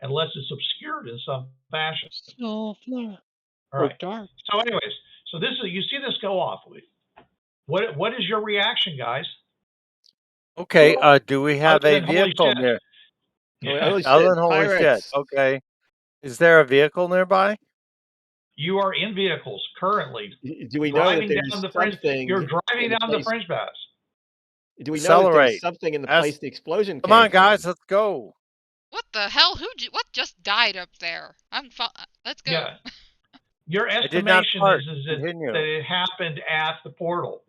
unless it's obscured in some fashion. No, no. All right. Dark. So, anyways, so this is, you see this go off. What is your reaction, guys? Okay. Do we have a vehicle near? Ellen, holy shit. Okay. Is there a vehicle nearby? You are in vehicles currently. Do we know that there's something? You're driving down the Fringepath. Do we know that there's something in the place the explosion came Come on, from? guys, let's go. What the hell? What just died up there? Let's go. Yeah. Your estimation is that it happened at the portal.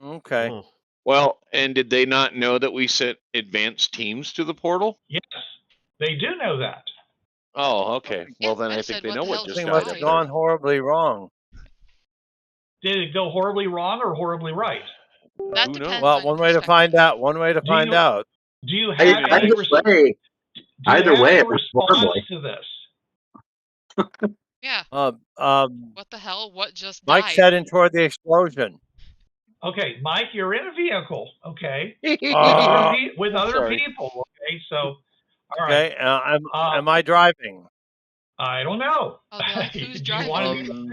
Okay. Oh. Well, and did they not know that we sent advanced teams to the portal? Yes, they do know that. Oh, okay. Well, then I think they know what just died. Must have gone horribly wrong. Did it go horribly wrong or horribly right? That depends. Well, one way to find out. One way to find out. Do you have any either way, it was response horribly. to this? Yeah. What the hell? What just Mike died? heading toward the explosion. Okay, Mike, you're in a vehicle. Okay, with other people. Okay, so all right. Okay, am I driving? I don't know. Who's driving?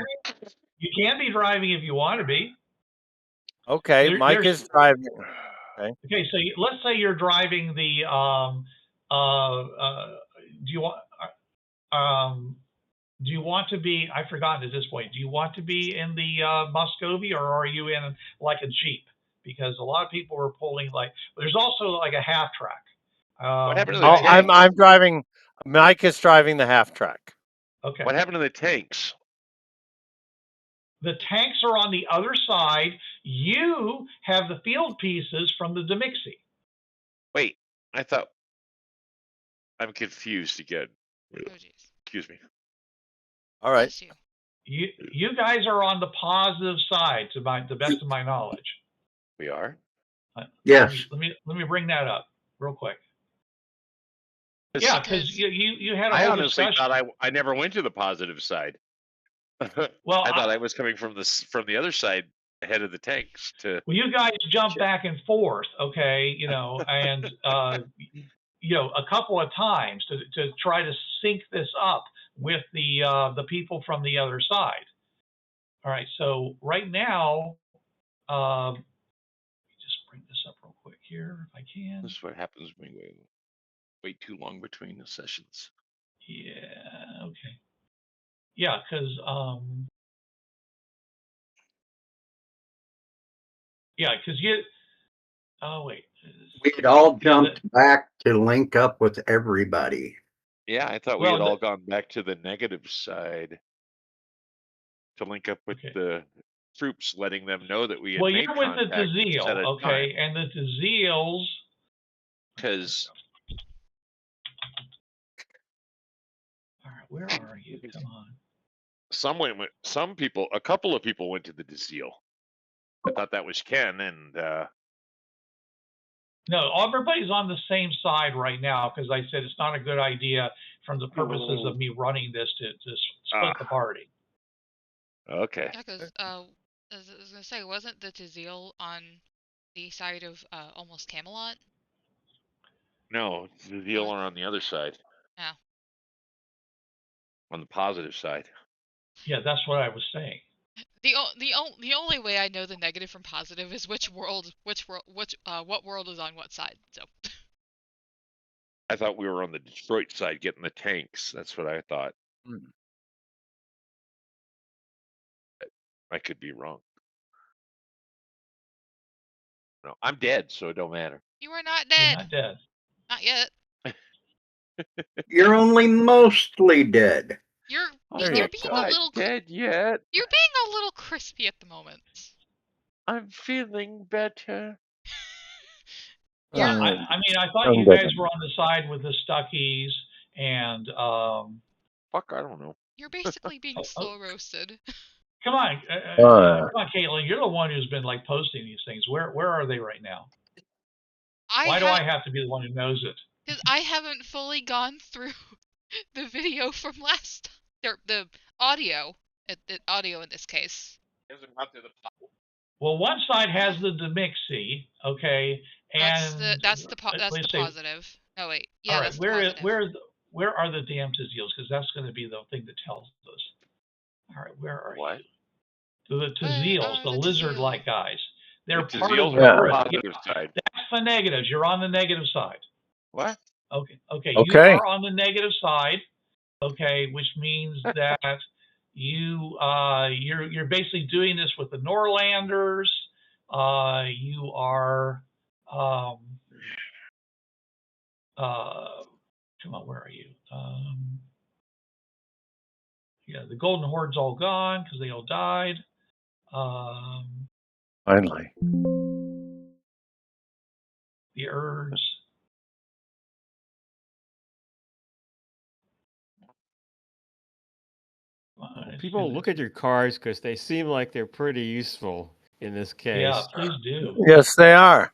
You can be driving if you want to be. Okay, Mike is driving. Okay. Okay, so let's say you're driving the do you want to be, I've forgotten at this point, do you want to be in the Muscovy, or are you in like a Jeep? Because a lot of people are pulling there's also like a half track. What happened to the I'm driving, Mike is driving the half track. Okay. What happened to the tanks? The tanks are on the other side. You have the field pieces from the Demixie. Wait, I thought, I'm confused again. Excuse me. All right. You guys are on the positive side, to the best of my knowledge. We are. Yes. Let me bring that up real quick. Yeah, because you had a I whole honestly discussion. thought I never went to the positive side. Well, I thought I was coming from the other side ahead of the tanks. Well, you guys jump back and forth, okay, and a couple of times to try to sync this up with the people from the other side. All right, so right now, let me just bring this up real quick here if I can. This is what happens when we wait too long between the sessions. Yeah, okay. Yeah, because oh wait. We had all jumped back to link up with everybody. Yeah, I thought we had all gone back to the negative side to link up with the troops, letting them know that we had made contact. Well, you're with the Tazeel, okay, and the Tazeels. Because. All right, where are you? Come on. A couple of people went to the Tazeel. I thought that was Ken, and no, everybody's on the same side right now, because I said it's not a good idea from the purposes of me running this to split the party. Okay. Yeah, because I was gonna say, wasn't the Tazeel on the side of almost Camelot? No, the Tazeel are on the other side. Yeah. On the positive side. Yeah, that's what I was saying. The only way I know the negative from positive is what world is on what side. So. I thought we were on the Detroit side getting the tanks. That's what I thought. I could be wrong. No, I'm dead, so it don't matter. You are not dead. You're not dead. Not yet. You're only mostly dead. You're being a little dead yet. You're being a little crispy at the moment. I'm feeling better. Yeah, I mean, I thought you guys were on the side with the Stuckies and fuck, I don't know. You're basically being slow roasted. Come on, come on, Kaitlin. You're the one who's been posting these things. Where are they right now? Why do I have to be the one who knows it? Because I haven't fully gone through the video from last time. The audio. The audio in this case. Well, one side has the Demixie, okay, and that's the positive. Oh wait, yeah, all right, that's the positive. where are the damn Tazils? Because that's going to be the thing that tells us. All right, where are What? you? The Tazils, the lizard-like guys. They're part of the are group. positive side. That's the negatives. You're on the negative side. What? Okay. You are on the negative side. Okay, which means that you're basically doing this with the Norlanders. You are come on, where are you? Yeah, the Golden Horde's all gone because they all died. Finally. The Urds. People look at your cards because they seem like they're pretty useful in this case. Yeah, please do. Yes, they are.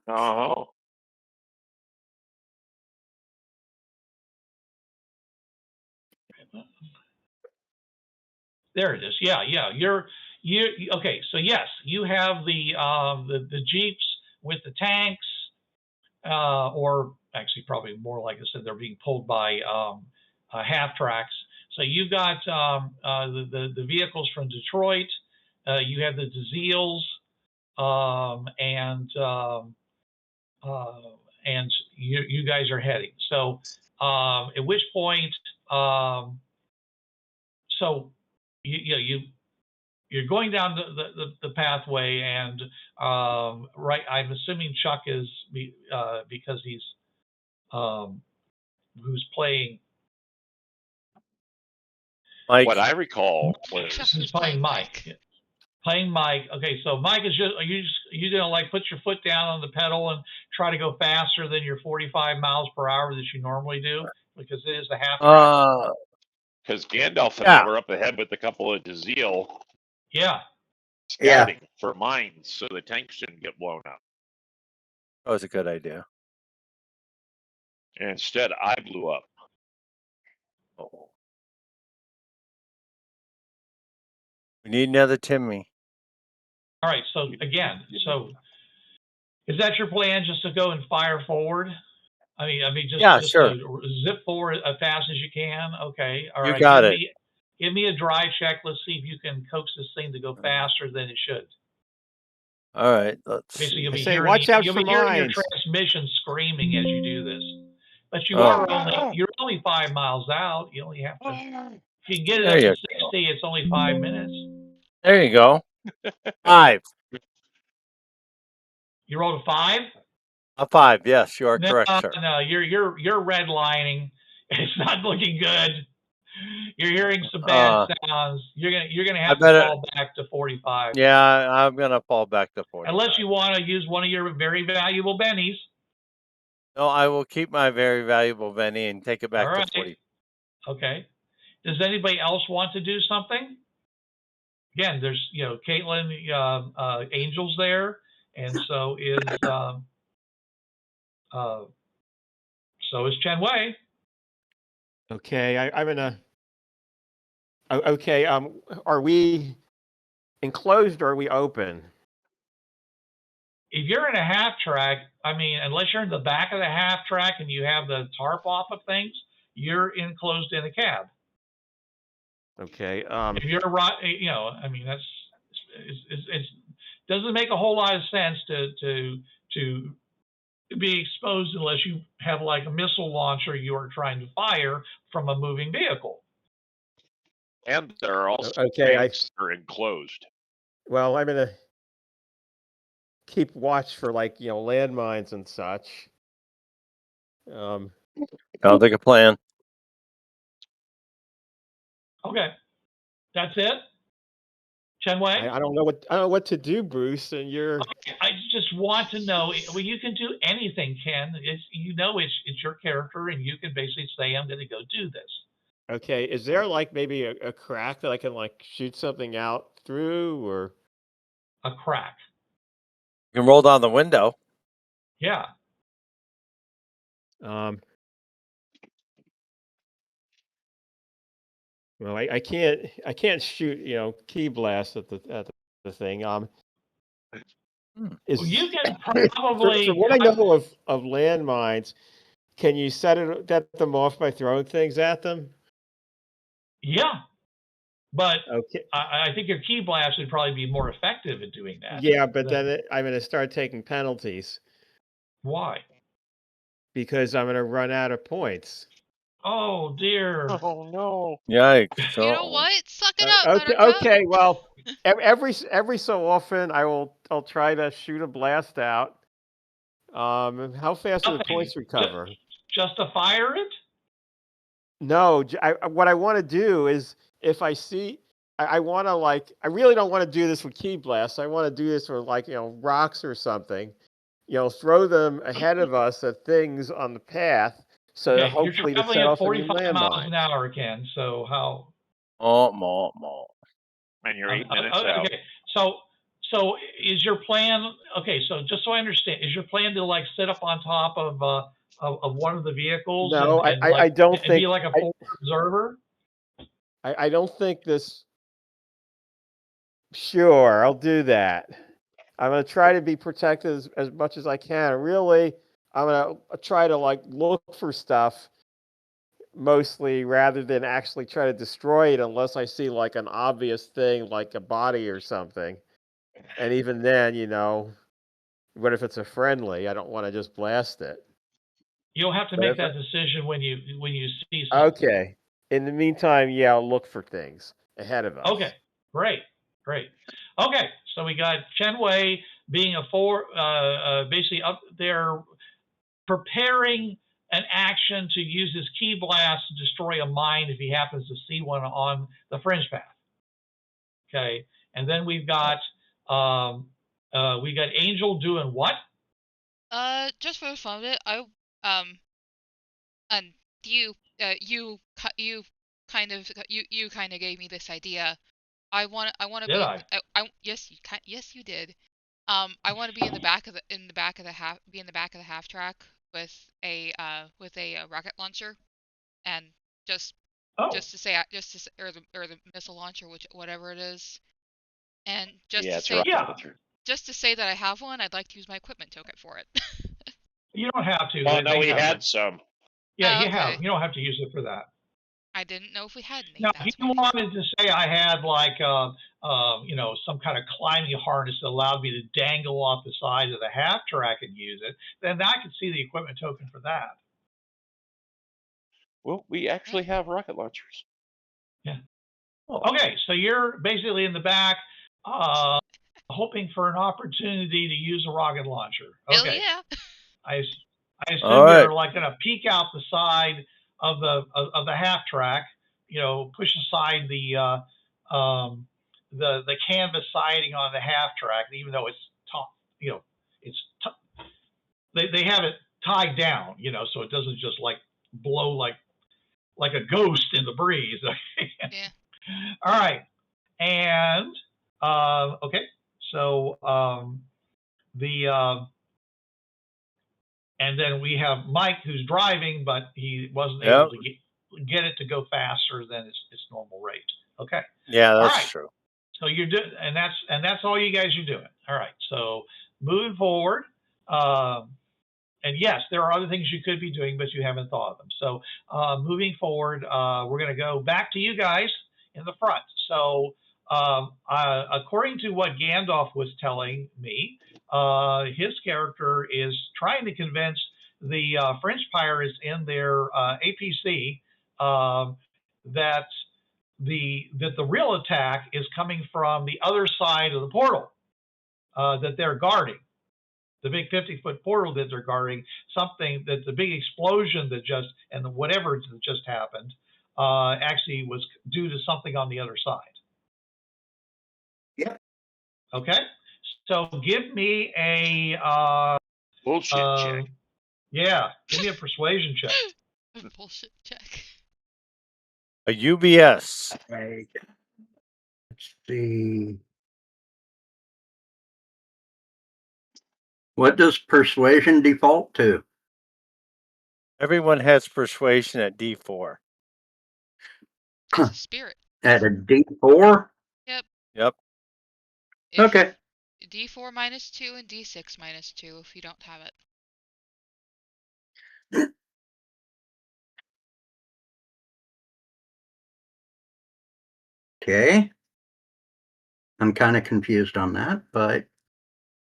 Oh. There it is. Yeah. Okay. So yes, you have the Jeeps with the tanks, or actually probably more like I said, they're being pulled by half tracks. So you've got the vehicles from Detroit. You have the Tazils, and you guys are heading. So at which point, so you're going down the pathway, and right, I'm assuming Chuck is because he's who's playing Mike. What I recall was he's playing Mike. Playing Mike. Okay, so Mike is just, are you gonna like put your foot down on the pedal and try to go faster than your 45 miles per hour that you normally do, because it is the half track? Because Gandalf and I were up ahead with a couple of Tazil. Yeah. Scouting for mines so the tanks shouldn't get blown up. That was a good idea. And instead, I blew up. Oh. We need another Timmy. All right. So again, is that your plan, just to go and fire forward? I mean, just sure. to zip forward as fast as you can. Okay. All right. You got it. Give me a drive check. Let's see if you can coax this thing to go faster than it should. All right. Let's Basically, you'll be say, hearing, watch out you'll for be hearing your mines. transmission screaming as you do this. But you're only 5 miles out. You only have to. If you can get it up to 60, it's only 5 minutes. There you go. 5. You rolled a 5? A 5. Yes, you are correct, sir. No, you're redlining. It's not looking good. You're hearing some bad sounds. You're gonna have to fall back to 45. Yeah, I'm gonna fall back to 45. Unless you want to use one of your very valuable bennies. No, I will keep my very valuable Benny and take it back to 40. Okay. Does anybody else want to do something? Again, there's Kaitlin, Angel's there, and so is Chen Wei. Okay, I'm gonna. Okay, are we enclosed or are we open? If you're in a half track, I mean, unless you're in the back of the half track and you have the tarp off of things, you're enclosed in a cab. Okay. If you're right, I mean, that's it doesn't make a whole lot of sense to be exposed unless you have like a missile launcher you are trying to fire from a moving vehicle. And there are also tanks that are enclosed. Well, I'm gonna keep watch for landmines and such. Sounds like a plan. Okay, that's it. Chen Wei? I don't know what to do, Bruce. And you're. Okay, I just want to know. Well, you can do anything, Ken. It's your character, and you can basically say, "I'm going to go do this." Okay, is there maybe a crack that I can shoot something out through, or a crack? You can roll down the window. Yeah. Well, I can't shoot key blast at the thing. Well, you can probably. For what I know of landmines, can you set them off by throwing things at them? Yeah, but Okay. I think your key blast would probably be more effective at doing that. Yeah, but then I'm going to start taking penalties. Why? Because I'm going to run out of points. Oh dear. Oh no. Yikes. You know Uh-oh. what? Suck it up, Okay, Buttercup. okay. Well, every so often I'll try to shoot a blast out. How fast do the Nothing. points recover? Just to fire it? No, what I want to do is if I see, I want to I really don't want to do this with key blasts. I want to do this with rocks or something. Throw them ahead of us at things on the path, so Okay, hopefully you're to traveling set at off any 45 miles landmine. an hour, Ken. So how? More. And you're 8 minutes out. Okay, so is your plan? Okay, so just so I understand, is your plan to sit up on top of one of the vehicles? No, and I don't think be like a forward observer. I don't think this. Sure, I'll do that. I'm gonna try to be protected as much as I can. Really, I'm gonna try to look for stuff mostly rather than actually try to destroy it unless I see an obvious thing like a body or something. And even then, what if it's a friendly? I don't want to just blast it. You'll have to But make if that decision when you see something. Okay. In the meantime, yeah, I'll look for things ahead of us. Okay, great. Okay, so we got Chen Wei being basically up there preparing an action to use his key blast to destroy a mine if he happens to see one on the Fringepath. Okay, and then we've got Angel doing what? Just for the fun of it, and you kind of gave me this idea. I want to Did be. I? Yes, you did. I want to be in the back of the half track with a rocket launcher, and just Oh, or the missile launcher, whatever it is, and just Yeah, to it's say rocket Yeah. launcher. just to say that I have one, I'd like to use my equipment token for it. you don't have to. Oh They no, we have had them. some. Yeah, Oh, okay. You don't have to use it for that. I didn't know if we had any. Now, That's if you why. wanted to say I had some kind of climbing harness that allowed me to dangle off the side of the half track and use it, then I could see the equipment token for that. Well, we actually have rocket launchers. Yeah. Okay, so you're basically in the back, hoping for an opportunity to use a rocket launcher. Hell Okay. yeah. I assume All right. you're gonna peek out the side of the half track, push aside the canvas siding on the half track, even though it's top, they have it tied down, so it doesn't just blow like a ghost in the breeze. Yeah. All right, and okay, so and then we have Mike who's driving, but he wasn't able to get it to go faster than its normal rate. Okay. Yeah, that's all right. true. So you're doing, and that's all you guys are doing. All right. So moving forward, and yes, there are other things you could be doing, but you haven't thought of them. So moving forward, we're going to go back to you guys in the front. So according to what Gandalf was telling me, his character is trying to convince the French pirates in their APC that the real attack is coming from the other side of the portal that they're guarding. The big 50-foot portal that they're guarding, something that the big explosion that whatever that just happened actually was due to something on the other side. Yep. Okay. So give me a Bullshit check. Yeah, give me a persuasion check. Bullshit check. A UBS. Right. Let's see. What does persuasion default to? Everyone has persuasion at D4. It's a spirit. At a D4? Yep. Okay. D4 -2 and D6 -2 if you don't have it. Okay. I'm kind of confused on that, but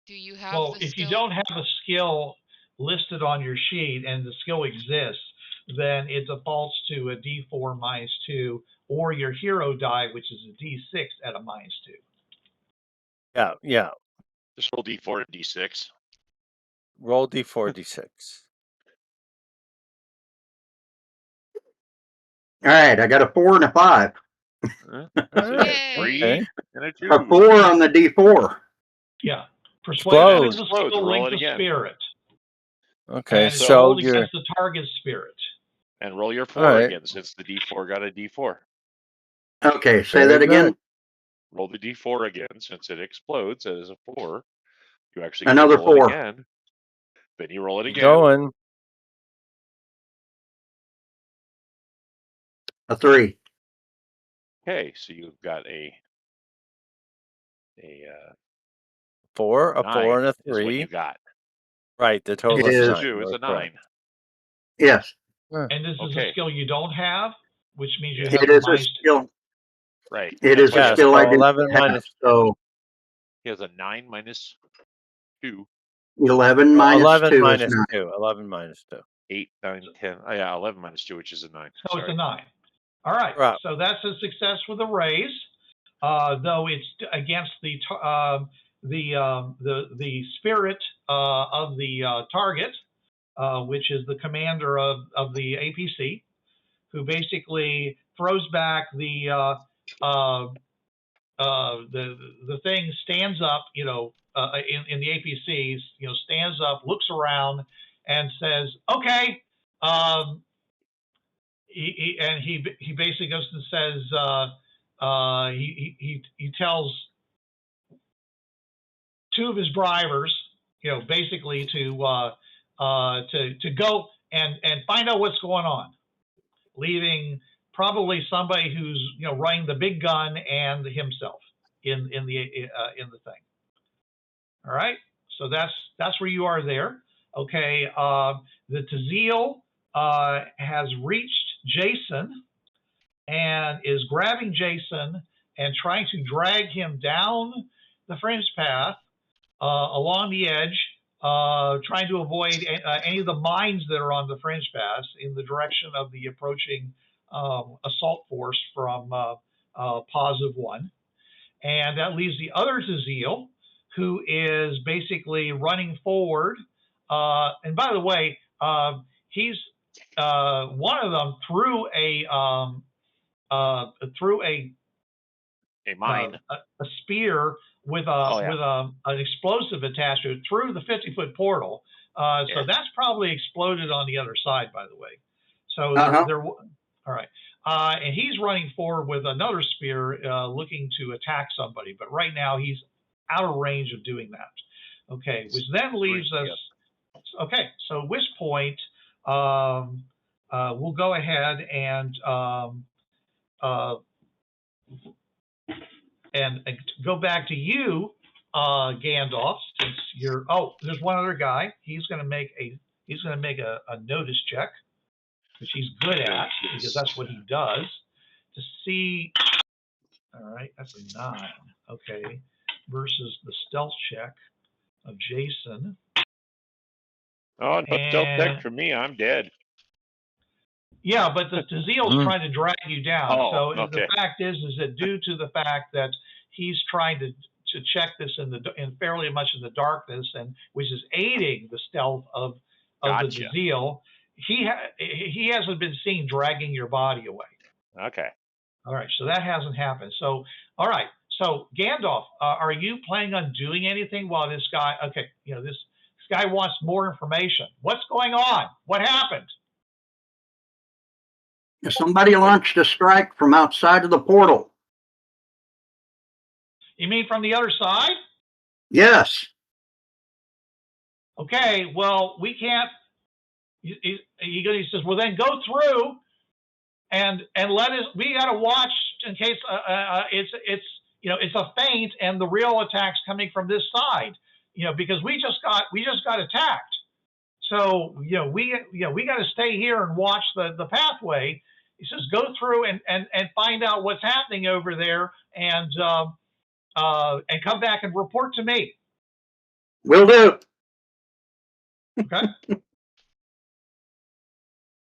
Do you have Well, the if skill? you don't have a skill listed on your sheet and the skill exists, then it defaults to a D4 -2, or your hero die, which is a D6 at a -2. Yeah, yeah. Just roll D4 and D6. Roll D4, D6. all right, I got a 4 and a 5. So Yay. 3 and a 2. A 4 on the D4. Yeah. Persuade Explode. is a Explodes. skill Roll linked it to again. spirit. Okay, And it's so rolled you're against the target spirit. And roll your 4 right. again, since the D4 got a D4. Okay, say Very that again. good. Roll the D4 again, since it explodes as a 4. You actually get Another to roll 4. it again. Then you roll it Keep again. going. A 3. Okay, so you've got a 4, a 9 4, and a is what you 3. got. Right, the total It is is 9. 2 is You're a correct. 9. Yes. And this is a Okay. skill you don't have, which means you Yeah. have It a is a -2. skill. Right. It That's is why a he has skill I so didn't 11 have. minus So He has a 9 -2. 11 minus 11 2 is minus 9. 2. 11 minus 2. 8, 9, 10. Oh, yeah, 11 -2, which is a 9. So it's a Sorry. 9. All right. Right. So that's a success with a raise, though it's against the spirit of the target, which is the commander of the APC, who basically throws back the thing, stands up, in the APCs, stands up, looks around, and says, "Okay." He basically goes and says, he tells 2 of his drivers, basically to go and find out what's going on, leaving probably somebody who's running the big gun and himself in the thing. All right, so that's where you are there. Okay, the Tazeel has reached Jason and is grabbing Jason and trying to drag him down the Fringepath along the edge, trying to avoid any of the mines that are on the Fringepath in the direction of the approaching assault force from Positive 1. And that leaves the other Tazeel, who is basically running forward. And by the way, he's one of them threw a mine. A spear with an explosive attached to it through the 50-foot portal. So that's probably exploded on the other side, by the way. So they're all right. And he's running forward with another spear, looking to attack somebody. But right now he's out of range of doing that. Okay, which then leaves us. Okay, so at which point we'll go ahead and go back to you, Gandalf, since you're. Oh, there's one other guy. He's going to make a notice check, which he's good at because that's what he does. To see. All right, that's a 9. Okay, versus the stealth check of Jason. Oh, no stealth check for me. I'm dead. Yeah, but the Tazeel's trying to drag you down. Oh, so okay. the fact is that due to the fact that he's trying to check this in fairly much in the darkness, and which is aiding the stealth of the Tazeel, he hasn't been seen dragging your body away. Okay. All right, so that hasn't happened. So, all right. So, Gandalf, are you planning on doing anything while this guy? Okay, this guy wants more information. What's going on? What happened? Somebody launched a strike from outside of the portal. You mean from the other side? Yes. Okay, well, we can't. He says, well, then go through and let us. We got to watch in case it's a feint and the real attack's coming from this side. Because we just got attacked. So we got to stay here and watch the pathway He says, go through and find out what's happening over there, and come back and report to me. Will do. Okay.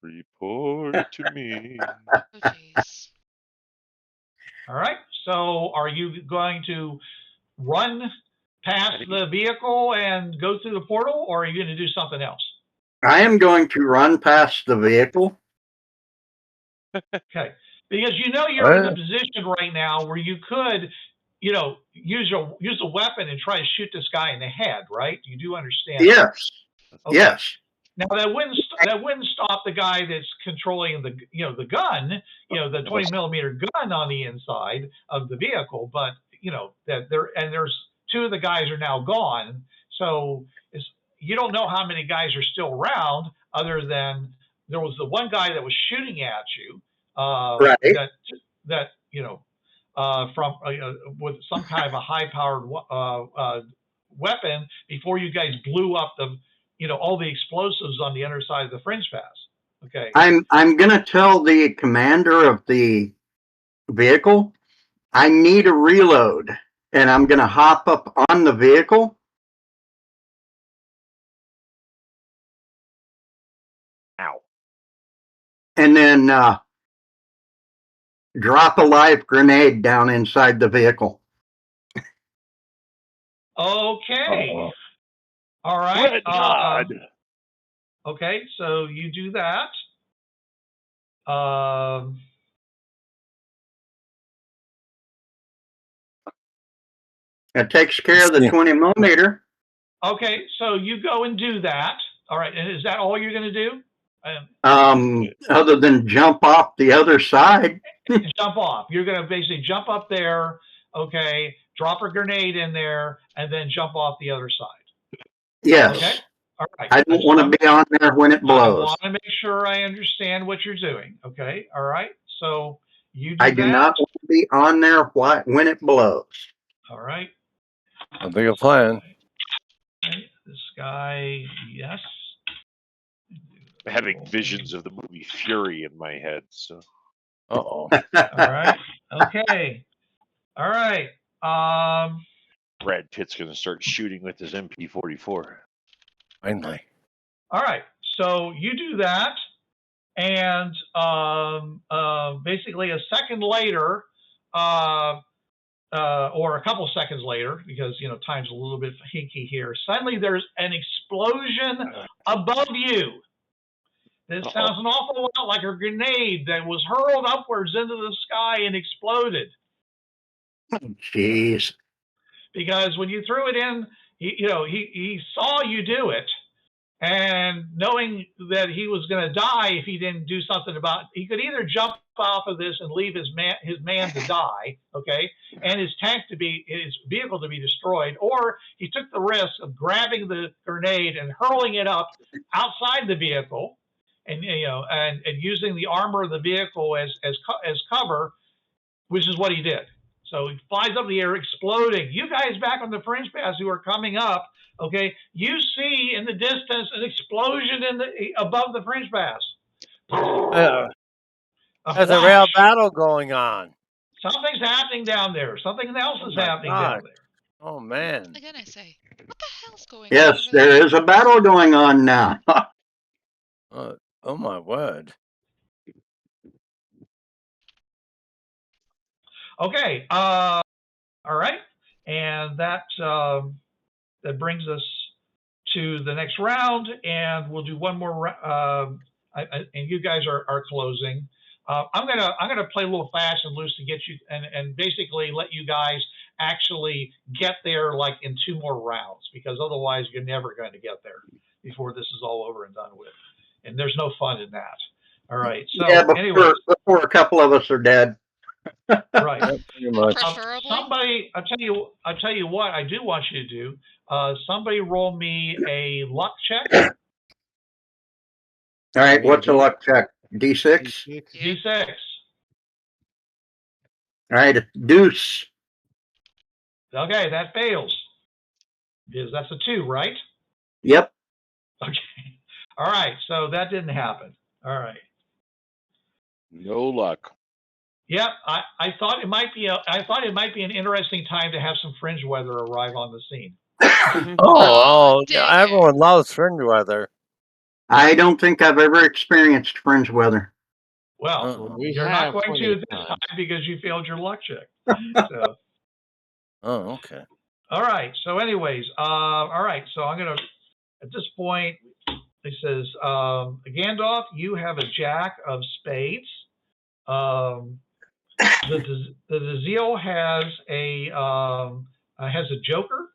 Report to me. Oh, jeez. All right. So are you going to run past the vehicle and go through the portal, or are you going to do something else? I am going to run past the vehicle. Okay. Because you know you're in a position right now where you could, you know, use a weapon and try to shoot this guy in the head, right? You do understand? Yes. Okay. Yes. Now that wouldn't stop the guy that's controlling the gun, the 20 millimeter gun on the inside of the vehicle, but there's two of the guys are now gone, so you don't know how many guys are still around, other than there was the one guy that was shooting at you, right. that from with some kind of a high powered weapon before you guys blew up all the explosives on the underside of the Fringepath. Okay. I'm gonna tell the commander of the vehicle I need a reload, and I'm gonna hop up on the vehicle. Ow. And then drop a live grenade down inside the vehicle. Okay. All right. Okay, so you do that. That takes care of the 20 millimeter. Okay, so you go and do that. All right, and is that all you're going to do? Other than jump off the other side. Jump off. You're going to basically jump up there, okay, drop a grenade in there, and then jump off the other side. Yes. Okay. All right. I don't want to be on there when it blows. I want to make sure I understand what you're doing. Okay. All right. So you do I do not want to be on there when it blows. All right. A bigger plan. Okay. This guy, yes. I'm having visions of the movie Fury in my head. So. Uh-oh. All right. Okay. All right. Brad Pitt's going to start shooting with his MP44. Finally. All right. So you do that, and basically a second later, or a couple seconds later, because time's a little bit hinky here. Suddenly, there's an explosion above you. This sounds an awful lot like a grenade that was hurled upwards into the sky and exploded. Jeez. Because when you threw it in, he saw you do it, and knowing that he was going to die if he didn't do something about it, he could either jump off of this and leave his man to die, okay, and his vehicle to be destroyed, or he took the risk of grabbing the grenade and hurling it up outside the vehicle, and using the armor of the vehicle as cover, which is what he did. So he flies up in the air, exploding. You guys back on the Fringepath who are coming up, okay, you see in the distance an explosion above the Fringepath. There's a real battle going on. Something's happening down there. Something else is happening down there. Oh, man. Again, I say, what the hell's going on? Yes, there is a battle going on now. Oh, my word. Okay. All right. And that brings us to the next round, and we'll do one more. And you guys are closing. I'm gonna play a little fast and loose to get you and basically let you guys actually get there like in 2 more rounds, because otherwise you're never going to get there before this is all over and done with, and there's no fun in that. All right. So yeah, before a couple of us are dead. Right. Pretty much. Somebody, I'll tell you what I do want you to do. Somebody roll me a luck check. All right, what's a luck check? D6? D6. All right, a deuce. Okay, that fails. Because that's a 2, right? Yep. Okay. All right, so that didn't happen. All right. No luck. Yeah, I thought it might be an interesting time to have some fringe weather arrive on the scene. Oh, dang it. everyone loves Fringeworthy. I don't think I've ever experienced fringe weather. Well, We you're not have going plenty to of this time. time because you failed your luck check. So, Oh, okay. all right. So, anyways, all right. So I'm gonna at this point. It says, Gandalf, you have a jack of spades. The Dazil has a joker.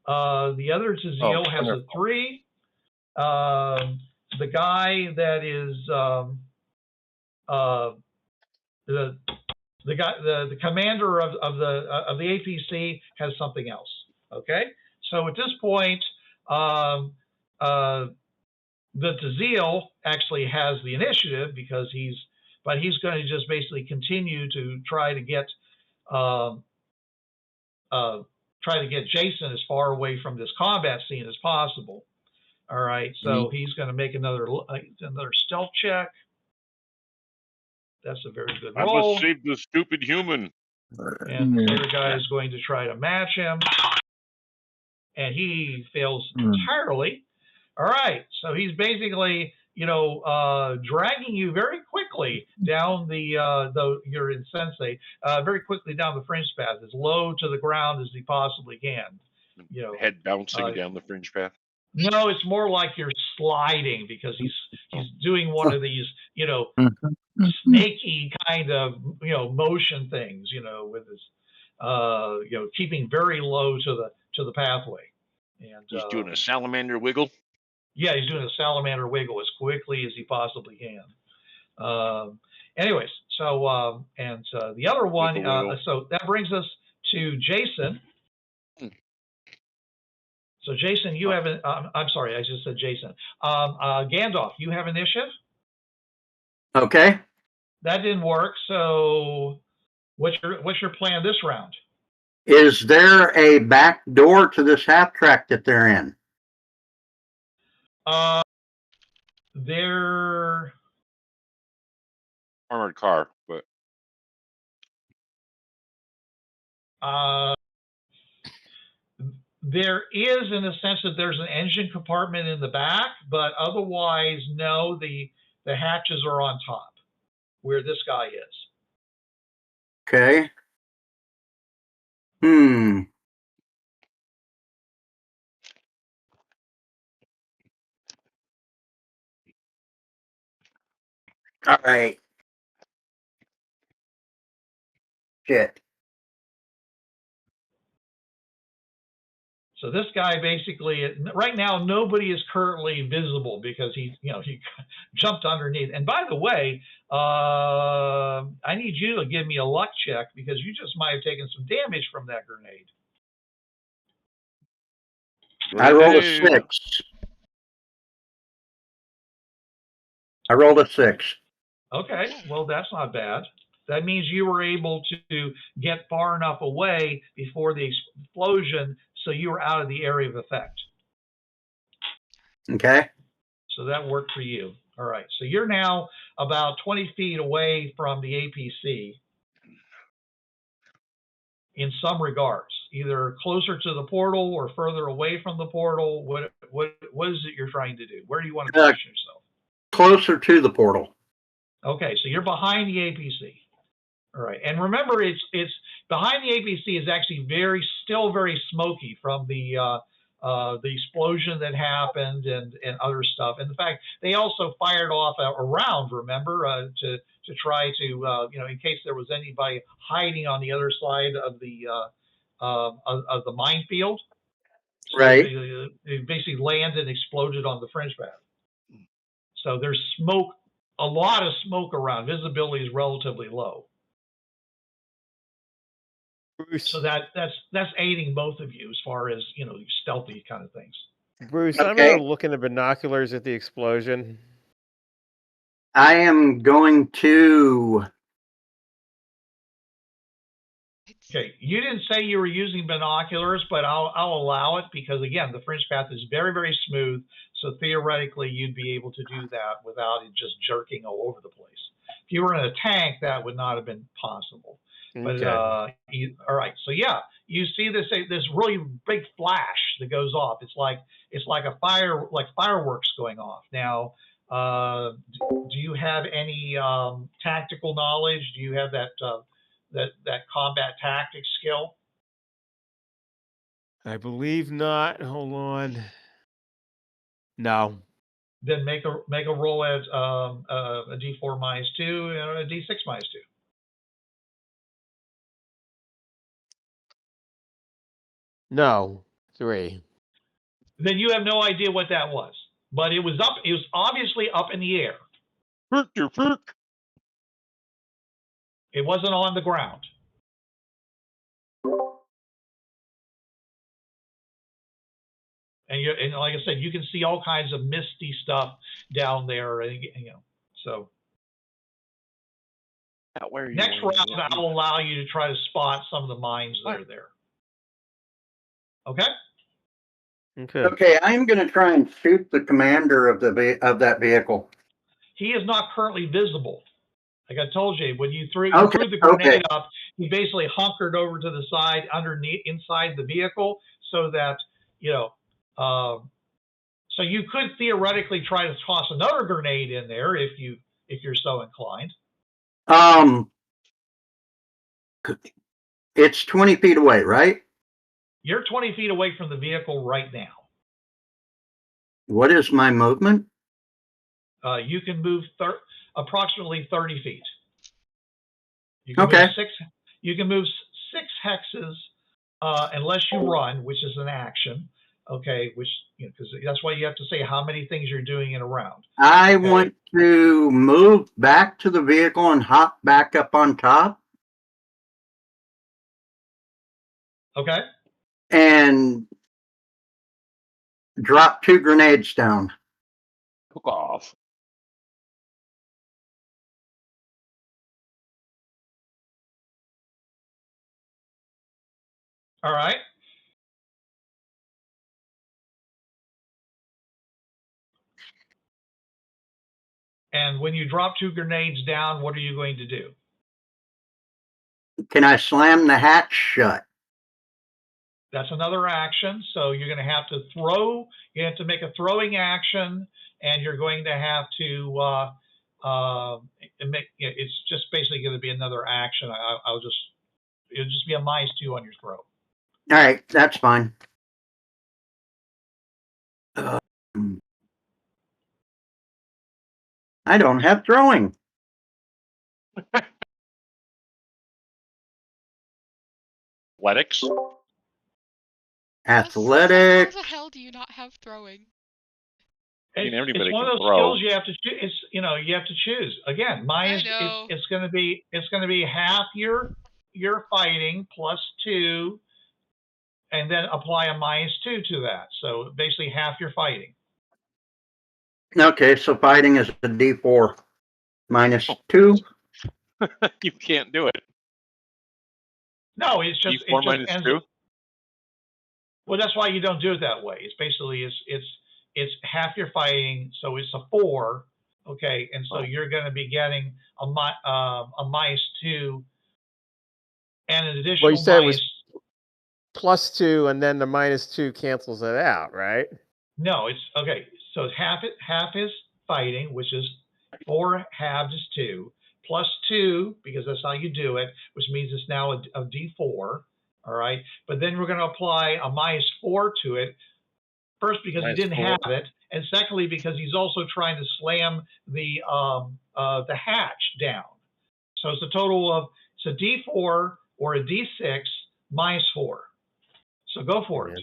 The other Dazil has a 3. The guy that is the commander of the APC has something else. Okay, so at this point, the Dazil actually has the initiative because he's going to just basically continue to try to get Jason as far away from this combat scene as possible. All right, so he's going to make another stealth check. That's a very good roll. I must save the stupid human. And the other guy is going to try to match him, and he fails entirely. All right, so he's basically, dragging you very quickly down you're insensate, very quickly down the fringe path, as low to the ground as he possibly can. Head bouncing down the fringe path. No, it's more like you're sliding because he's doing one of these, snaky kind of, motion things, with his, keeping very low to the pathway. And he's doing a salamander wiggle. Yeah, he's doing a salamander wiggle as quickly as he possibly can. Anyways, so the other one, so that brings us to Jason. So Jason, you have I'm sorry, I just said Jason. Gandalf, you have initiative. Okay. That didn't work. So what's your plan this round? Is there a back door to this half track that they're in? They're armored car, but there is, in the sense that there's an engine compartment in the back, but otherwise, no. The hatches are on top, where this guy is. Okay. All right. Shit. So this guy basically, right now, nobody is currently visible because he jumped underneath. And by the way, I need you to give me a luck check because you just might have taken some damage from that grenade. I rolled a 6. I rolled a 6. Okay, well, that's not bad. That means you were able to get far enough away before the explosion, so you were out of the area of effect. Okay. So that worked for you. All right, so you're now about 20 feet away from the APC in some regards, either closer to the portal or further away from the portal. What is it you're trying to do? Where do you want to position yourself? Closer to the portal. Okay, so you're behind the APC. All right, and remember, it's behind the APC is actually still very smoky from the explosion that happened and other stuff. And in fact, they also fired off a round, remember, to try to in case there was anybody hiding on the other side of the minefield. So right. It basically landed and exploded on the Fringepath. So there's smoke, a lot of smoke around. Visibility is relatively low. Bruce, So that's aiding both of you as far as stealthy kind of things. Bruce, I'm going to look in the binoculars at the explosion. I am going to. Okay, you didn't say you were using binoculars, but I'll allow it because again, the Fringepath is very, very smooth. So theoretically, you'd be able to do that without it just jerking all over the place. If you were in a tank, that would not have been possible. But all right, so yeah, you see this really big flash that goes off. It's like a fire, like fireworks going off. Now, do you have any tactical knowledge? Do you have that combat tactics skill? I believe not. Hold on. No. Then make a roll at a D4 -2 and a D6 -2. No. 3. Then you have no idea what that was. But it was up. It was obviously up in the air. It wasn't on the ground. And like I said, you can see all kinds of misty stuff down there. So next round, I'll allow you to try to spot some of the mines that are there. Okay. Okay, I'm going to try and shoot the commander of that vehicle. He is not currently visible. Like I told you, when you threw the grenade up, he basically hunkered over to the side inside the vehicle, so that so you could theoretically try to toss another grenade in there if you're so inclined. It's 20 feet away, right? You're 20 feet away from the vehicle right now. What is my movement? You can move approximately 30 feet. You can move 6 hexes unless you run, which is an action. Okay, which because that's why you have to say how many things you're doing in a round. I want to move back to the vehicle and hop back up on top. Okay. And drop 2 grenades down. Hook off. All right. And when you drop 2 grenades down, what are you going to do? Can I slam the hatch shut? That's another action. So you're going to have to throw. You have to make a throwing action, and you're going to have to make. It's just basically going to be another action. It'll just be a -2 on your throw. All right, that's fine. I don't have throwing. Athletics. Athletics. How the hell do you not have throwing? It's one of those skills you have to choose. You have to choose. Again, it's going to be half your fighting +2, and then apply a -2 to that. So basically half your fighting. Okay, so fighting is a D4 -2. You can't do it. No, it's just D4 -2. Well, that's why you don't do it that way. It's basically it's half your fighting, so it's a 4. Okay, and so you're going to be getting a -2 and an additional. Well, you said it was +2, and then the -2 cancels it out, right? No, it's okay. So half is fighting, which is 4 halves is 2, +2 because that's how you do it, which means it's now a D4. All right, but then we're going to apply a -4 to it. First, because he didn't have it, and secondly, because he's also trying to slam the hatch down. So it's a total of a D4 or a D6 -4. So go for it.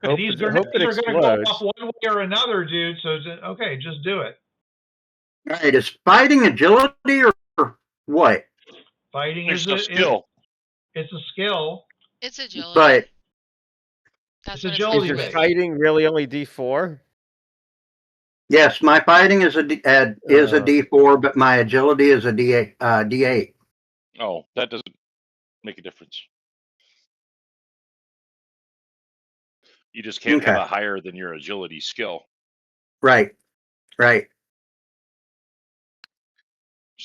And these grenades are going to go off one way or another, dude. So okay, just do it. All right, is fighting agility or what? Fighting is a skill. It's a skill. It's agility. But it's agility. Is your fighting really only D4? Yes, my fighting is a D4, but my agility is a D8. Oh, that doesn't make a difference. You just can't have a higher than your agility skill. Right.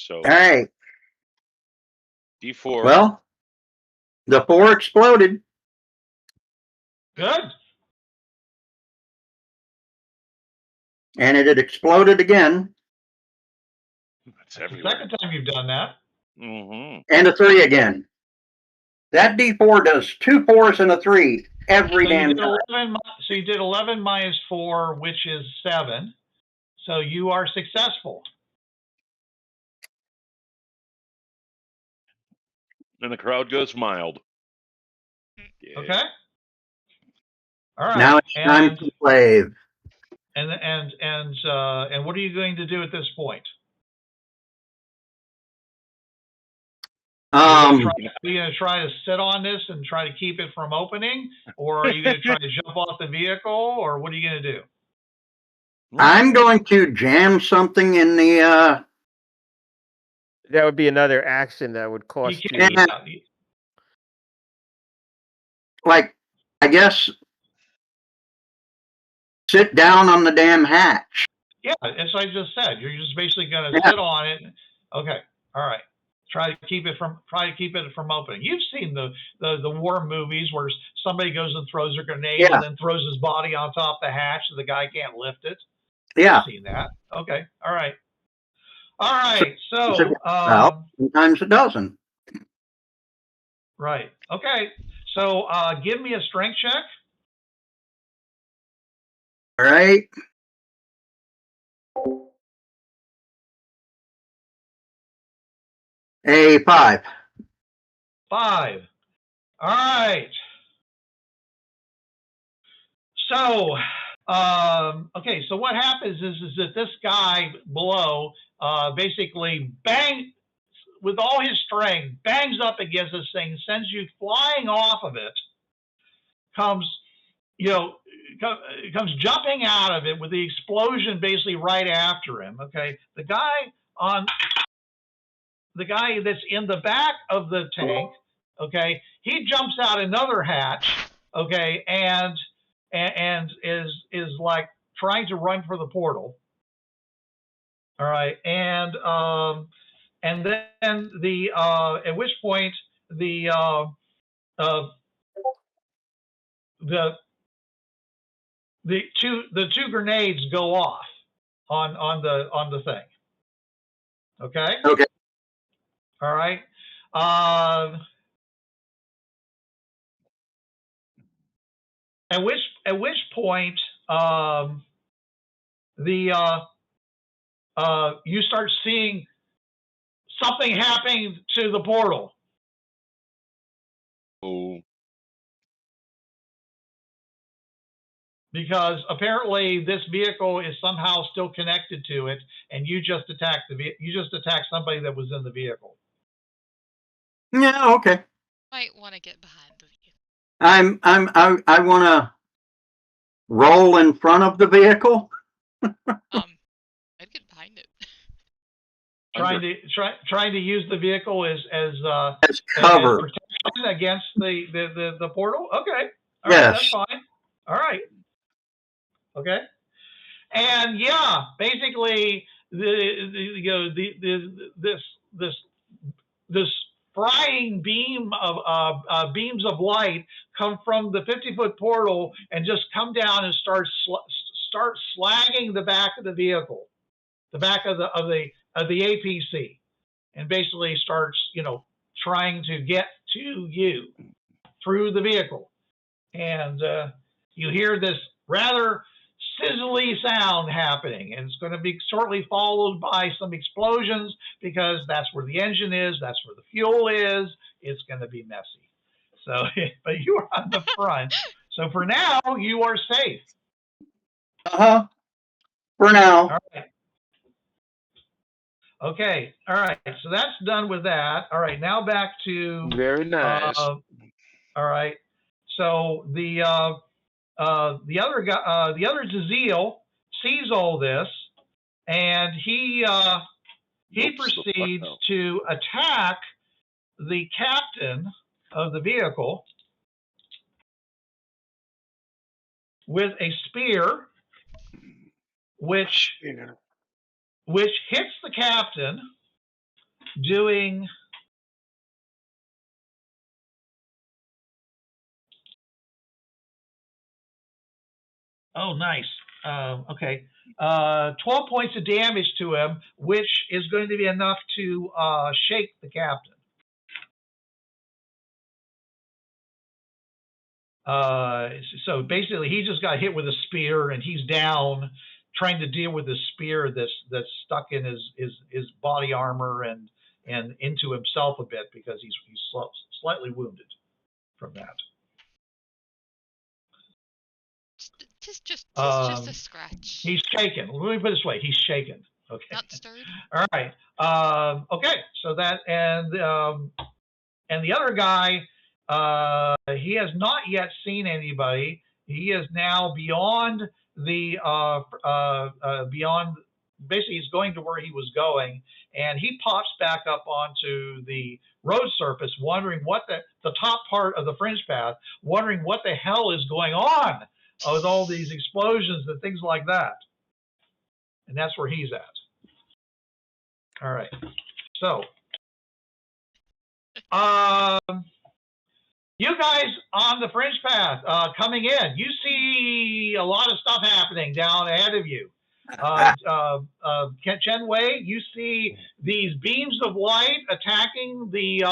So All right. D4. Well, the 4 exploded. Good. And it had exploded again. That's The everywhere. second time you've done that. Mm-hmm. And a 3 again. That D4 does 2 4s and a 3 every So you damn did time. 11. So you did 11 minus 4, which is 7. So you are successful. And the crowd goes mild. Yeah. Okay. All right. Now it's time to slave. And what are you going to do at this point? Are you going to try to sit on this and try to keep it from opening, or are you going to try to jump off the vehicle, or what are you going to do? I'm going to jam something in the. That would be another action that would cost you. Yeah. Like, I guess, sit down on the damn hatch. Yeah, as I just said, you're just basically going to sit on it. Okay, all right. Try to keep it from opening. You've seen the war movies where somebody goes and throws a grenade and then throws his body on top of the hatch so the guy can't lift it. Yeah. You've seen that. Okay, all right. All right, so sometimes it doesn't. Right. Okay. So give me a strength check. All right. A 5. 5. All right. So, okay. So what happens is that this guy below basically bang with all his strength, bangs up against this thing, sends you flying off of it. Comes jumping out of it with the explosion basically right after him. Okay, the guy that's in the back of the tank, okay, he jumps out another hatch, okay, and is like trying to run for the portal. All right, and then the at which point the two grenades go off on the thing. Okay. Okay. All right. At which point you start seeing something happening to the portal. Oh. Because apparently this vehicle is somehow still connected to it, and you just attacked somebody that was in the vehicle. Yeah. Okay. Might want to get behind the vehicle. I want to roll in front of the vehicle. I'd get behind it. Trying to use the vehicle as cover as protection against the portal. Okay. All yes. right, that's fine. All right. Okay. And yeah, basically this frying beam of beams of light come from the 50-foot portal and just come down and start slagging the back of the vehicle, the back of the APC, and basically starts trying to get to you through the vehicle. And you hear this rather sizzly sound happening, and it's going to be shortly followed by some explosions because that's where the engine is, that's where the fuel is. It's going to be messy. So, but you are on the front. So for now, you are safe. For now. All right. Okay. All right. So that's done with that. All right. Now back to very nice. All right. So the other guy, the other Zazil, sees all this, and he proceeds to attack the captain of the vehicle with a spear, which hits the captain doing. Oh, nice. Okay. 12 points of damage to him, which is going to be enough to shake the captain. So basically, he just got hit with a spear, and he's down, trying to deal with the spear that's stuck in his body armor and into himself a bit because he's slightly wounded from that. Just a scratch. He's shaken. Let me put it this way: he's shaken. Okay. Not stirred. All right. Okay. So that and the other guy, he has not yet seen anybody. He is now beyond the beyond. Basically, he's going to where he was going, and he pops back up onto the road surface, wondering what the top part of the fringe path, wondering what the hell is going on with all these explosions and things like that. And that's where he's at. All right. So, you guys on the fringe path coming in, you see a lot of stuff happening down ahead of you. Chen Wei, you see these beams of light attacking the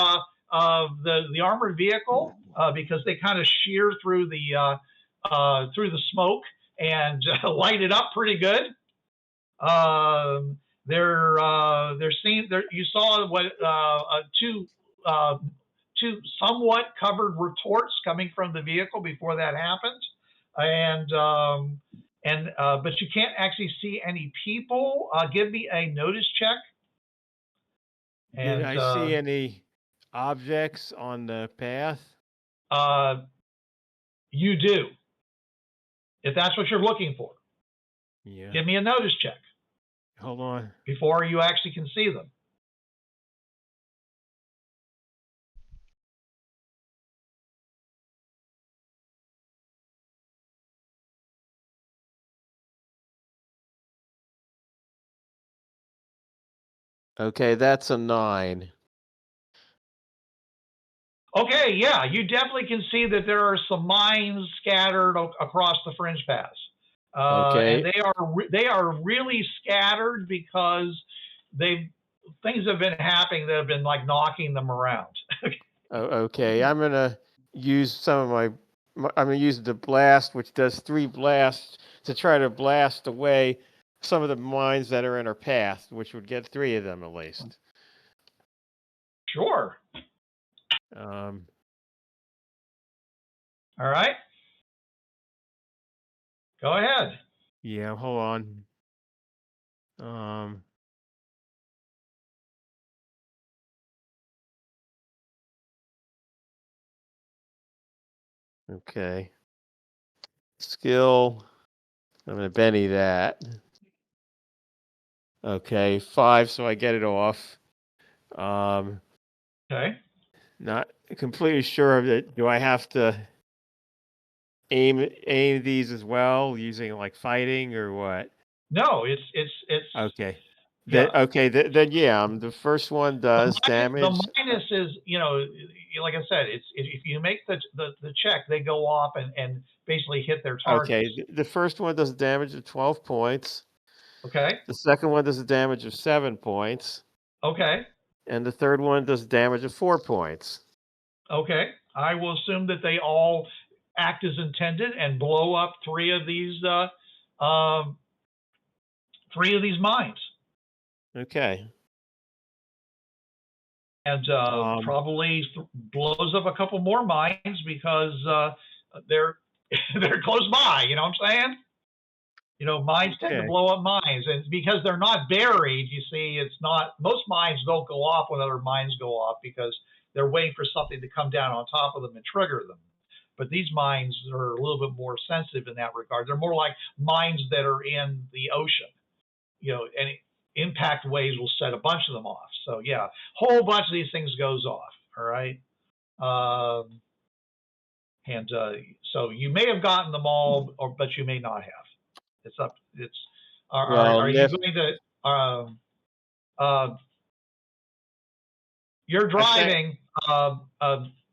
armored vehicle because they kind of shear through the smoke and light it up pretty good. They're seeing there. You saw what two somewhat covered retorts coming from the vehicle before that happened, but you can't actually see any people. Give me a notice check. Did I see any objects on the path? You do, if that's what you're looking for. Yeah. Give me a notice check. Hold on. Before you actually can see them. Okay, that's a 9. Okay, yeah, you definitely can see that there are some mines scattered across the fringe paths. Okay. And they are really scattered because things have been happening that have been like knocking them around. Okay, I'm gonna use some of I'm gonna use the blast, which does 3 blasts to try to blast away some of the mines that are in our path, which would get 3 of them at least. Sure. All right. Go ahead. Yeah, hold on. Okay. Skill. I'm gonna Benny that. Okay, 5, so I get it off. Okay. Not completely sure of it. Do I have to aim these as well using like fighting or what? No, it's okay. Yeah. Then yeah, the first one does damage. The minus is, like I said, it's if you make the check, they go off and basically hit their target. Okay, the first one does damage of 12 points. Okay. The second one does a damage of 7 points. Okay. And the third one does damage of 4 points. Okay. I will assume that they all act as intended and blow up 3 of these mines. Okay. And probably blows up a couple more mines because they're close by. You know what I'm saying? Mines tend to blow up mines, and because they're not buried, you see, it's not. Most mines don't go off when other mines go off because they're waiting for something to come down on top of them and trigger them. But these mines are a little bit more sensitive in that regard. They're more like mines that are in the ocean. And impact waves will set a bunch of them off. So yeah, whole bunch of these things goes off. All right. So you may have gotten them all, but you may not have. It's up. Are you going to? You're driving. Hold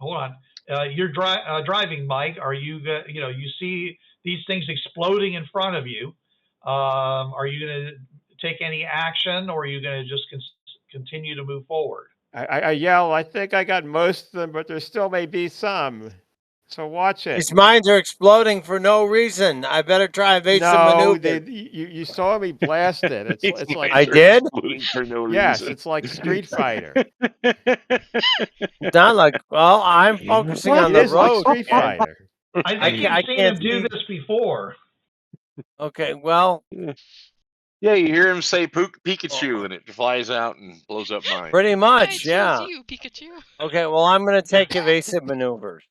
on. You're driving, Mike. Are you? You see these things exploding in front of you. Are you going to take any action, or are you going to just continue to move forward? I yell. I think I got most of them, but there still may be some. So watch it. These mines are exploding for no reason. I better try evasive maneuver. You saw me blast it. It's like I did. For no yes, reason. it's like Street Fighter. Not like I'm focusing on It the is like road. Street Fighter. I think you've seen him do this before. Okay, well. Yeah, you hear him say Pikachu, and it flies out and blows up mine. Pretty much, I choose yeah. you, Pikachu. Okay, well, I'm going to take evasive maneuvers.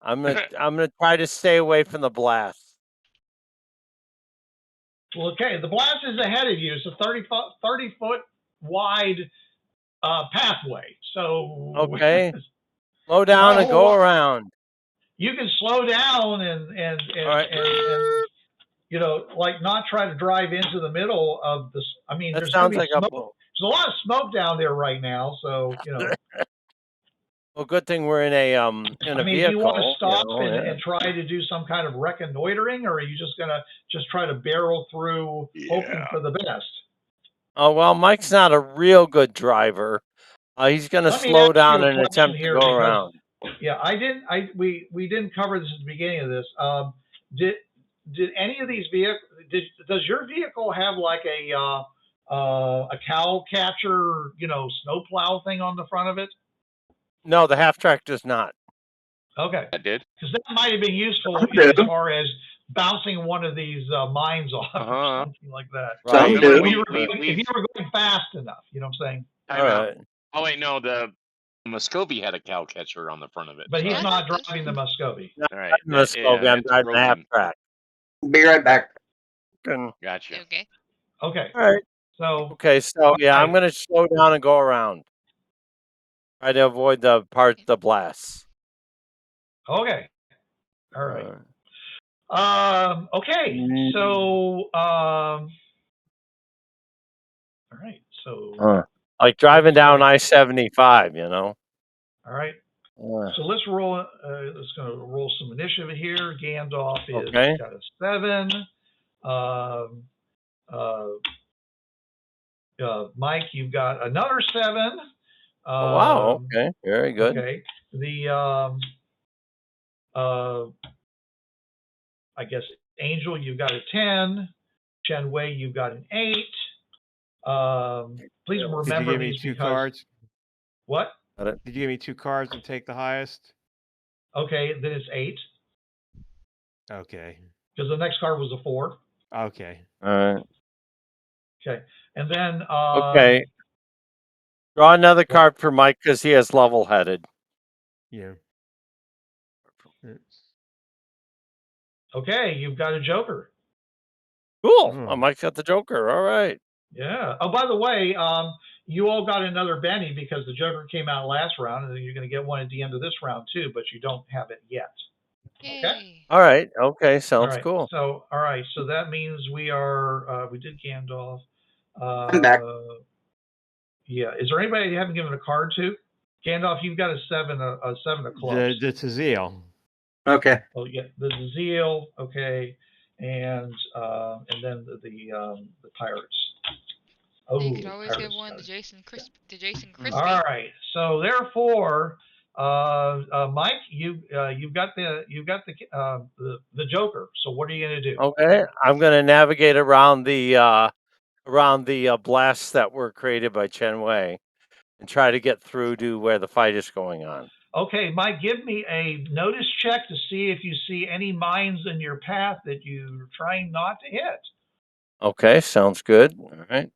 I'm gonna try to stay away from the blast. Well, okay, the blast is ahead of you. It's a 30-foot wide pathway. So okay, slow down and go around. You can slow down and like not try to drive into the middle of this. I mean, there's gonna be smoke. There's a lot of smoke down there right now, so Well, good thing we're in a vehicle. Do you want to stop and try to do some kind of reconnoitering, or are you just gonna try to barrel through, hoping for the best? Oh well, Mike's not a real good driver. He's gonna slow down and attempt to go around. Yeah, we didn't cover this at the beginning of this. Did any of these vehicles? Does your vehicle have like a cow catcher, snowplow thing on the front of it? No, the half track does not. Okay. That did. Because that might have been useful as far as bouncing one of these mines off or something like that. Right. If you were going fast enough, you know what I'm saying? All right. Oh wait, no, the Muscovy had a cow catcher on the front of it. But he's not driving the Muscovy. All right. Muscovy, I'm driving the half track. Be right back. Gotcha. Okay. Okay. All right. So yeah, I'm gonna slow down and go around. Try to avoid the blasts. Okay. All right. Okay. So all right. So like driving down I-75, All right. So let's roll. Let's go roll some initiative here. Gandalf is got a 7. Mike, you've got another 7. Wow. Okay. Very good. Okay. The I guess Angel, you've got a 10. Chen Wei, you've got an 8. Please remember Did you give me 2 cards? What? Did you give me 2 cards and take the highest? Okay, then it's 8. Okay. Because the next card was a 4. Okay. All right. Okay, and then okay. Draw another card for Mike because he has level-headed. Yeah. Okay, you've got a Joker. Cool. Oh, Mike's got the Joker. All right. Yeah. Oh, by the way, you all got another Benny because the Joker came out last round, and then you're going to get one at the end of this round too, but you don't have it yet. Okay. All right. Okay. Sounds cool. So, all right. So that means we are. We did Gandalf. I'm back. Yeah. Is there anybody you haven't given a card to? Gandalf, you've got a 7 of clubs. The Tazeel. Okay. Oh yeah, the Zeal. Okay, and then the Pirates. Oh, you could always give one to Jason Crispy. All right. So therefore, Mike, you've got the Joker. So what are you going to do? Okay, I'm going to navigate around the blasts that were created by Chen Wei and try to get through to where the fight is going on. Okay, Mike, give me a notice check to see if you see any mines in your path that you're trying not to hit. Okay, sounds good. All right.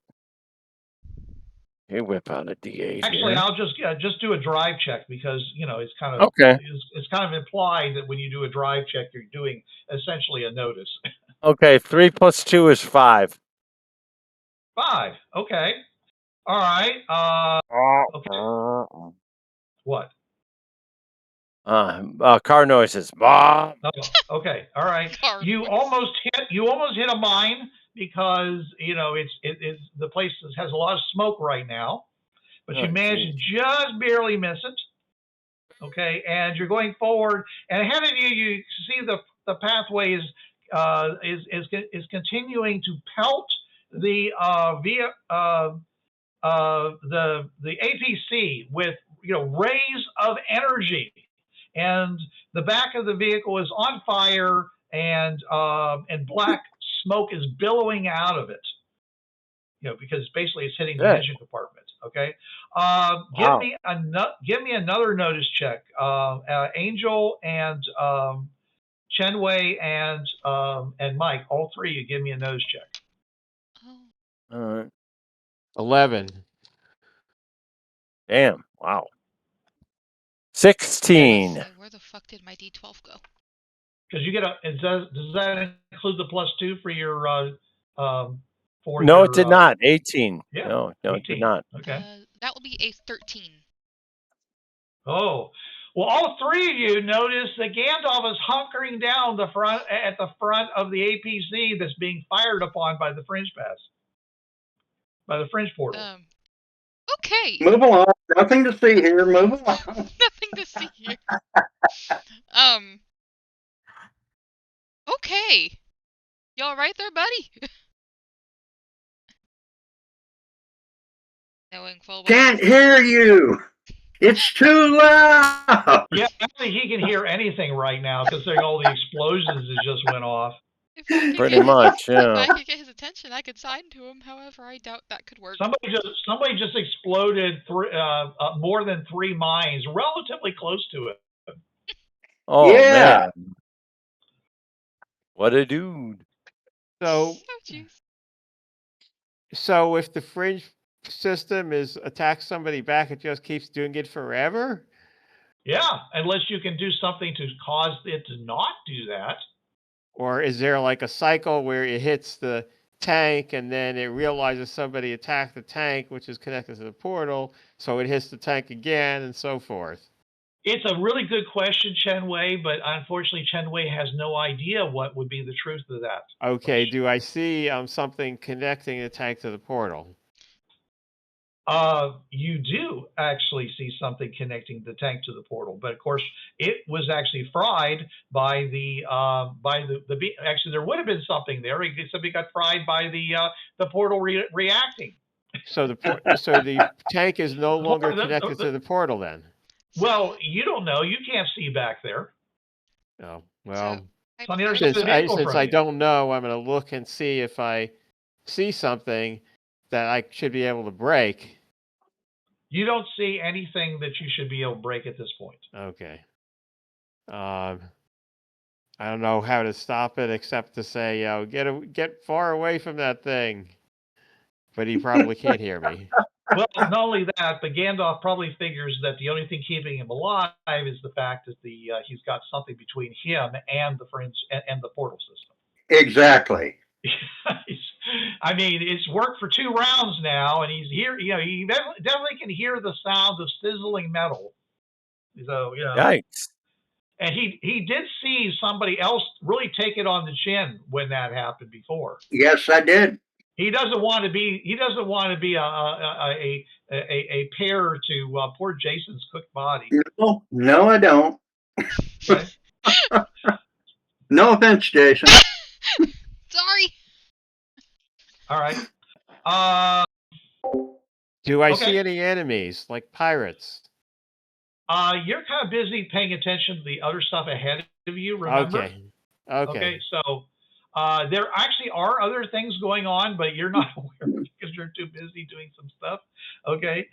You whip out a D8. Actually, here. I'll just do a drive check because it's kind of it's kind of implied that when you do a drive check, you're doing essentially a notice. Okay, 3 + 2 is 5. 5. Okay. All right. Okay. What? Car noises. Okay. All right. You almost hit a mine because it's the place has a lot of smoke right now, but you managed to just barely miss it. Okay, and you're going forward, and ahead of you, you see the pathway is continuing to pelt the the APC with rays of energy, and the back of the vehicle is on fire, and black smoke is billowing out of it. Because basically it's hitting the engine compartment. Okay, give me another notice check, Angel and Chen Wei and Mike. All three, you give me a notice check. All right. 11. Damn! Wow. 16. Where the fuck did my D12 go? Because you get does that include the +2 for your No, it did not. 18. Yeah, no, 18. It did not. Okay. That will be a 13. Oh, well, all three of you notice that Gandalf is hunkering down at the front of the APC that's being fired upon by the Fringepath, by the Fringe portal. Okay. Move along. Nothing to see here. Move along. Nothing to see here. Okay. You all right there, buddy? Knowing full well. Can't hear you. It's too loud. Yeah, I don't think he can hear anything right now considering all the explosions that just went off. Pretty much, yeah. If I could get his attention, I could sign to him. However, I doubt that could work. Somebody just exploded more than 3 mines, relatively close to it. Oh, yeah. man. What a dude. So if the fringe system attacks somebody back, it just keeps doing it forever? Yeah, unless you can do something to cause it to not do that. Or is there like a cycle where it hits the tank and then it realizes somebody attacked the tank, which is connected to the portal, so it hits the tank again and so forth? It's a really good question, Chen Wei, but unfortunately Chen Wei has no idea what would be the truth of that. Okay, do I see something connecting the tank to the portal? You do actually see something connecting the tank to the portal, but of course it was actually fried by the actually there would have been something there. Something got fried by the portal reacting. So the tank is no longer connected to the portal then? Well, you don't know. You can't see back there. Oh, well, since I don't know, I'm going to look and see if I see something that I should be able to break. You don't see anything that you should be able to break at this point. Okay. I don't know how to stop it except to say, get far away from that thing. But he probably can't hear me. Well, not only that, but Gandalf probably figures that the only thing keeping him alive is the fact that he's got something between him and the fringe and the portal system. Exactly. I mean, it's worked for 2 rounds now, and he's here. He definitely can hear the sound of sizzling metal. So, Yikes. And he did see somebody else really take it on the chin when that happened before. Yes, I did. He doesn't want to be a pair to poor Jason's cooked body. No, I don't. Okay. No offense, Jason. Sorry. All right. Do I see any enemies, like pirates? You're kind of busy paying attention to the other stuff ahead of you, remember? Okay, so there actually are other things going on, but you're not aware because you're too busy doing some stuff. Okay,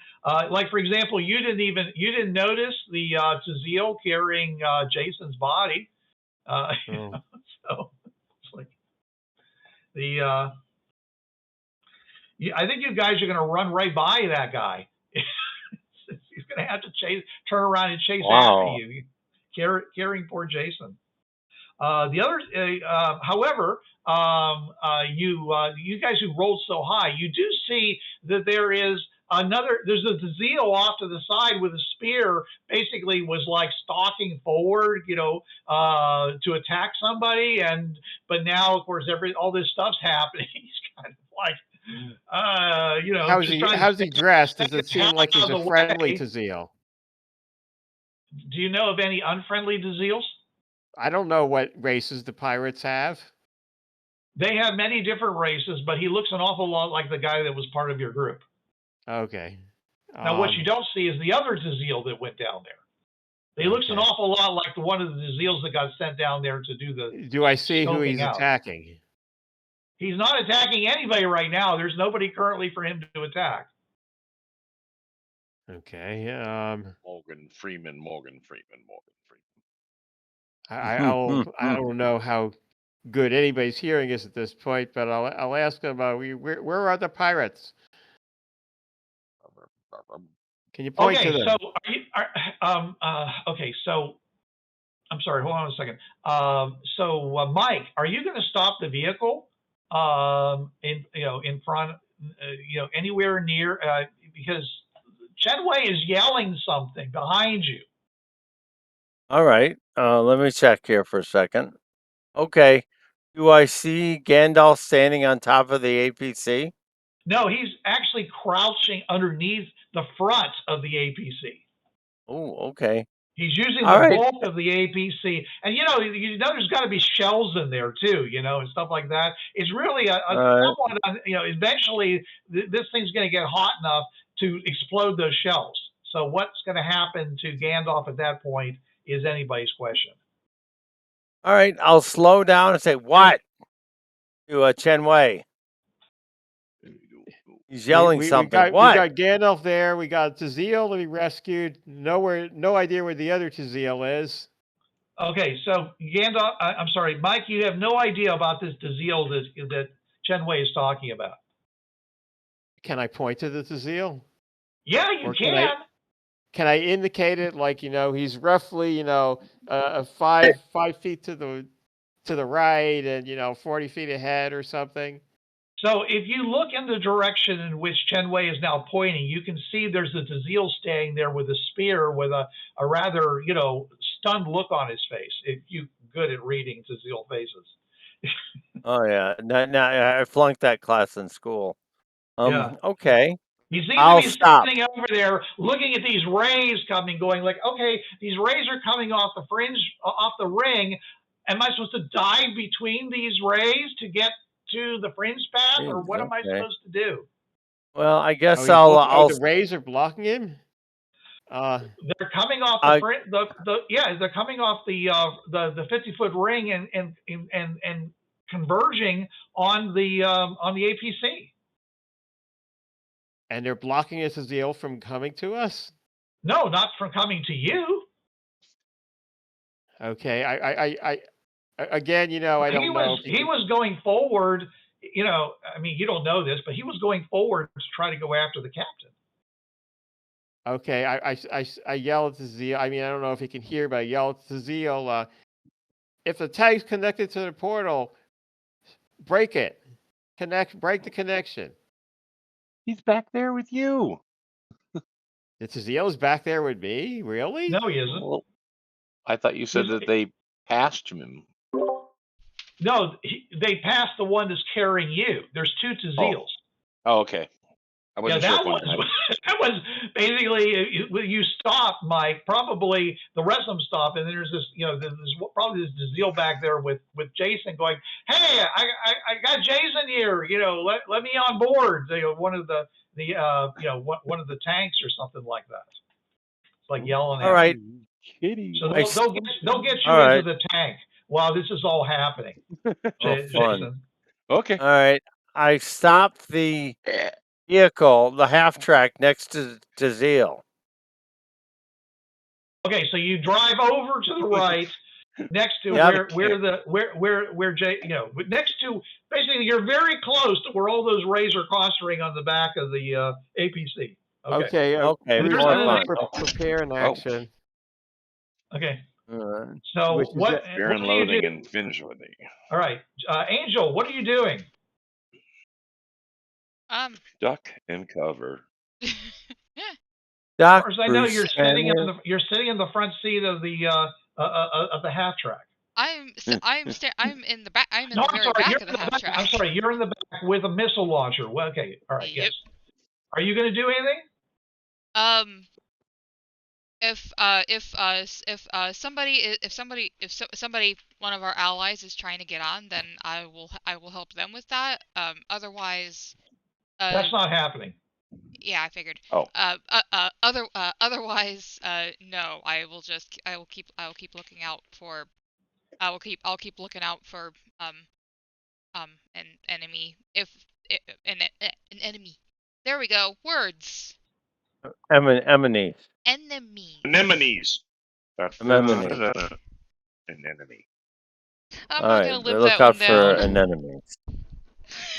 like for example, you didn't notice the Tazeel carrying Jason's body. So it's like I think you guys are going to run right by that guy. He's going to have to turn around and chase after you, carrying poor Jason. However, you guys who rolled so high, you do see that there is there's a Tazeel off to the side with a spear, basically was like stalking forward, to attack somebody. But now, of course, all this stuff's happening. He's kind of like, how's he dressed? Does it seem like he's a friendly way. Tazeel? Do you know of any unfriendly Tazeels? I don't know what races the pirates have. They have many different races, but he looks an awful lot like the guy that was part of your group. Okay. Now, what you don't see is the other Tazeel that went down there. He looks an awful lot like one of the Tazeels that got sent down there to do the. Do I see who he's attacking? He's not attacking anybody right now. There's nobody currently for him to attack. Okay. Morgan Freeman. I don't know how good anybody's hearing is at this point, but I'll ask him. Where are the pirates? Can you point to them? So I'm sorry. Hold on a second. Mike, are you going to stop the vehicle? In front, anywhere near, because Chen Wei is yelling something behind you. All right. Let me check here for a second. Okay. Do I see Gandalf standing on top of the APC? No, he's actually crouching underneath the front of the APC. Oh, okay. He's using the bulk of the APC, and there's got to be shells in there too, and stuff like that. It's really somewhat, eventually this thing's going to get hot enough to explode those shells. So what's going to happen to Gandalf at that point is anybody's question. All right, I'll slow down and say what to Chen Wei. He's yelling something. We got Gandalf there. We got Tazeel to be rescued. No idea where the other Tazeel is. Okay, so Gandalf, I'm sorry, Mike, you have no idea about this Tazeel that Chen Wei is talking about. Can I point to the Tazeel? Yeah, you can. Can I indicate it like he's roughly 5 feet to the right and 40 feet ahead or something? So if you look in the direction in which Chen Wei is now pointing, you can see there's a Tazeel standing there with a spear with a rather, stunned look on his face. If you're good at reading Tazeel faces. Oh, yeah. No, I flunked that class in school. Yeah. Okay. He seems to be standing over there looking at these rays coming, going like, okay, these rays are coming off the fringe, off the ring. Am I supposed to dive between these rays to get to the Fringepath, or what am I supposed to do? Well, I guess the rays are blocking him. They're coming off they're coming off the 50-foot ring and converging on the APC. And they're blocking Tazeel from coming to us? No, not from coming to you. Okay, I again, I don't know. He was going forward. You don't know this, but he was going forward to try to go after the captain. Okay, I yell at Tazeel. I don't know if he can hear, but I yell at Tazeel. If the tag's connected to the portal, break it. Break the connection. He's back there with you. The Tazeel's back there with me? Really? No, he isn't. Well, I thought you said that they passed him. No, they passed the one that's carrying you. There's two Tazeels. Oh, okay. I wasn't sure. That was basically you stop, Mike. Probably the rest of them stop, and then there's this, there's probably this Tazeel back there with Jason going, "Hey, I got Jason here. Let me on board." One of the one of the tanks or something like that. It's like yelling at. All right, kitty. So they'll get you into the tank while this is all happening. Fun. Okay. All right, I stopped the vehicle, the half track next to Tazeel. Okay, so you drive over to the right, next to next to, basically you're very close to where all those rays are clustering on the back of the APC. Okay. Prepare an action. Okay. So what? Fear and Loathing and Fringeworthy. All right, Angel, what are you doing? Duck and cover. As far as I know, Bruce you're sitting in Spaniel. the front seat of the half track. I'm in the back. I'm in No, the I'm very sorry. back You're of in the the half back. track. I'm sorry. You're in the back with a missile launcher. Well, okay. All right. Yep. Yes. Are you going to do anything? If somebody, one of our allies is trying to get on, then I will help them with that. Otherwise, That's not happening. yeah, I figured. Oh. Otherwise, no. I will keep looking out for. I'll keep looking out for an enemy an enemy. There we go. Words. Emanate. Enemy. Anemones. Anemone. An enemy. I'm All not right, gonna live look that out one for down. anemones.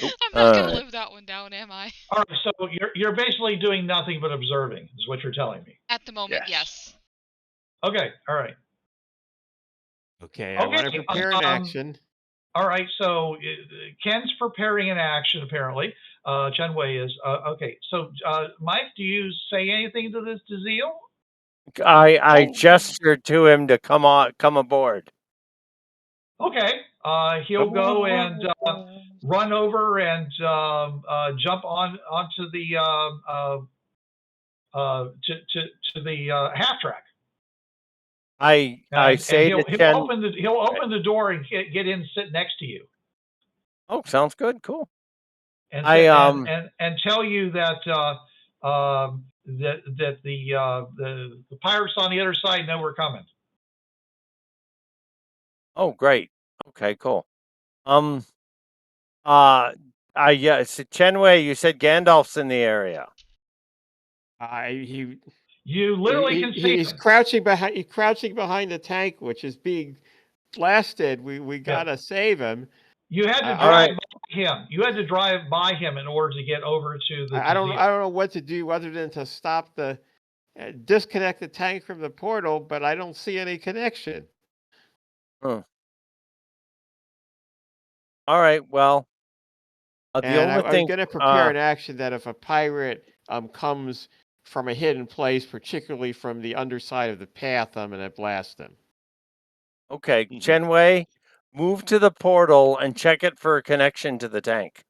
I'm not All gonna right. live that one down, am I? All right. So you're basically doing nothing but observing, is what you're telling me. At the moment, Yes. yes. Okay. All right. Okay, I want to prepare an action. All right. So Ken's preparing an action apparently. Chen Wei is. Okay. So Mike, do you say anything to this to Zeal? I gestured to him to come aboard. Okay. He'll go and run over and jump onto the to the half track. I say he'll to Chen. He'll open the door and get in, sit next to you. Oh, sounds good. Cool. And and tell you that that the pirates on the other side know we're coming. Oh, great. Okay, cool. Yeah, it's Chen Wei. You said Gandalf's in the area. You literally can see he's him. crouching behind the tank, which is being blasted. We gotta save him. You had to drive by him. You had to drive by him in order to get over to the. I don't know what to do other than to stop disconnect the tank from the portal, but I don't see any connection. All right. Well, the only thing I'm going to prepare an action that if a pirate comes from a hidden place, particularly from the underside of the path, I'm going to blast them. Okay, Chen Wei, move to the portal and check it for a connection to the tank.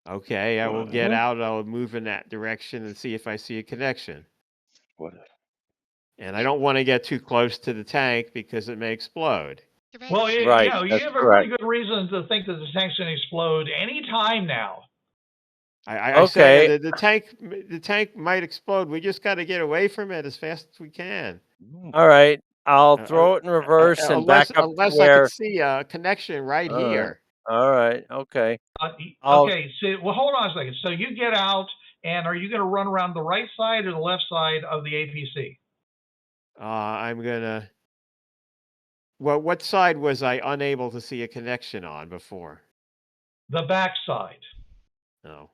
Okay, I will get out. I'll move in that direction and see if I see a connection. And I don't want to get too close to the tank because it may explode. Well, right, you have a really good reason to think that the tank's going to explode any time now. I say the tank might explode. We just got to get away from it as fast as we can. All right, I'll throw it in reverse and back up unless where... I can see a connection right here. All right. Okay. Okay. So, well, hold on a second. So you get out, and are you going to run around the right side or the left side of the APC? I'm gonna. Well, what side was I unable to see a connection on before? The back side. No.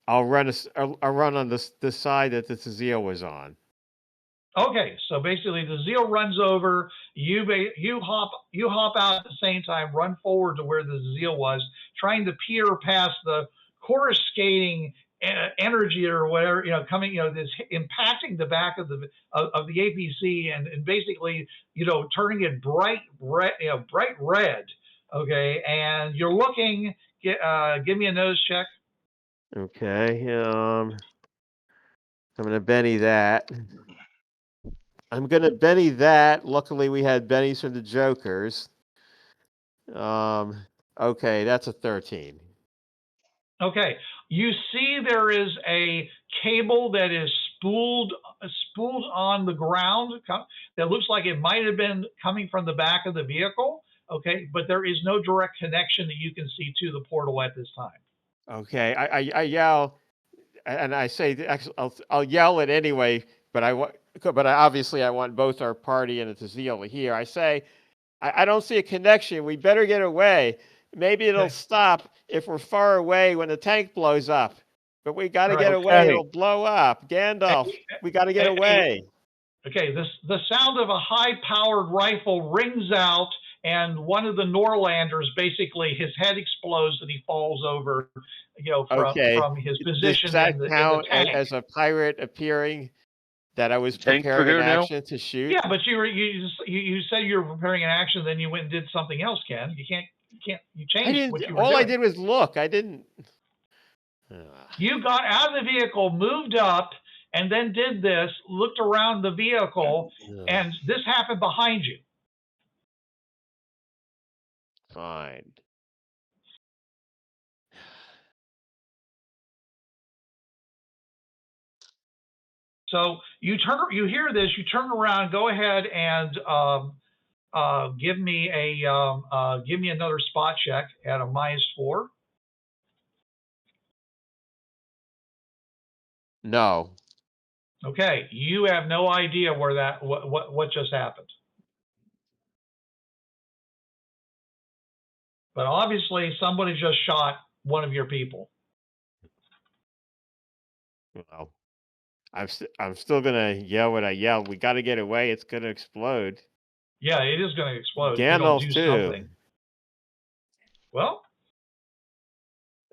I'll run on the side that the Zeal was on. Okay, so basically the Zeal runs over. You hop out at the same time, run forward to where the Zeal was, trying to peer past the coruscating energy or whatever, coming, this impacting the back of the APC and basically, turning it bright red. Okay, and you're looking. Give me a nose check. Okay. I'm gonna Benny that. Luckily, we had Bennies from the Jokers. Okay, that's a 13. Okay, you see there is a cable that is spooled on the ground that looks like it might have been coming from the back of the vehicle. Okay, but there is no direct connection that you can see to the portal at this time. Okay, I yell, and I say I'll yell it anyway. But obviously I want both our party and the Zeal to hear. I say, I don't see a connection. We better get away. Maybe it'll stop if we're far away when the tank blows up. But we got to get away. It'll blow up. Gandalf, we got to get away. Okay, the sound of a high-powered rifle rings out, and one of the Norlanders basically his head explodes and he falls over, from his position Does that in the count tank. as a pirate appearing that I was Tank for preparing an here now? action to shoot? Yeah, but you said you were preparing an action, then you went and did something else, Ken. You changed what you were doing. All I did was look. I didn't. You got out of the vehicle, moved up, and then did this, looked around the vehicle, and this happened behind you. Fine. So you hear this, you turn around, go ahead and give me another spot check at a -4. No. Okay, you have no idea where what just happened. But obviously somebody just shot one of your people. Well, I'm still gonna yell what I yelled. We got to get away. It's gonna explode. Yeah, it is going to explode. Gandalf do too. Something. Well,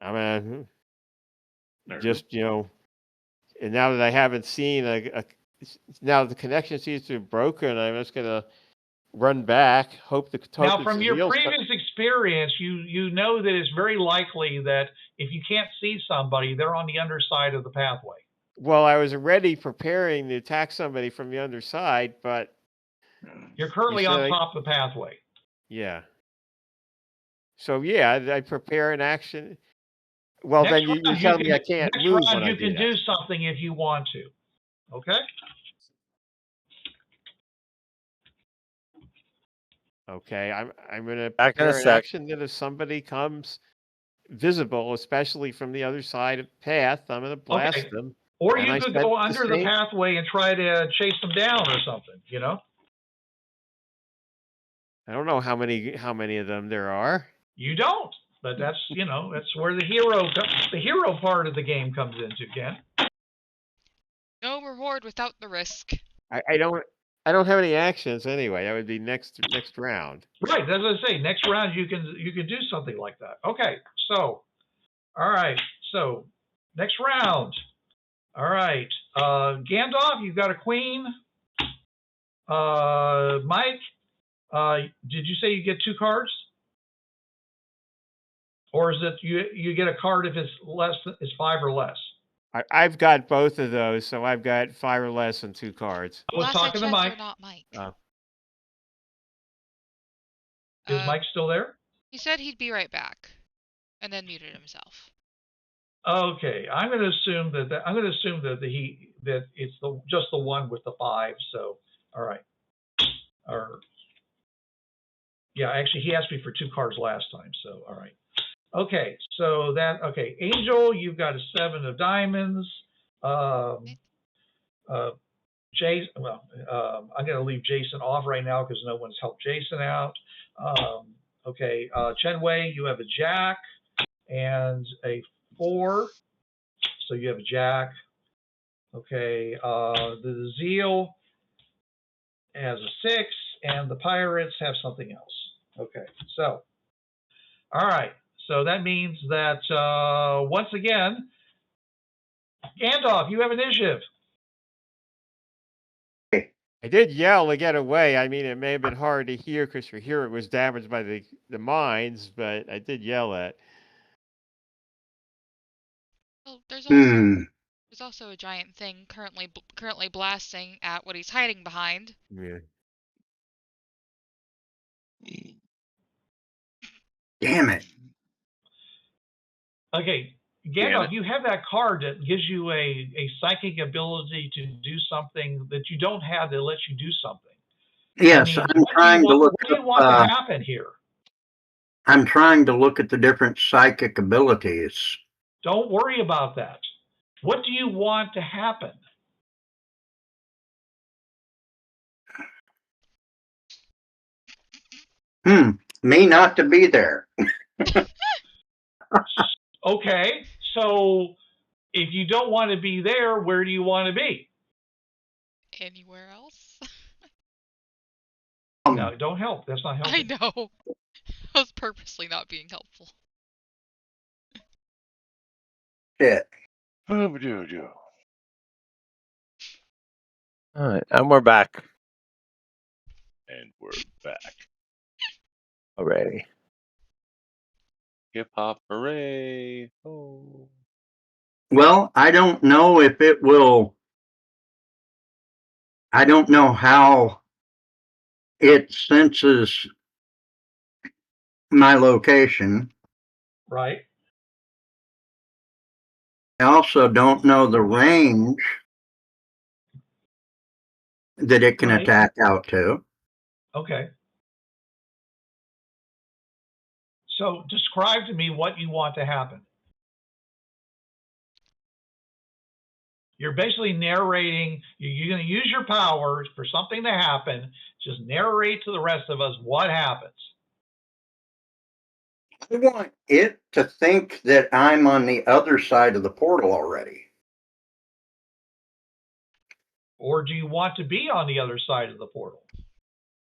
I'm gonna just and now that I haven't seen now the connection seems to have broken, I'm just gonna run back. Now, from your previous experience, you know that it's very likely that if you can't see somebody, they're on the underside of the pathway. Well, I was already preparing to attack somebody from the underside, but you're currently on top of the pathway. Yeah. So yeah, I prepare an action. Well, then you tell me I can't move. Next round, you can do something if you want to. Okay. Okay, I'm going to prepare an action that if somebody comes visible, especially from the other side of the path, I'm going to blast them. Or you could go under the pathway and try to chase them down or something, I don't know how many of them there are. You don't, but that's that's where the hero part of the game comes into, Ken. No reward without the risk. I don't have any actions anyway. That would be next round. Right, that's what I say. Next round you can do something like that. Okay, so all right, so next round. All right, Gandalf, you've got a queen. Mike, did you say you get 2 cards? Or is it you get a card if it's is 5 or less? I've got both of those, so I've got 5 or less and 2 cards. I was talking to Mike. Not Mike. Oh. Is Mike still there? He said he'd be right back, and then muted himself. Okay, I'm going to assume that it's just the one with the 5. So, all right. Yeah, actually, he asked me for 2 cards last time. So, all right. Okay, so Angel, you've got a 7 of diamonds. Jason, I'm going to leave Jason off right now because no one's helped Jason out. Chen Wei, you have a jack and a 4, so you have a jack. Okay, the Zeal has a 6, and the Pirates have something else. Okay, so, all right, so that means that once again, Gandalf, you have initiative. I did yell to get away. I mean, it may have been hard to hear because your hearing was damaged by the mines, but I did yell at. Well, there's There's also a giant thing currently blasting at what he's hiding behind. Yeah. Damn it. Okay, Gandalf, you have that card that gives you a psychic ability to do something that you don't have that lets you do something. Yes, I'm trying to look. What do you want to happen here? I'm trying to look at the different psychic abilities. Don't worry about that. What do you want to happen? Me not to be there. Okay, so if you don't want to be there, where do you want to be? Anywhere else? I'm Yeah, don't help. That's not I helping. know. I was purposely not being helpful. Shit. All right, and we're back. And we're back. Already. Hip hop hooray. Oh. Well, I don't know if it will. I don't know how it senses my location. Right. I also don't know the range that it can Right. attack out to. Okay. So describe to me what you want to happen. You're basically narrating, you're going to use your powers for something to happen. Just narrate to the rest of us what happens. I want it to think that I'm on the other side of the portal already. Or do you want to be on the other side of the portal?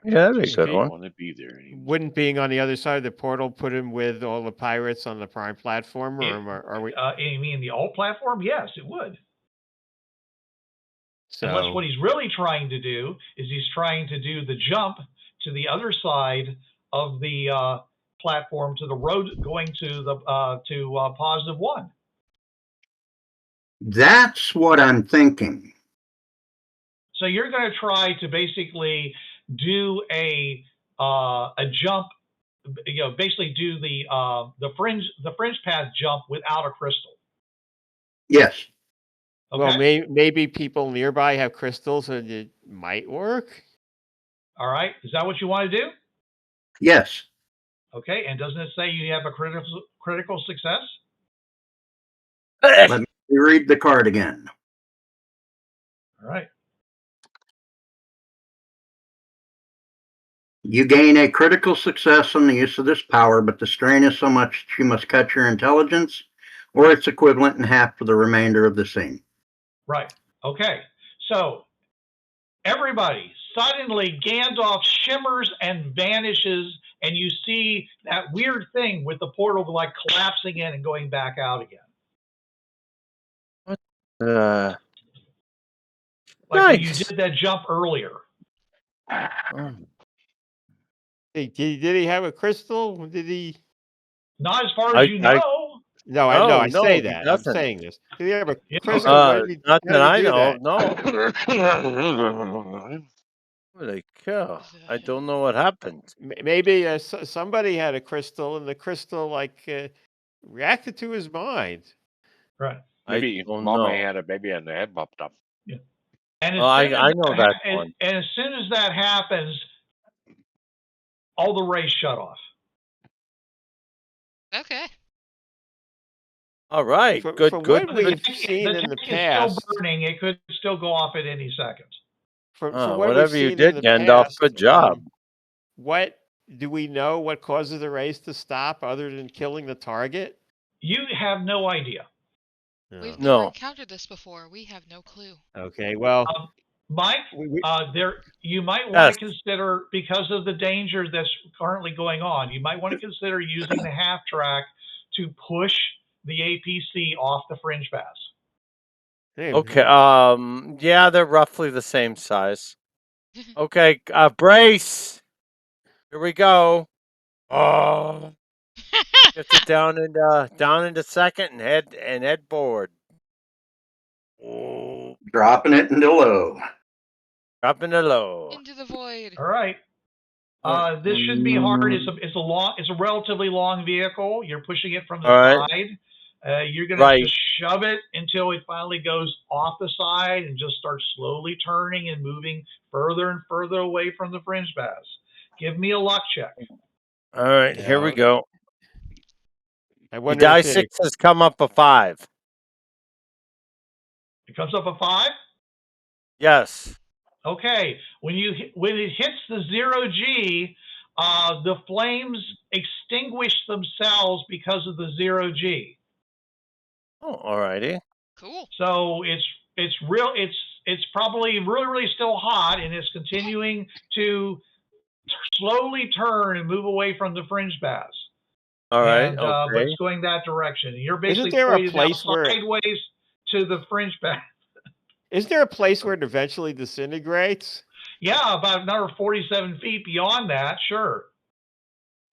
Yeah, that'd be a Just good don't one. want to be there anymore. Wouldn't being on the other side of the portal put him with all the pirates on the Prime platform, or are we? You mean the alt platform? Yes, it would. So, Unless what he's really trying to do is he's trying to do the jump to the other side of the platform, to the road going to the +1. That's what I'm thinking. So you're going to try to basically do a jump, basically do the Fringepath jump without a crystal. Yes. Okay. well, maybe people nearby have crystals, and it might work. All right. Is that what you want to do? Yes. Okay. And doesn't it say you have a critical success? Let me read the card again. All right. You gain a critical success on the use of this power, but the strain is so much that you must cut your intelligence or its equivalent in half for the remainder of the scene. Right. Okay. So everybody, suddenly Gandalf shimmers and vanishes, and you see that weird thing with the portal like collapsing in and going back out again. What? Like when you Nice. did that jump earlier. Hey, did he have a crystal? Did he? Not as far as you know. No, I say he that. I'm doesn't. saying this. Did he have a Yeah, crystal? okay. Not that I do know. that? No. Holy cow! I don't know what happened. Maybe somebody had a crystal, and the crystal reacted to his mind. Right. Maybe I don't Mama know. had a baby and the head popped up. Yeah. And as I know that one. And as soon as that happens, all the rays shut off. Okay. All right. From Good. what we've The seen in the tank is past, still burning. It could still go off at any second. from what we've Whatever you seen did, in the Gandalf. past, Good job. what do we know? What causes the rays to stop, other than killing the target? You have no idea. We've No. never encountered this before. We have no clue. Okay. Well, Mike, you might want to consider, because of the danger that's currently going on, you might want to consider using the half track to push the APC off the Fringepath. Okay. Yeah, they're roughly the same size. Okay. Brace. Here we go. Oh. Get it down into second and head forward. Oh. Dropping it into low. Dropping it low. Into the void. All right. This shouldn't be hard. It's a relatively long vehicle. You're pushing it from the side. You're gonna just shove it until it finally goes off the side and just starts slowly turning and moving further and further away from the Fringepath. Give me a luck check. All right, here we go. The die 6 has come up a 5. It comes up a 5? Yes. Okay. When it hits the 0G, the flames extinguish themselves because of the 0G. Oh, alrighty. Cool. So it's probably really still hot, and it's continuing to slowly turn and move away from the fringe paths. All right. And but Okay. it's going that direction. And you're basically Isn't there a pointed now place where sideways to the fringe path. Isn't there a place where it eventually disintegrates? Yeah, about another 47 feet beyond that, sure.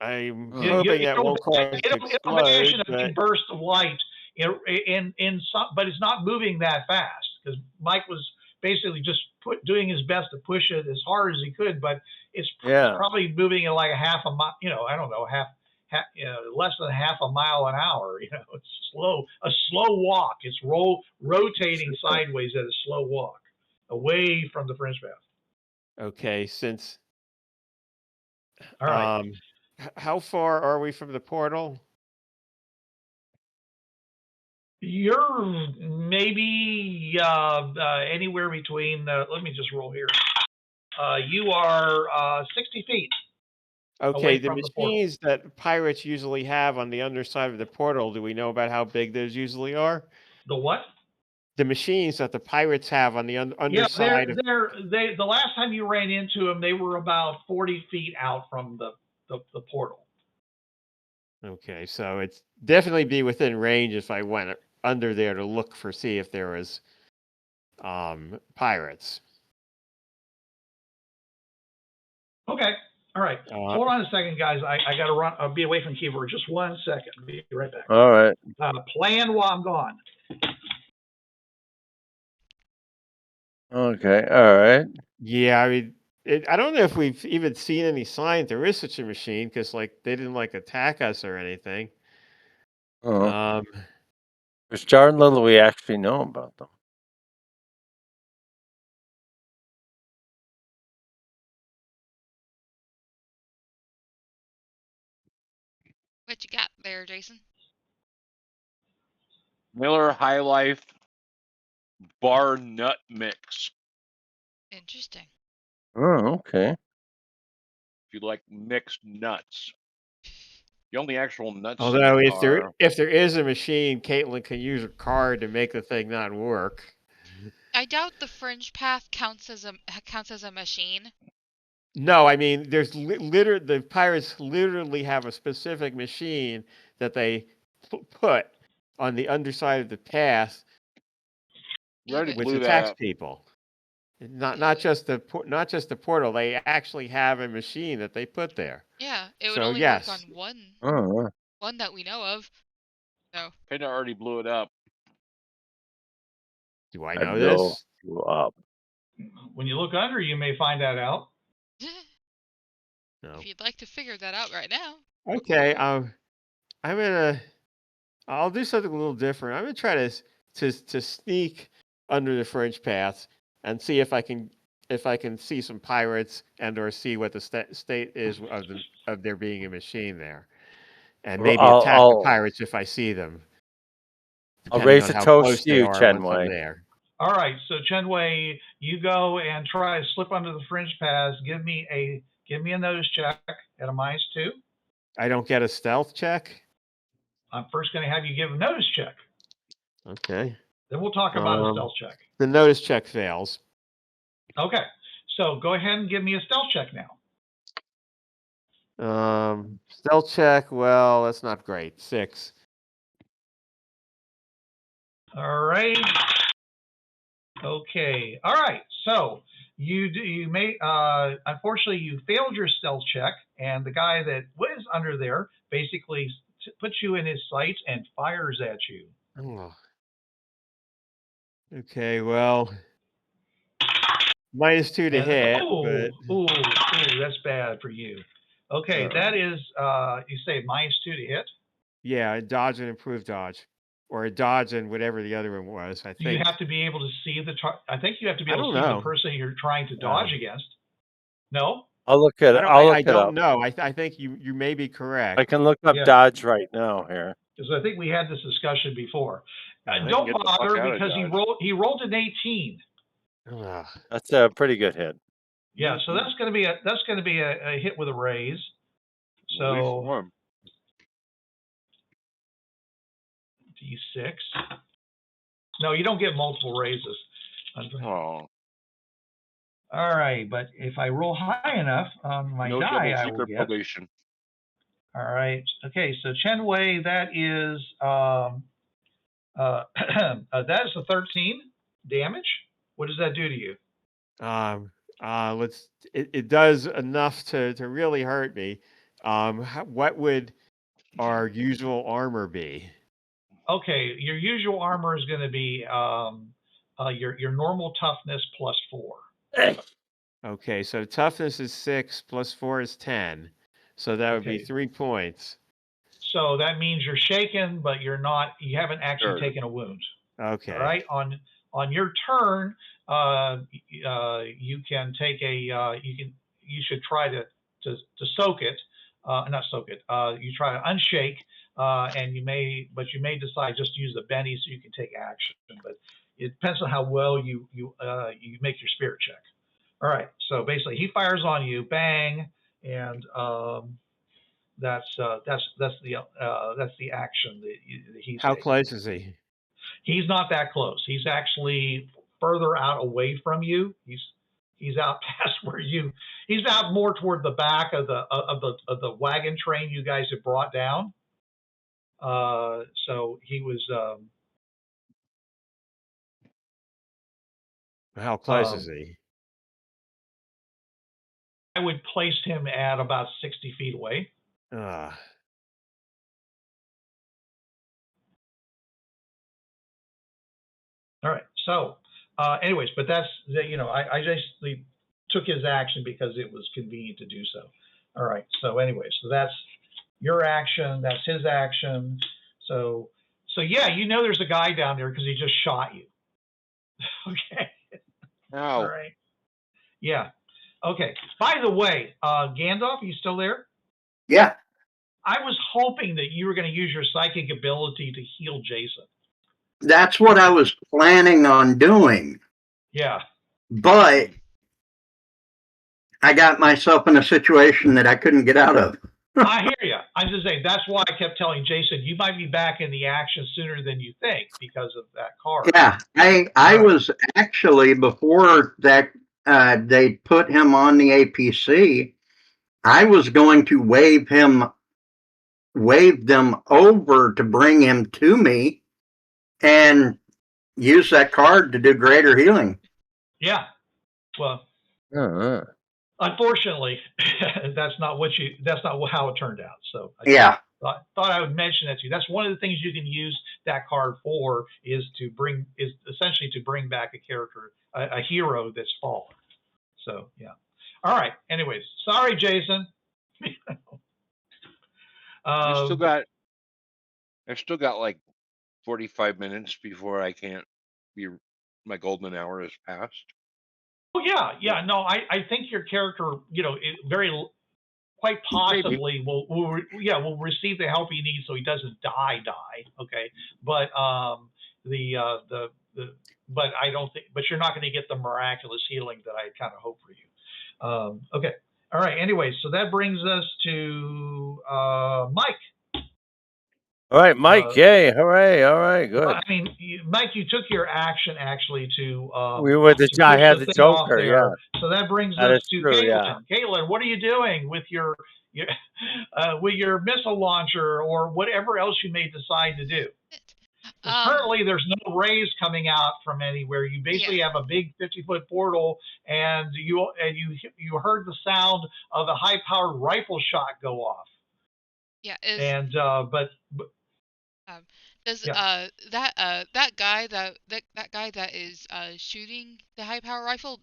I'm Hmm. hoping that won't cause it to It'll vanish in explode. a big burst of light. In some, but it's not moving that fast because Mike was basically just doing his best to push it as hard as he could, but it's Yeah. probably moving at like a half a mile. I don't know, less than half a mile an hour. It's slow, a slow walk. It's rotating sideways at a slow walk away from the fringe path. Okay, since All right. How far are we from the portal? You're maybe anywhere between. Let me just roll here. You are 60 feet. Okay, away the from the portal. machines that pirates usually have on the underside of the portal, do we know about how big those usually are? The what? The machines that the pirates have on the underside of... The last time you ran into them, they were about 40 feet out from the portal. Okay, so it's definitely be within range if I went under there to see if there was pirates. Okay. All right. Hold on a second, guys. I got to run. I'll be away from the keyboard just 1 second. I'll be right back. All right. Plan while I'm gone. Okay. All right. Yeah, I mean, I don't know if we've even seen any signs there is such a machine because, like, they didn't attack us or anything. There's darn little we actually know about them. What you got there, Jason? Miller High Life bar nut mix. Interesting. Oh, okay. If you like mixed nuts. The only actual nuts. Although if there is a machine, Kaitlin can use a card to make the thing not work. I doubt the Fringepath counts as a machine. No, I mean there's the pirates literally have a specific machine that they put on the underside of the path, which attacks people. Not just the portal. They actually have a machine that they put there. Yeah, it would only work on one that we know of. So. Kinda already blew it up. Do I know this? Blew up. When you look under, you may find that out. No. If you'd like to figure that out right now. Okay, I'll do something a little different. I'm gonna try to sneak under the fringe paths and see if I can see some pirates and or see what the state is of there being a machine there, and maybe attack the pirates if I see them. I'll raise a toast to you, Chen Wei. There. All right, so Chen Wei, you go and try to slip under the fringe paths. Give me a notice check at a -2. I don't get a stealth check? I'm first going to have you give a notice check. Okay. Then we'll talk about a stealth check. The notice check fails. Okay, so go ahead and give me a stealth check now. Stealth check, well, that's not great. 6. All right. Okay. All right. So you may unfortunately you failed your stealth check, and the guy that was under there basically puts you in his sights and fires at you. Oh. Okay. Well, -2 to hit. Ooh, that's bad for you. Okay, that is you say -2 to hit. Yeah, a dodge and improved dodge. Or a dodge and whatever the other one was, I think. You have to be able to see I think you have to be able to see the person you're trying to dodge against. No? I'll look at it. I don't know. I think you may be correct. I can look up dodge right now here. Because I think we had this discussion before. Don't bother because he rolled an 18. That's a pretty good hit. Yeah, so that's going to be a hit with a raise. So D6. No, you don't get multiple raises. Oh. All right, but if I roll high enough on my No die, double I will secret get. probation. All right. Okay, so Chen Wei, that is that is a 13 damage. What does that do to you? It does enough to really hurt me. What would our usual armor be? Okay, your usual armor is going to be your normal toughness +4. Okay, so toughness is 6 plus 4 is 10. So that would be 3 points. So that means you're shaken, but you haven't actually Sure. taken a wound. Okay. All right. On your turn, you can take you should try to soak it, not soak it. You try to unshake, and you may decide just to use the Benny so you can take action. But it depends on how well you make your spirit check. All right. So basically, he fires on you, bang, and that's the action that he's How taking. close is he? He's not that close. He's actually further out away from you. He's out past where he's out more toward the back of the wagon train you guys have brought down. So he was. How close is he? I would place him at about 60 feet away. All right. So, anyways, but that's I just took his action because it was convenient to do so. All right. So, anyways, so that's your action. That's his action. So yeah, there's a guy down there because he just shot you. Okay. Ow. All right. Yeah. Okay. By the way, Gandalf, are you still there? Yeah. I was hoping that you were going to use your psychic ability to heal Jason. That's what I was planning on doing. Yeah. But I got myself in a situation that I couldn't get out of. I hear you. I'm just saying that's why I kept telling Jason you might be back in the action sooner than you think because of that card. Yeah, I was actually before that they put him on the APC. I was going to wave them over to bring him to me, and use that card to do greater healing. Yeah. Well. Unfortunately, that's not how it turned out. So I thought I would mention that to you. That's one of the things you can use that card for is essentially to bring back a character, a hero that's fallen. So yeah. All right. Anyways, sorry, Jason. I've still got like 45 minutes before I can't be. My golden hour has passed. Oh yeah. No, I think your character, quite possibly will receive the help he needs so he doesn't die. Okay, but but I don't think, but you're not going to get the miraculous healing that I kind of hope for you. Okay, all right. Anyway, so that brings us to Mike. All right, Mike. Yay! Hooray! All right, good. I mean, Mike, you took your action actually to. I had the Joker. Yeah. So that brings us to true, Kaitlin. yeah. Kaitlin, what are you doing with your missile launcher or whatever else you may decide to do? Currently, there's no rays coming out from anywhere. You basically have a big 50-foot portal, and you heard the sound of a high-powered rifle shot go off. Yeah. And does that guy that is shooting the high power rifle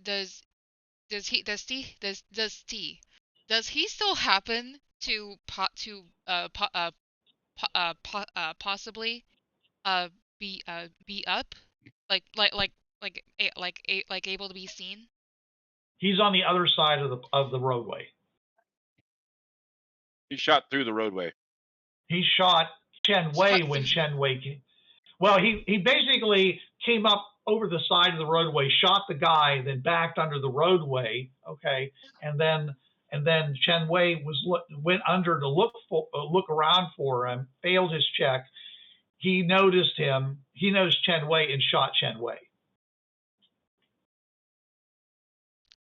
does he still happen to possibly be up like able to be seen? He's on the other side of the roadway. He shot through the roadway. He shot Chen Wei when Chen Wei came. Well, he basically came up over the side of the roadway, shot the guy, then backed under the roadway. Okay, and then Chen Wei went under to look around for him, failed his check. He noticed him. He noticed Chen Wei and shot Chen Wei.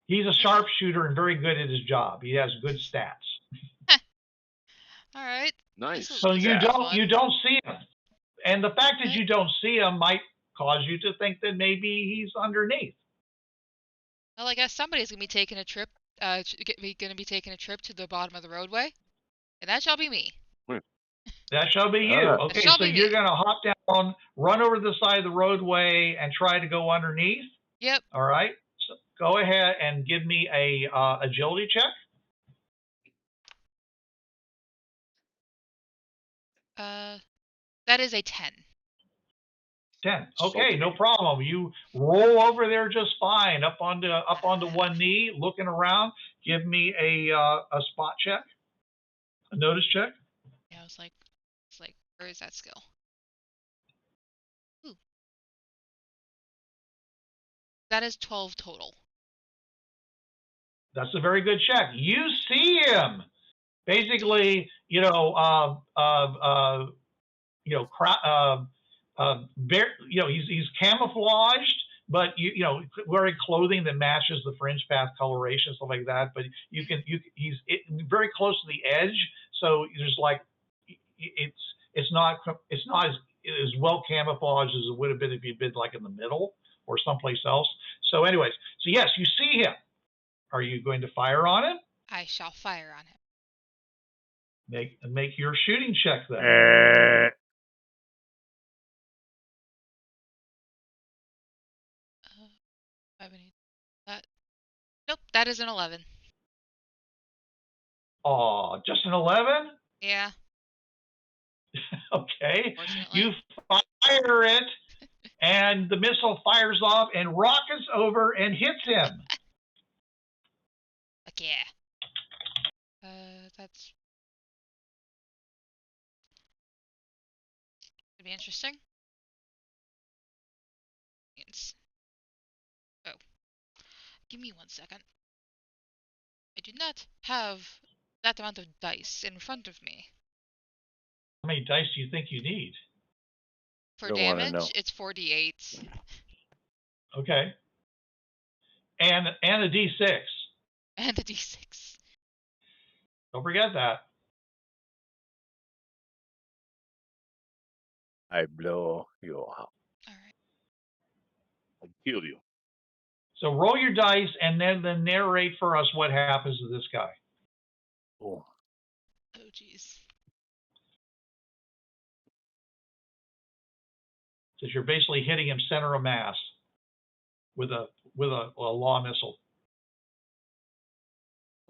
He's a sharpshooter and very good at his job. He has good stats. All right. Nice. So you don't see him, and the fact that you don't see him might cause you to think that maybe he's underneath. Well, I guess somebody's gonna be taking a trip. Gonna be taking a trip to the bottom of the roadway, and that shall be me. That shall be you. Okay, so you're going to hop down, run over the side of the roadway, and try to go underneath? Yep. All right. So go ahead and give me a agility check. That is a 10. 10. Okay, no problem. You roll over there just fine, up onto one knee, looking around. Give me a spot check, a notice check. Yeah, it's like, where is that skill? Ooh. That is 12 total. That's a very good check. You see him. Basically, he's camouflaged, but wearing clothing that matches the Fringepath coloration, stuff like that. But he's very close to the edge, so there's like it's not as well camouflaged as it would have been if you'd been like in the middle or someplace else. So, anyways, so yes, you see him. Are you going to fire on him? I shall fire on him. Make your shooting check then. Nope, that is an 11. Oh, just an 11? Yeah. Okay. You fire it, and the missile fires off and rockets over and hits him. Fuck yeah. That's gonna be interesting. Oh. Give me 1 second. I do not have that amount of dice in front of me. How many dice do you think you need? For damage, it's 4d8. Okay. And a d6. And a d6. Don't forget that. I blow you up. All right. I kill you. So roll your dice and then narrate for us what happens to this guy. Oh, jeez. Because you're basically hitting him center of mass with a law missile.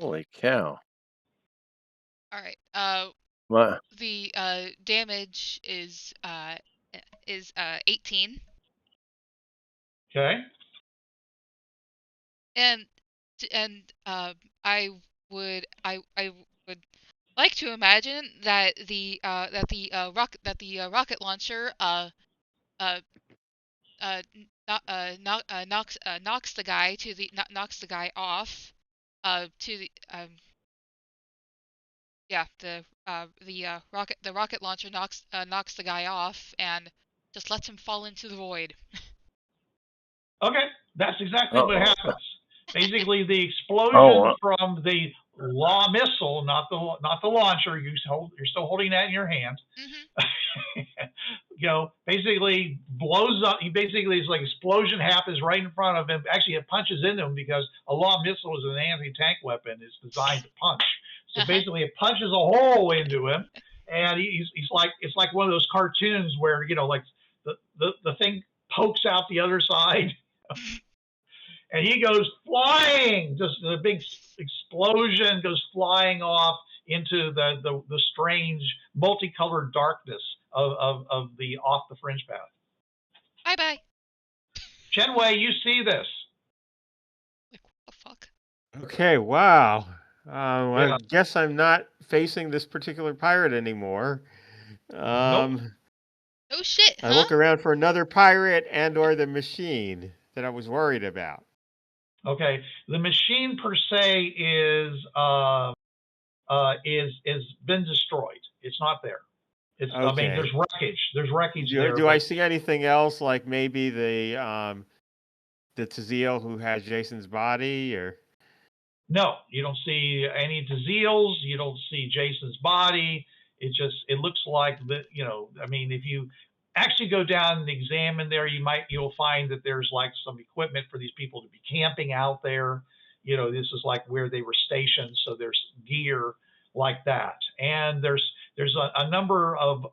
holy cow! All right. What? The damage is 18. Okay. And I would like to imagine that the rocket launcher knocks the guy off to the the rocket launcher knocks the guy off and just lets him fall into the void. Okay, that's exactly what happens. Basically, the explosion from the law missile, not the launcher. You're still holding that in your hand. Mm-hmm. Basically blows up. It's like explosion happens right in front of him. Actually, it punches into him because a law missile is an anti-tank weapon. It's designed to punch. So basically, it punches a hole into him, and it's like one of those cartoons where like the thing pokes out the other side. And he goes flying, just a big explosion goes flying off into the strange multicolored darkness of the Fringepath. Bye. Chen Wei, you see this. Like, what the fuck? Okay, wow. I guess I'm not facing this particular pirate anymore. Nope. Oh shit, I look around for another pirate or the machine that I was worried about. Okay, the machine per se is been destroyed. It's not there. It's okay. I mean, there's wreckage. There's wreckage there. Do I see anything else, like maybe the Tazeel who has Jason's body, or? No, you don't see any Tazeels. You don't see Jason's body. It looks like I mean, if you actually go down and examine there, you'll find that there's like some equipment for these people to be camping out there. This is like where they were stationed, so there's gear like that, and there's a number of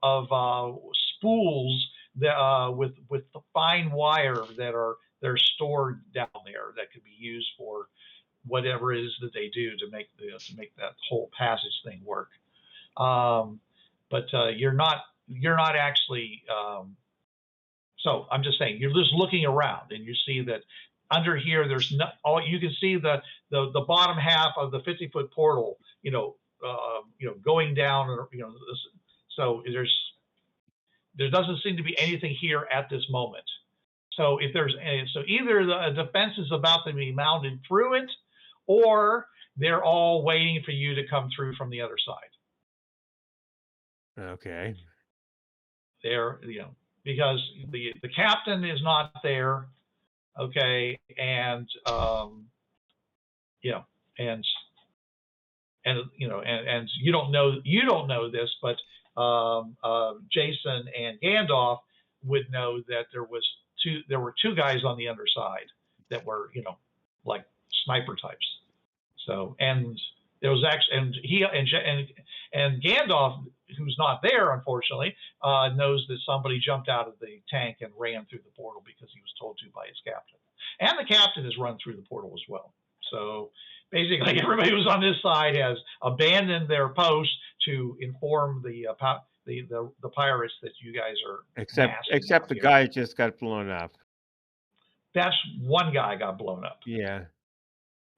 spools that with the fine wire they're stored down there that could be used for whatever it is that they do to make that whole passage thing work. But you're not actually. So I'm just saying, you're just looking around and you see that under here there's you can see the bottom half of the 50-foot portal. Going down, or so there doesn't seem to be anything here at this moment. So if there's either the defense is about to be mounted through it, or they're all waiting for you to come through from the other side. Okay. Because the captain is not there. Okay, and and you don't know this, but Jason and Gandalf would know that there were two guys on the underside that were like sniper types. So, and there was actually, and Gandalf, who's not there unfortunately, knows that somebody jumped out of the tank and ran through the portal because he was told to by his captain, and the captain has run through the portal as well. So basically, everybody who's on this side has abandoned their post to inform the pirates that you guys are except the guy just got blown up. That's one guy got blown up. Yeah.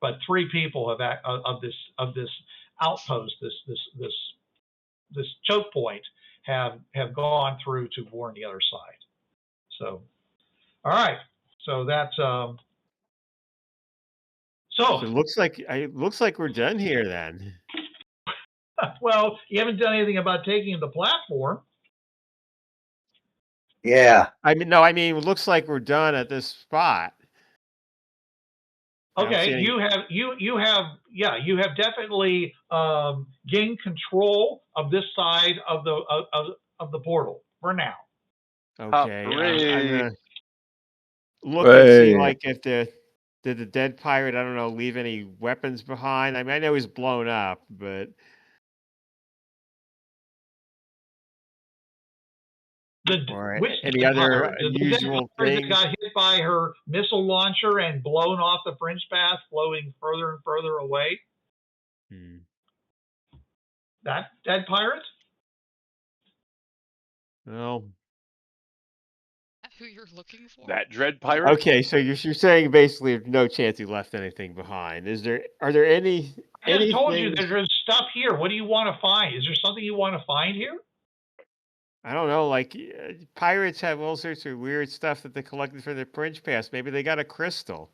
But 3 people of this outpost, this choke point, have gone through to warn the other side. So, all right. So that's So it looks like we're done here then. Well, you haven't done anything about taking the platform. Yeah. It looks like we're done at this spot. Okay, you have definitely gained control of this side of the portal for now. Okay, I'm gonna look Hooray. and see like if did the dead pirate, I don't know, leave any weapons behind. I mean, I know he's blown up, but any other unusual things? That got hit by her missile launcher and blown off the Fringepath, floating further and further away. That dead pirate? Well, who you're looking for? That dread pirate? Okay, so you're saying basically no chance he left anything behind. Are there any? I just told you there's stuff here. What do you want to find? Is there something you want to find here? I don't know. Like pirates have all sorts of weird stuff that they collected from their Fringepath. Maybe they got a crystal.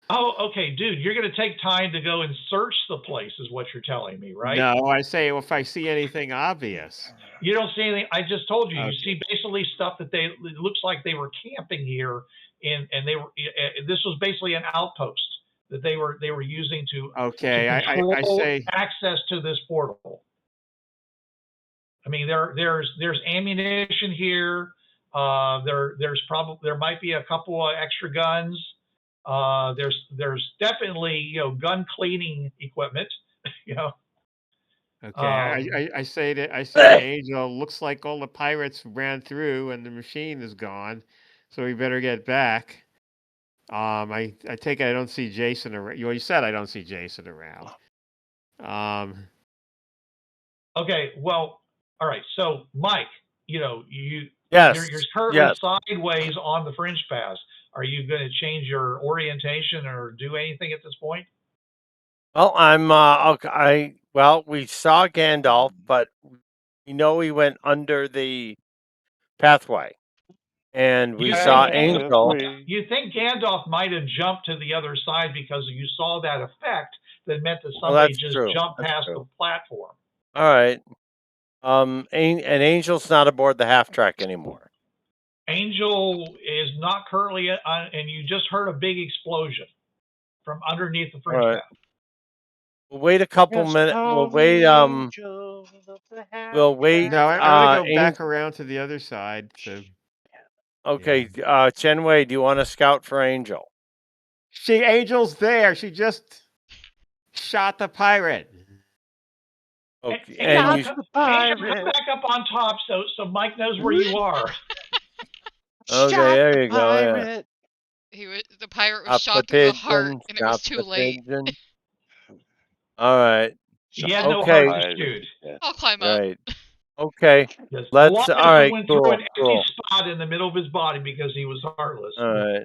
Oh, okay, dude. You're going to take time to go and search the place, is what you're telling me, right? No, I say if I see anything obvious. You don't see anything. I just told you. Okay. You see basically stuff that it looks like they were camping here, and they were. This was basically an outpost that they were using to. Okay, to control I say access to this portal. I mean, there's ammunition here. There might be a couple of extra guns. There's definitely gun cleaning equipment. Okay, I say to Angel, looks like all the pirates ran through and the machine is gone, so we better get back. I take it I don't see Jason around. You said I don't see Jason around. Okay, well, all right. So, Mike, you're currently sideways on the Fringepath. Are you going to change your orientation or do anything at this point? Well, we saw Gandalf, but we know he went under the pathway, and we saw Angel. You think Gandalf might have jumped to the other side because you saw that effect that meant that somebody jumped past the platform. All right. And Angel's not aboard the half track anymore. Angel is not currently on, and you just heard a big explosion from underneath the Fringepath. We'll wait a couple minutes. We'll wait. We'll wait. No, I want to go Angel- back around to the other side. So Okay, Chen Wei, do you want to scout for Angel? Angel's there. She just shot the pirate. Okay, Angel, and you. come back up on top so Mike knows where you are. Okay, there you go. Yeah. The pirate was Up shot the through the heart, pigeon, and it was stop too the late. pigeon. All right. He had no heart to shoot. I'll climb up. Right. Okay. Yes. Let's. The All right. went Cool. through an empty Cool. spot in the middle of his body because he was heartless. All right.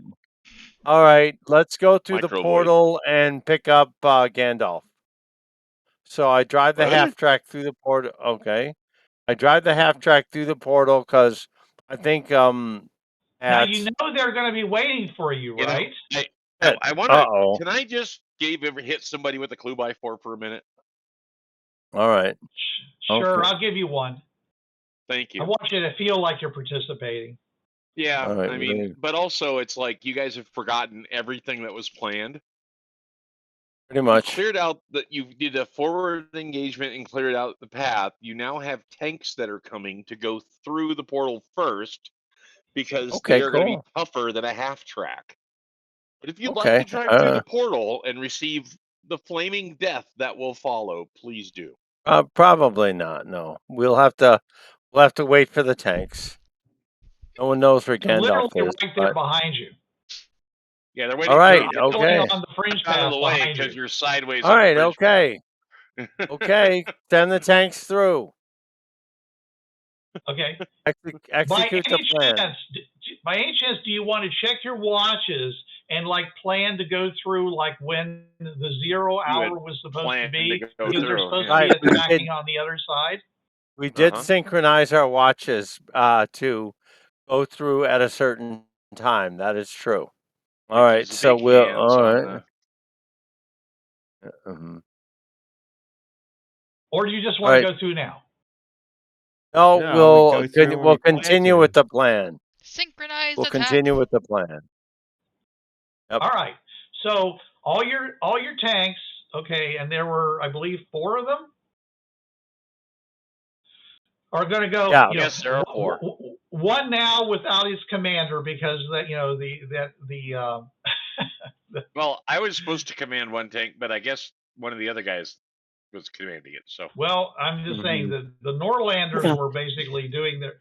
All right. Let's go through the Micro portal and pick up Gandalf. So I drive the What? half track through the portal. Okay. I drive the half track through the portal because I think Now you know they're going to be waiting for you, right? I want to. Can I just hit somebody with a clue by 4 for a minute? All right. Sure, Okay. I'll give you one. Thank you. I want you to feel like you're participating. Yeah, Right, I mean, but also it's like you guys have forgotten everything that was planned. Pretty much. You cleared out that you did a forward engagement and cleared out the path. You now have tanks that are coming to go through the portal first because they are going to be tougher than a half track. But if you'd like to drive through the portal and receive the flaming death that will follow, please do. Probably not. No, we'll have to wait for the tanks. No one knows where Gandalf is. Right there behind you. Yeah, they're waiting. All right. They're okay. On the fringe out path of the way because you're sideways. All on right. the Okay. Okay. Send the tanks through. Okay. Execute the plan. By any chance, do you want to check your watches and plan to go through when the 0 hour was supposed to be? Because they're supposed to be attacking on the other side. We did synchronize our watches to go through at a certain time. That is true. All right. So we'll. All right. Or do you just want to go through now? No, we'll continue with the plan. Synchronize We'll attack. continue with the plan. Yep. All right. So all your tanks, okay, and there were, I believe, 4 of them, are going to go. Yeah. Yes, there are 4. One now without his commander because Well, I was supposed to command one tank, but I guess one of the other guys was commanding it. So. Well, I'm just saying that the Norlanders were basically doing their,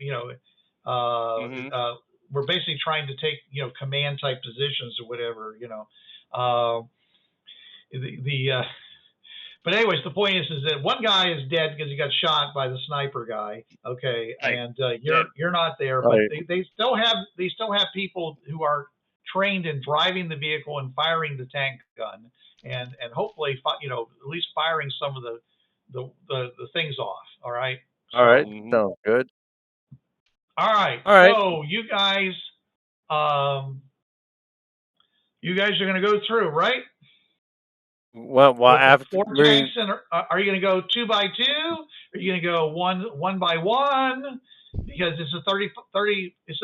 we're basically trying to take, command type positions or whatever, but anyways, the point is that one guy is dead because he got shot by the sniper guy. Okay. And you're not there, but they still have people who are trained in driving the vehicle and firing the tank gun and hopefully, at least firing some of the things off. All right. All right. Sounds good. All right. All right. So you guys are going to go through, right? Well, after 4 tanks, and are you going to go 2 by 2? Are you going to go one by 1? Because it's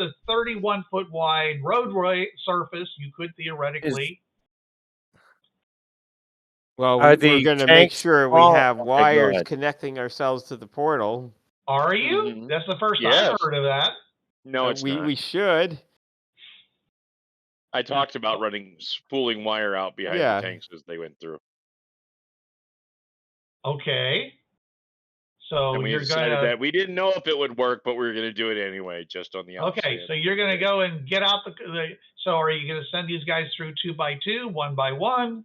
a 31 foot wide roadway surface. You could theoretically. Well, we're going to make sure we have wires connecting ourselves to the portal. Are you? That's the first I've heard of that. No, it's not. We should. I talked about pulling wire out behind the tanks as they went through. Okay. So and we decided that we didn't know if it would work, but we were going to do it anyway, just on the outside. Okay, so you're going to go and get out so are you going to send these guys through 2 by 2, 1 by 1?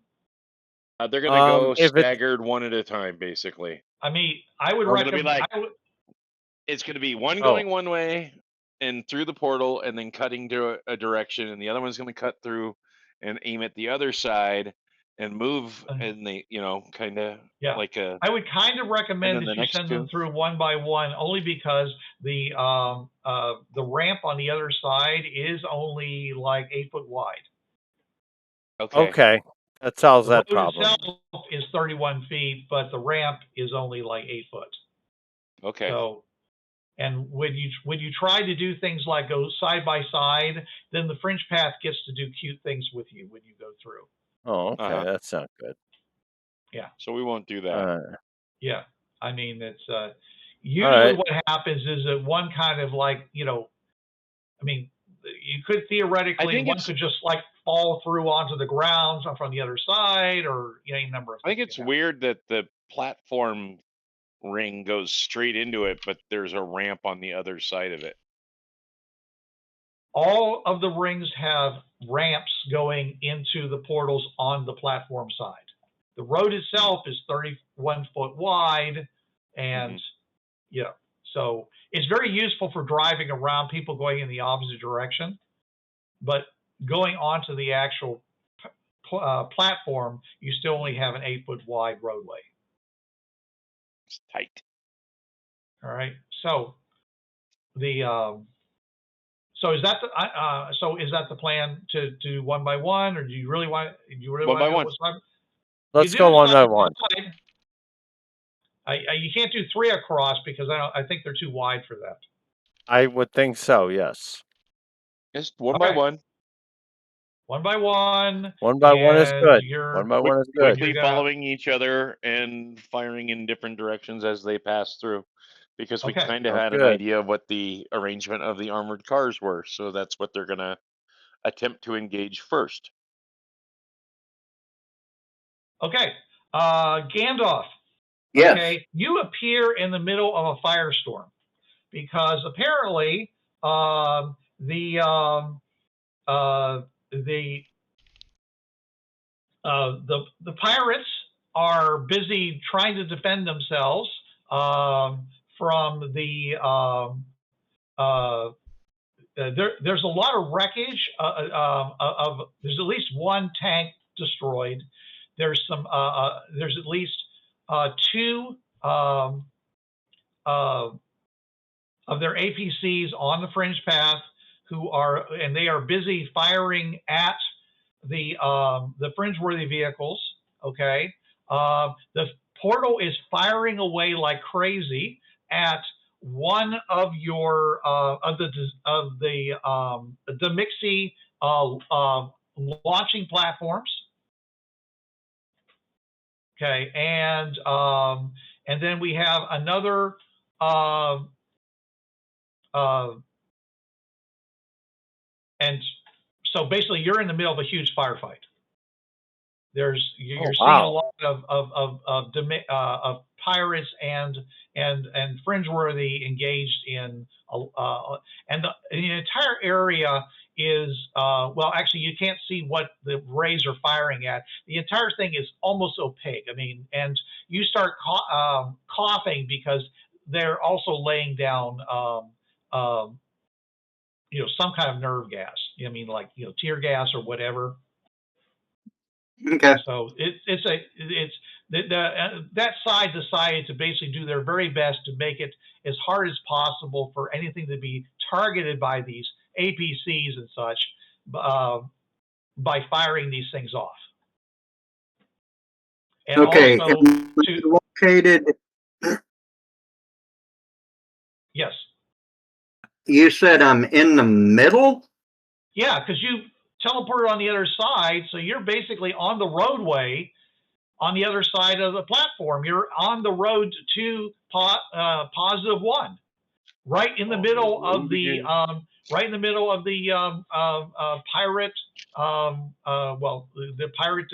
They're going to go staggered one at a time, basically. I mean, I would recommend. It's going to be one going one way and through the portal, and then cutting to a direction, and the other one's going to cut through and aim at the other side and move, and they, kind of like a. I would kind of recommend that you send them through 1 by 1, only because the ramp on the other side is only 8 foot wide. Okay. That solves that problem. The road itself is 31 feet, but the ramp is only 8 foot. Okay. So, and when you try to do things like go side by side, then the Fringepath gets to do cute things with you when you go through. Oh, okay. That's not good. Yeah. So we won't do that. Yeah. I mean, it's usually what happens is that one kind of like, I mean, you could theoretically, one could just like fall through onto the ground from the other side, or any number of things. I think it's weird that the platform ring goes straight into it, but there's a ramp on the other side of it. All of the rings have ramps going into the portals on the platform side. The road itself is 31 foot wide, and so it's very useful for driving around people going in the opposite direction. But going onto the actual platform, you still only have an 8 foot wide roadway. It's tight. All right. So the so is that the plan to do one by one, or do you really want one by one? Let's go one by one. You can't do 3 across because I think they're too wide for that. I would think so. Yes. Just one by one. One by one. One by one is good. One by one is good. Quickly following each other and firing in different directions as they pass through, because we kind of had an idea of what the arrangement of the armored cars were. So that's what they're going to attempt to engage first. Okay. Gandalf. Yes. Okay. You appear in the middle of a firestorm because apparently the pirates are busy trying to defend themselves from the there's a lot of wreckage there's at least one tank destroyed. There's some there's at least 2 of their APCs on the Fringepath and they are busy firing at the Fringeworthy vehicles. Okay, the portal is firing away like crazy at one of your the Mixie launching platforms. Okay, and then we have another and so basically you're in the middle of a huge firefight. You're seeing a lot of pirates and Fringeworthy engaged in and the entire area is well, actually you can't see what the rays are firing at. The entire thing is almost opaque. I mean, and you start coughing because they're also laying down some kind of nerve gas. I mean, like tear gas or whatever. Okay. So that side decided to basically do their very best to make it as hard as possible for anything to be targeted by these APCs and such by firing these things off. And okay. also located. Yes. You said I'm in the middle? Yeah, because you teleported on the other side, so you're basically on the roadway on the other side of the platform. You're on the road to +1, right in the middle of the pirate the pirate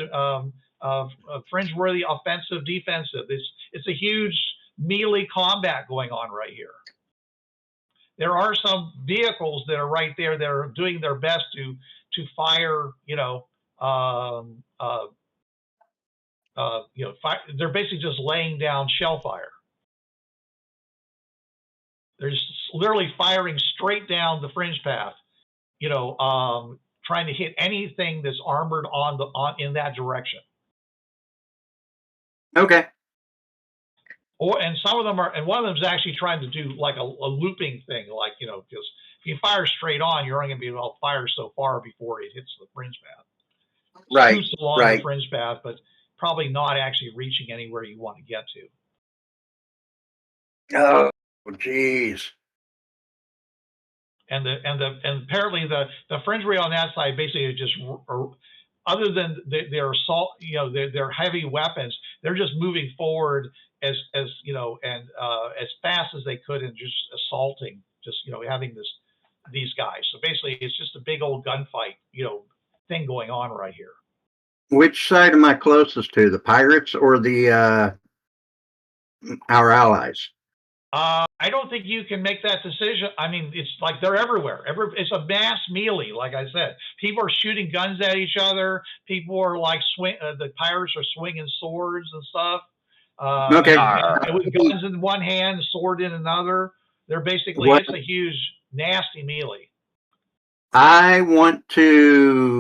Fringeworthy offensive defensive. It's a huge melee combat going on right here. There are some vehicles that are right there that are doing their best to fire, they're basically just laying down shell fire. They're just literally firing straight down the Fringepath, trying to hit anything that's armored in that direction. Okay. And some of them are, and one of them is actually trying to do like a looping thing, like because if you fire straight on, you're only going to be able to fire so far before it hits the Fringepath. Right. Scoots along the Fringepath, but probably not actually reaching anywhere you want to get to. Oh, geez. And apparently the Fringeworthy on that side basically just other than their assault, their heavy weapons, they're just moving forward as and as fast as they could and just assaulting, just having these guys. So basically, it's just a big old gunfight, thing going on right here. Which side am I closest to, the pirates or the our allies? I don't think you can make that decision. I mean, it's like they're everywhere. It's a mass melee, like I said. People are shooting guns at each other. People are like the pirates are swinging swords and stuff. Okay. And with guns in one hand, sword in another. They're basically, it's a huge, nasty melee. I want to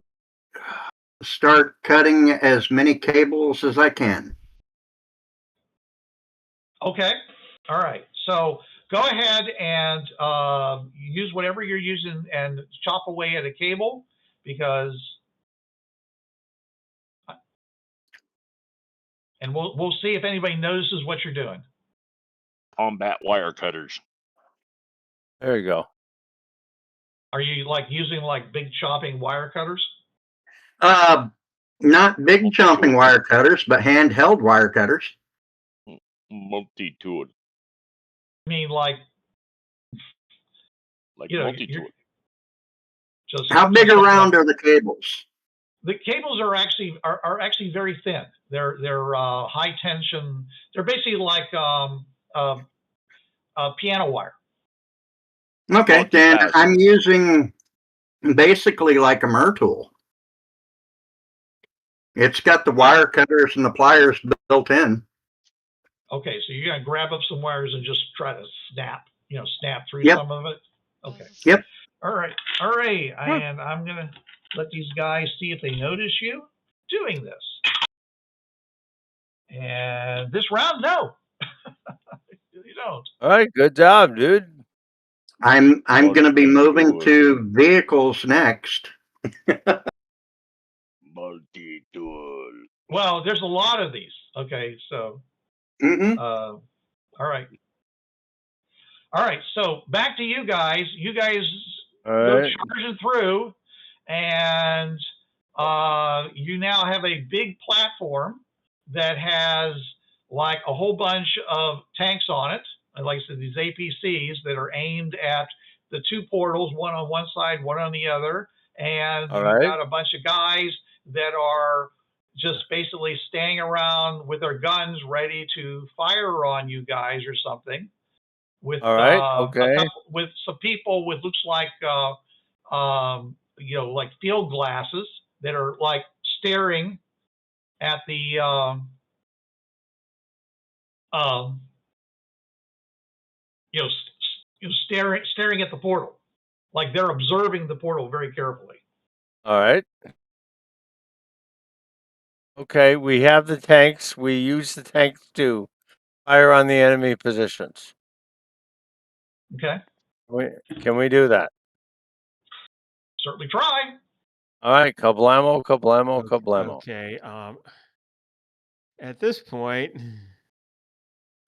start cutting as many cables as I can. Okay. All right. So go ahead and use whatever you're using and chop away at a cable, because, and we'll see if anybody notices what you're doing. Combat wire cutters. There you go. Are you like using like big chopping wire cutters? Not big chopping wire cutters, but handheld wire cutters. Multi-tool. I mean, like multi-tool. How big around are the cables? The cables are actually very thin. They're high tension. They're basically like piano wire. Okay, then I'm using basically like a MER tool. It's got the wire cutters and the pliers built in. Okay, so you're gonna grab up some wires and just try to snap through some of it. Okay. Yep. All right. And I'm gonna let these guys see if they notice you doing this. And this round, no. You don't. All right, good job, dude. I'm going to be moving to vehicles next. Multi-tool. Well, there's a lot of these. Okay, so all right. All right, so back to you guys. You guys go charging through, and you now have a big platform that has like a whole bunch of tanks on it. And like I said, these APCs that are aimed at the two portals, one on one side, one on the other. And you've got a bunch of guys that are just basically standing around with their guns ready to fire on you guys or something. With with some people with looks like like field glasses that are like staring at the staring at the portal, like they're observing the portal very carefully. All right. Okay, we have the tanks. We use the tanks to fire on the enemy positions. Okay. Can we do that? Certainly try. All right, kablamo, kablamo, kablamo. Okay. At this point,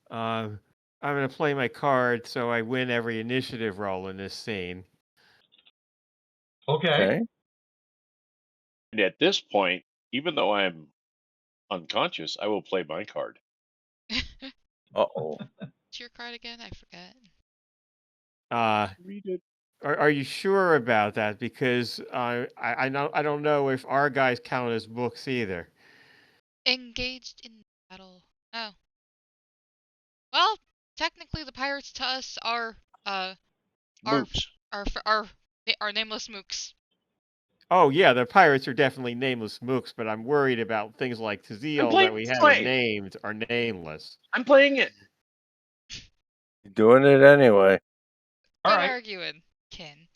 I'm going to play my card so I win every initiative roll in this scene. Okay. And at this point, even though I'm unconscious, I will play my card. Uh-oh. What's your card again? I forget. Read it. Are you sure about that? Because I don't know if our guys count as books either. Engaged in battle. Oh. Well, technically, the pirates to us are mooks. Are nameless mooks. Oh yeah, the pirates are definitely nameless mooks, but I'm worried about things like Tazeel that we haven't named are nameless. I'm playing it. Doing it anyway. All right. Arguing, Ken.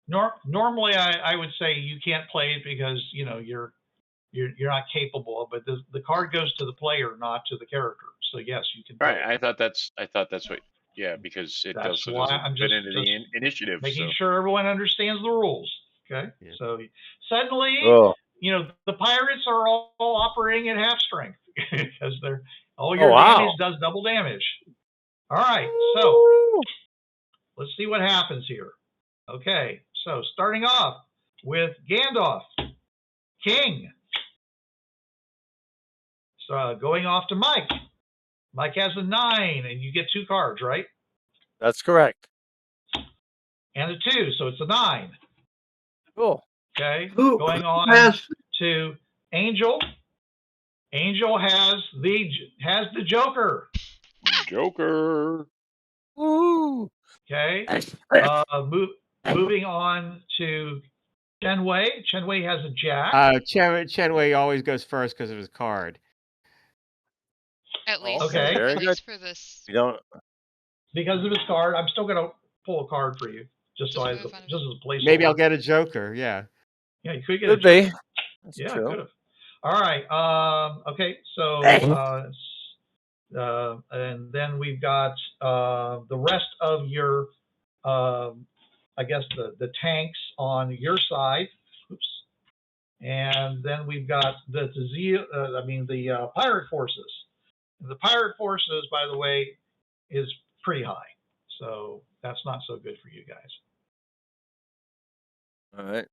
Normally, I would say you can't play it because you're not capable, but the card goes to the player, not to the character. So yes, you can. Right. I thought that's what. Yeah, because it doesn't fit into the initiative. Making sure everyone understands the rules. Okay. Yeah. So suddenly, the pirates are all operating at half strength because all your damage does double damage. All right. So let's see what happens here. Okay. So starting off with Gandalf. King. So going off to Mike. Mike has a 9, and you get 2 cards, right? That's correct. And a 2, so it's a 9. Cool. Okay. Who Going on has to Angel. Angel has the Joker. Joker. Woo! Okay. Moving on to Chen Wei. Chen Wei has a Jack. Chen Wei always goes first because of his card. At least, Okay. Very at good. least for this. You don't. Because of his card, I'm still gonna pull a card for you, just Just as move on. a placeholder. Maybe I'll get a Joker. Yeah. Yeah, you could get Could a be. Joker. That's Yeah, true. could have. All right. Okay. So, and then we've got the rest of your, I guess the tanks on your side. Oops. And then we've got the pirate forces. The pirate forces, by the way, is pretty high. So that's not so good for you guys. All right.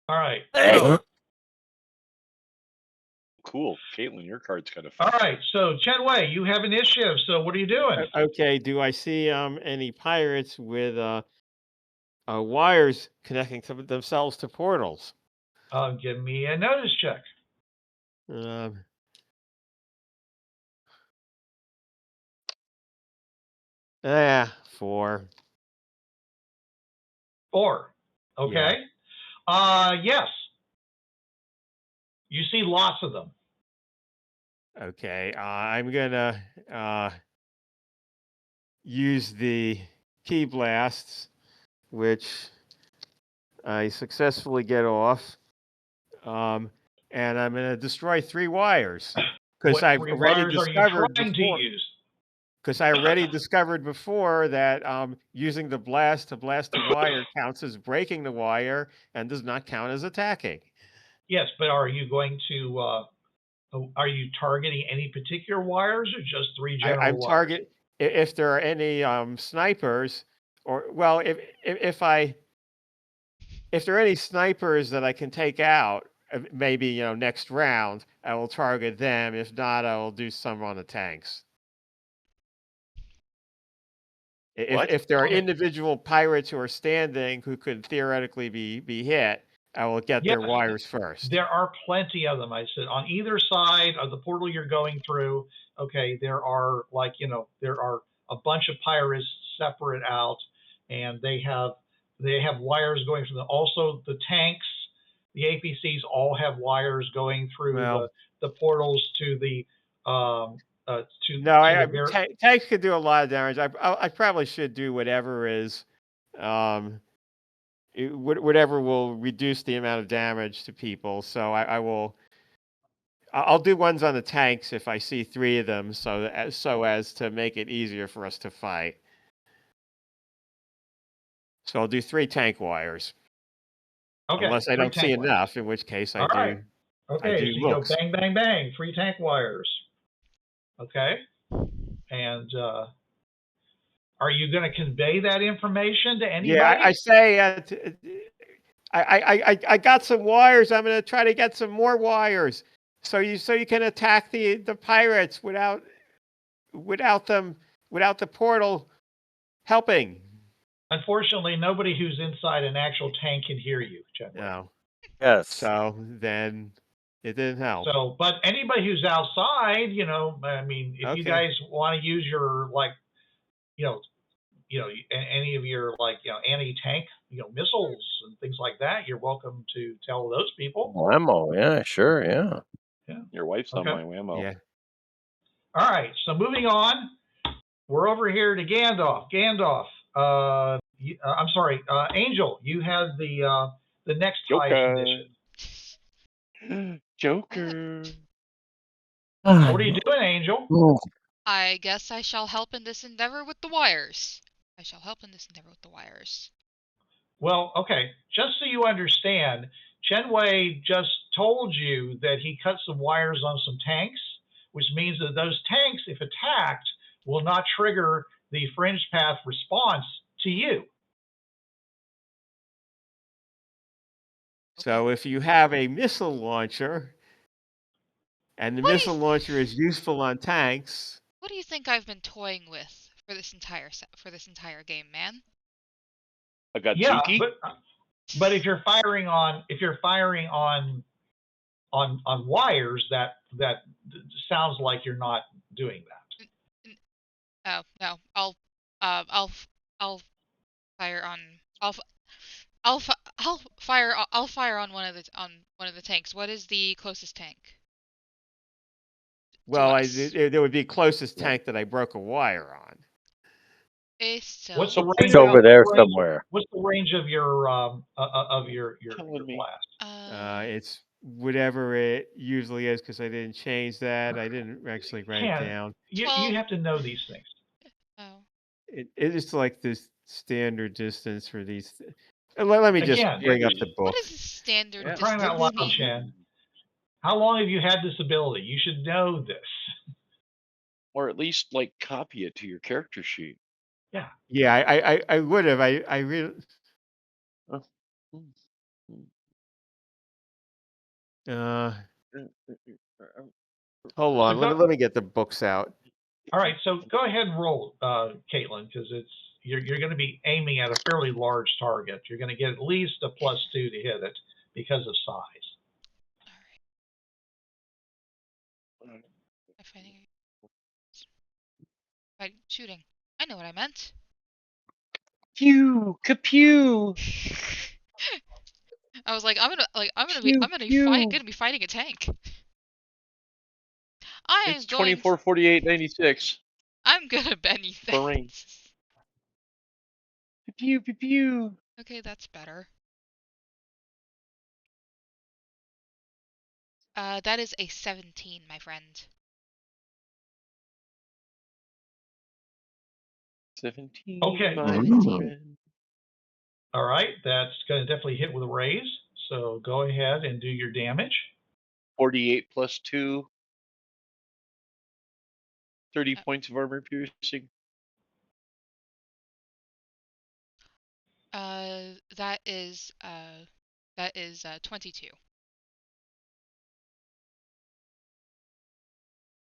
All right. So, Cool. Kaitlin, your card's kind of fun. all right. So Chen Wei, you have initiative. So what are you doing? Okay. Do I see any pirates with wires connecting themselves to portals? Give me a notice check. 4. 4. Okay. Yes. You see lots of them. Okay. I'm gonna use the key blasts, which I successfully get off. And I'm gonna destroy 3 wires because I've already discovered before. Because I already discovered before that using the blast to blast a wire counts as breaking the wire and does not count as attacking. Yes, but are you going to? Are you targeting any particular wires or just 3 general I'm wires? target if there are any snipers, or well, if there are any snipers that I can take out, maybe next round I will target them. If not, I will do some on the tanks. If there are individual pirates who are standing who could theoretically be hit, I will get their wires first. There are plenty of them. I said on either side of the portal you're going through. Okay, there are there are a bunch of pirates separate out, and they have wires going from also the tanks. The APCs all have wires going through the portals to the tanks could do a lot of damage. I probably should do whatever is whatever will reduce the amount of damage to people. So I'll do ones on the tanks if I see 3 of them, so as to make it easier for us to fight. So I'll do 3 tank wires. Okay. Unless I don't see enough, in which case I do. Right. Okay, so you go bang, bang, bang, 3 tank wires. Okay. And are you going to convey that information to anybody? Yeah, I say I got some wires. I'm going to try to get some more wires, so you can attack the pirates without the portal helping. Unfortunately, nobody who's inside an actual tank can hear you, Chen. No. Yes. So then it didn't help. So, but anybody who's outside, I mean, if you guys want to use your any of your anti-tank, missiles and things like that, you're welcome to tell those people. Whammo, yeah, sure, yeah. Your wife's on my whammo. Yeah. All right, so moving on, we're over here to Gandalf. Gandalf, I'm sorry, Angel, you have the next highest initiative. Joker. What are you doing, Angel? I guess I shall help in this endeavor with the wires. Well, okay, just so you understand, Chen Wei just told you that he cut some wires on some tanks, which means that those tanks, if attacked, will not trigger the Fringepath response to you. So if you have a missile launcher, and the missile launcher is useful on tanks. What do you think I've been toying with for this entire game, man? A Godzuki? Yeah, but if you're firing on wires, that sounds like you're not doing that. Oh no, I'll fire on I'll fire on one of the tanks. What is the closest tank? Well, there would be closest tank that I broke a wire on. What's the range? It's over there somewhere. What's the range of your blast? It's whatever it usually is, because I didn't change that. I didn't actually write it down. You have to know these things. Oh. It is like this standard distance for these. Let me just bring up the book. What is the standard distance? Trying out loud, Chen. How long have you had this ability? You should know this. Or at least like copy it to your character sheet. Yeah. Yeah, I would have. I really. Hold on. Let me get the books out. All right. So go ahead and roll, Kaitlin, because you're going to be aiming at a fairly large target. You're going to get at least a +2 to hit it because of size. All right. Shooting. I know what I meant. Pew, kapew. I was like, I'm gonna be fighting a tank. It's 24, 48, 96. I'm gonna Benny things. Pew, pew, pew. Okay, that's better. That is a 17, my friend. 17. Okay. 17. All right, that's going to definitely hit with a raise. So go ahead and do your damage. 48 plus 2. 30 points of armor piercing. That is 22.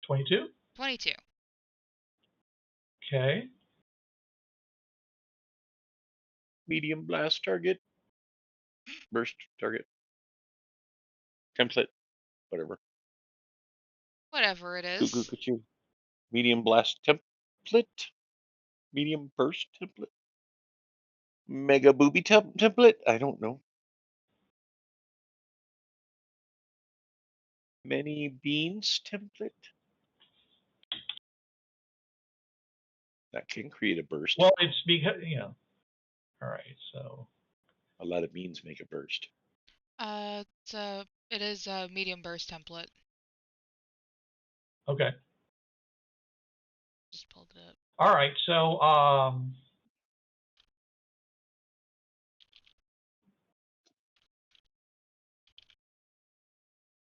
22? 22. Okay. Medium blast target. Burst target. Template. Whatever. Whatever it is. Medium blast template. Medium burst template. Mega booby template. I don't know. Many beans template. That can create a burst. Well, it's because, all right, so. A lot of beans make a burst. It is a medium burst template. Okay. Just pulled it up. All right, so, all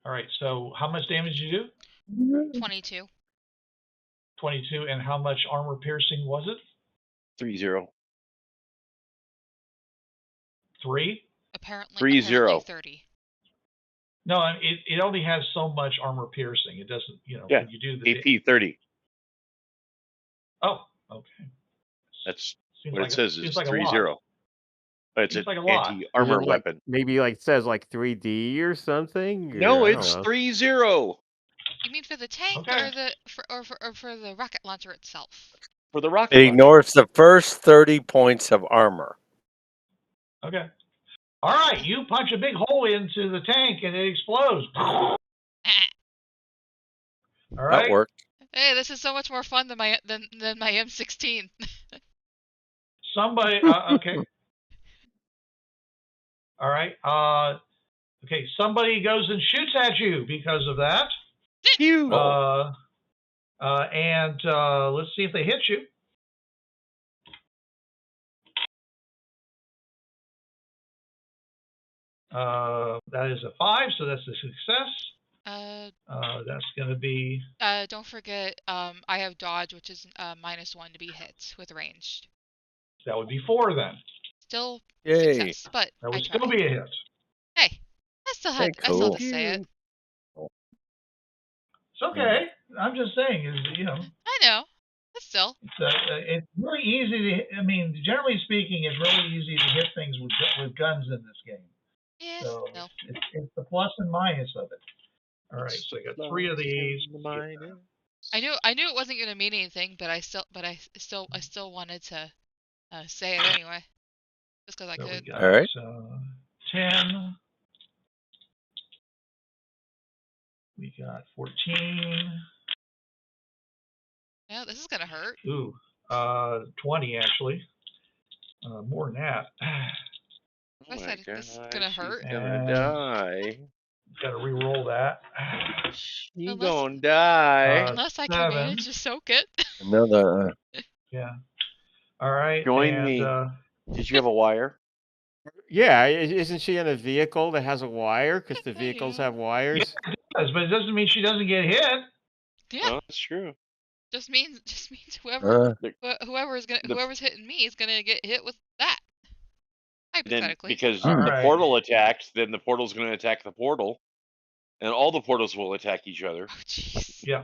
right, so how much damage did you do? 22. 22, and how much armor piercing was it? 30. 3? Apparently 30. No, it only has so much armor piercing. It doesn't, when you do the AP 30. Oh, okay. That's what it says is 30. It's an anti-armor weapon. Maybe it says like 3D or something. No, it's 30. You mean for the tank or for the rocket launcher itself? For the rocket launcher. It ignores the first 30 points of armor. Okay. All right, you punch a big hole into the tank and it explodes. All right. That worked. Hey, this is so much more fun than my M16. Somebody, okay. All right. Okay, somebody goes and shoots at you because of that. And let's see if they hit you. That is a 5, so that's a success. That's going to be. Don't forget, I have dodge, which is -1 to be hit with ranged. That would be 4 then. Still Yay. success, but that would still be a hit. Hey, I still had I still had to say it. It's okay. I'm just saying, I know, but still. It's really easy to. I mean, generally speaking, it's really easy to hit things with guns in this game. Yeah, so no. it's the plus and minus of it. All right, so I got 3 of these. I knew it wasn't going to mean anything, but I still wanted to say it anyway, just because I could. All right. So 10. We got 14. Yeah, this is gonna hurt. Ooh, 20 actually. More than that. I said this is gonna hurt. She's gonna die. Gotta re-roll that. She's gonna die. Unless I can manage to soak it. Another. Yeah. All right. Join me. Did you have a wire? Yeah, isn't she in a vehicle that has a wire? Because the vehicles have wires. Yeah, it does, but it doesn't mean she doesn't get hit. Yeah. Oh, that's true. Just means whoever's hitting me is gonna get hit with that. Hypothetically. Then, because the portal attacked, then the portal's gonna attack the portal, and all the portals will attack each other. Oh, jeez. Yeah.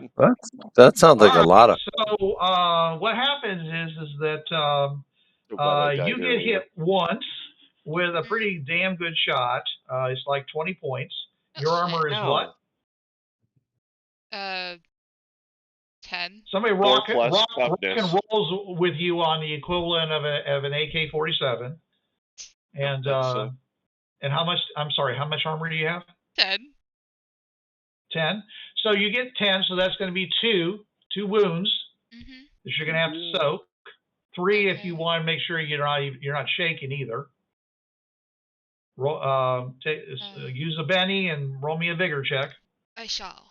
That sounds like a lot of. So what happens is that you get hit once with a pretty damn good shot. It's like 20 points. Your armor is what? 10. Somebody rock and rolls with you on the equivalent of an AK-47. And how much? I'm sorry. How much armor do you have? 10. 10. So you get 10. So that's going to be two wounds that you're going to have to soak. 3 if you want to make sure you're not shaking either. Use a Benny and roll me a vigor check. I shall.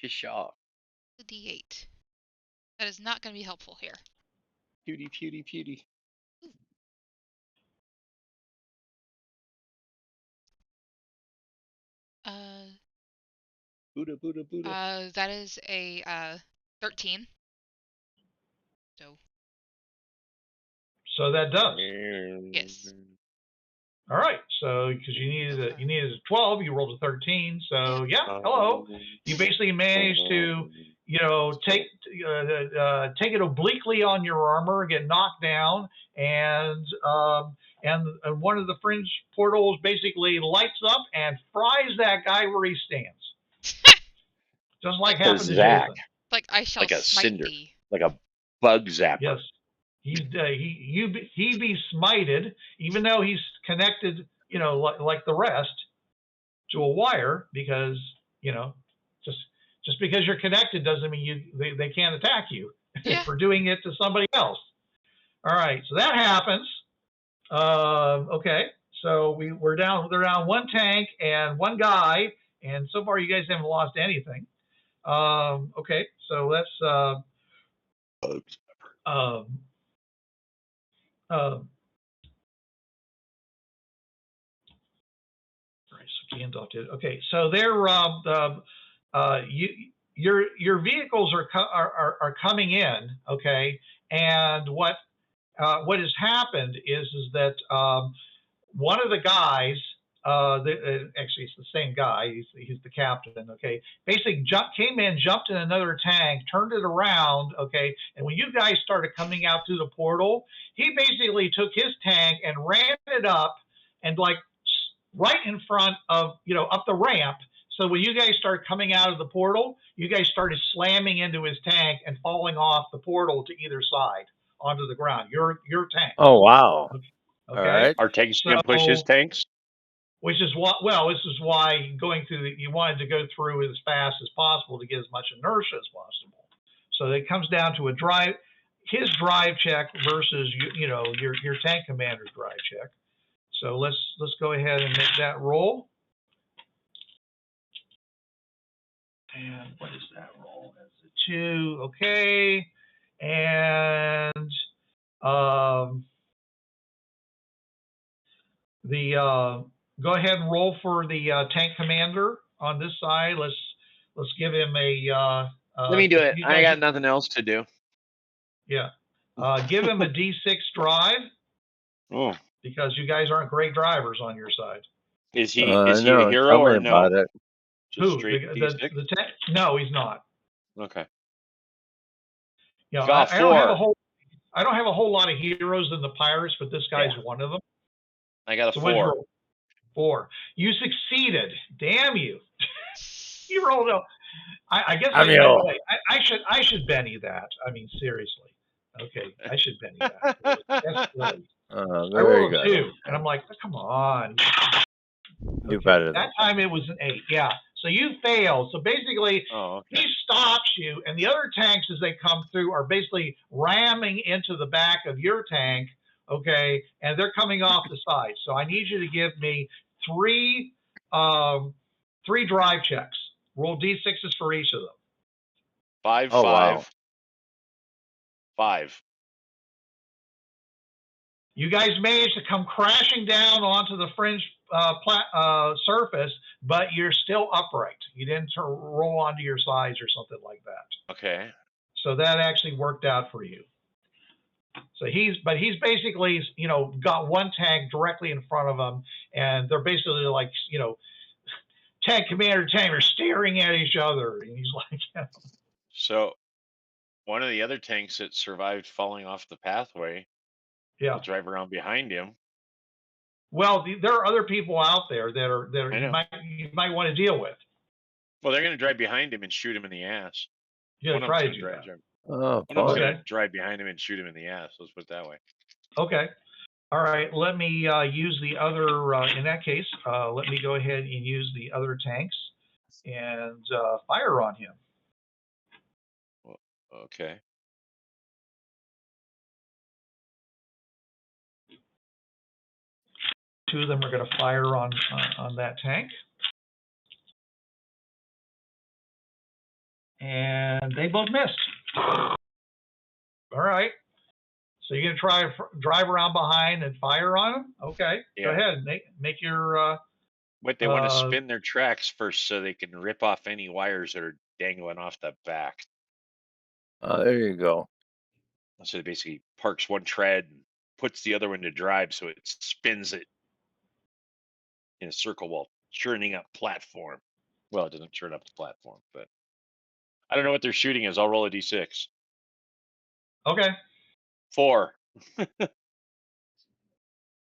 Pshaw. The D8. That is not going to be helpful here. Pewdy. Buddha. That is a 13. So that does. Yes. All right. So because you needed a 12, you rolled a 13. So yeah. Hello. You basically managed to take it obliquely on your armor, get knocked down, and one of the fringe portals basically lights up and fries that guy where he stands. Just like happened to Jason. Like I shall smite thee. Like a bug zapper. Yes. He be smited, even though he's connected, like the rest, to a wire, because just because you're connected doesn't mean they can't attack you for doing it to somebody else. All right, so that happens. Okay, so they're down 1 tank and 1 guy, and so far you guys haven't lost anything. Okay, so let's so Gandalf did. Okay, so they're your vehicles are coming in. Okay, and what has happened is that one of the guys, actually it's the same guy. He's the captain. Okay, basically came in, jumped in another tank, turned it around. Okay, and when you guys started coming out through the portal, he basically took his tank and ran it up and like right in front of up the ramp. So when you guys started coming out of the portal, you guys started slamming into his tank and falling off the portal to either side onto the ground. Your tank. Oh wow. Okay. All right. Our tanks can push his tanks. This is why going through you wanted to go through as fast as possible to get as much inertia as possible. So it comes down to his drive check versus your tank commander's drive check. So let's go ahead and make that roll. And what is that roll? That's a 2. Okay. And go ahead and roll for the tank commander on this side. Let's give him a. Let me do it. I got nothing else to do. Yeah. Give him a D6 drive. Oh. because you guys aren't great drivers on your side. Is he a hero or no? It. Who? The tank? No, he's not. Okay. You know, I don't have a whole lot of heroes in the pirates, but this guy's one of them. I got a 4. 4. You succeeded. Damn you. You rolled a. I guess I should Benny that. I mean, seriously. Okay, I should Benny that. That's really. I rolled a 2, and I'm like, oh, come on. Do better. That time it was an 8. Yeah. So you failed. So basically, he stops you, and the other tanks, as they come through, are basically ramming into the back of your tank. Okay, and they're coming off the side. So I need you to give me 3 drive checks. Roll d6s for each of them. 5, 5. Wow. 5. You guys managed to come crashing down onto the fringe surface, but you're still upright. You didn't roll onto your sides or something like that. Okay. So that actually worked out for you. So he's basically, you know, got one tank directly in front of him, and they're basically like, you know, tank commander, tank are staring at each other, and he's like, you know. So one of the other tanks that survived falling off the pathway, will drive around behind him. Well, there are other people out there that you might want to deal with. Well, they're going to drive behind him and shoot him in the ass. Yeah, try to do that. One of them's going to drive behind him and shoot him in the ass. Let's put it that way. Okay. All right. Let me use the other. In that case, let me go ahead and use the other tanks and fire on him. Well, okay. Two of them are going to fire on that tank. And they both missed. All right. So you're going to try to drive around behind and fire on them? Okay. Yeah. Go ahead. Make your... But they want to spin their tracks first so they can rip off any wires that are dangling off the back. There you go. So it basically parks one tread and puts the other one to drive so it spins it in a circle while churning up platform. Well, it doesn't churn up the platform, but I don't know what they're shooting is. I'll roll a d6. Okay. 4.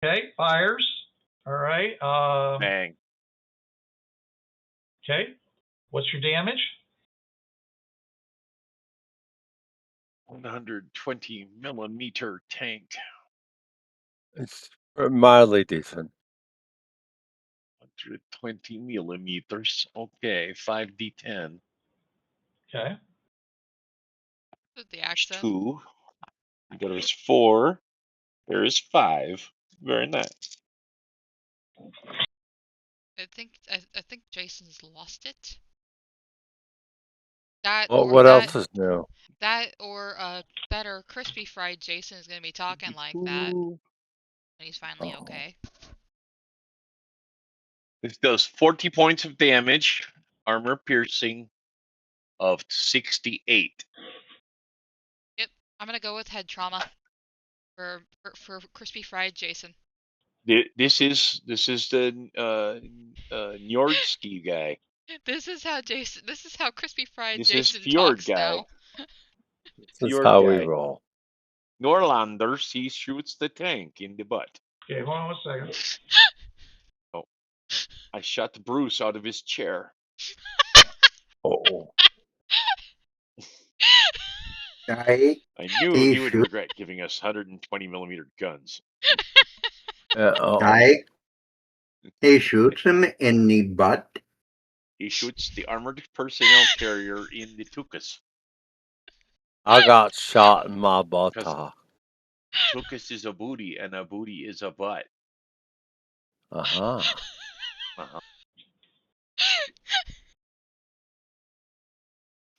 Okay, fires. All right. Bang. Okay. What's your damage? 120 millimeter tank. It's mildly decent. 120 millimeters. Okay, 5d10. Okay. The accent. 2. There is 4. There is 5. Very nice. I think Jason's lost it. That. Well, what else is new? That or crispy fried Jason is gonna be talking like that when he's finally okay. This does 40 points of damage, armor piercing of 68. Yep, I'm gonna go with head trauma for crispy fried Jason. This is the Njordski guy. This is how crispy fried Jason talks now. This is how we roll. Norlanders, he shoots the tank in the butt. Okay, hold on 1 second. Oh, I shot Bruce out of his chair. Oh. I knew he would regret giving us 120 millimeter guns. He shoots him in the butt. He shoots the armored personnel carrier in the tuchus. I got shot in my butt. Tuchus is a booty, and a booty is a butt. Uh-huh.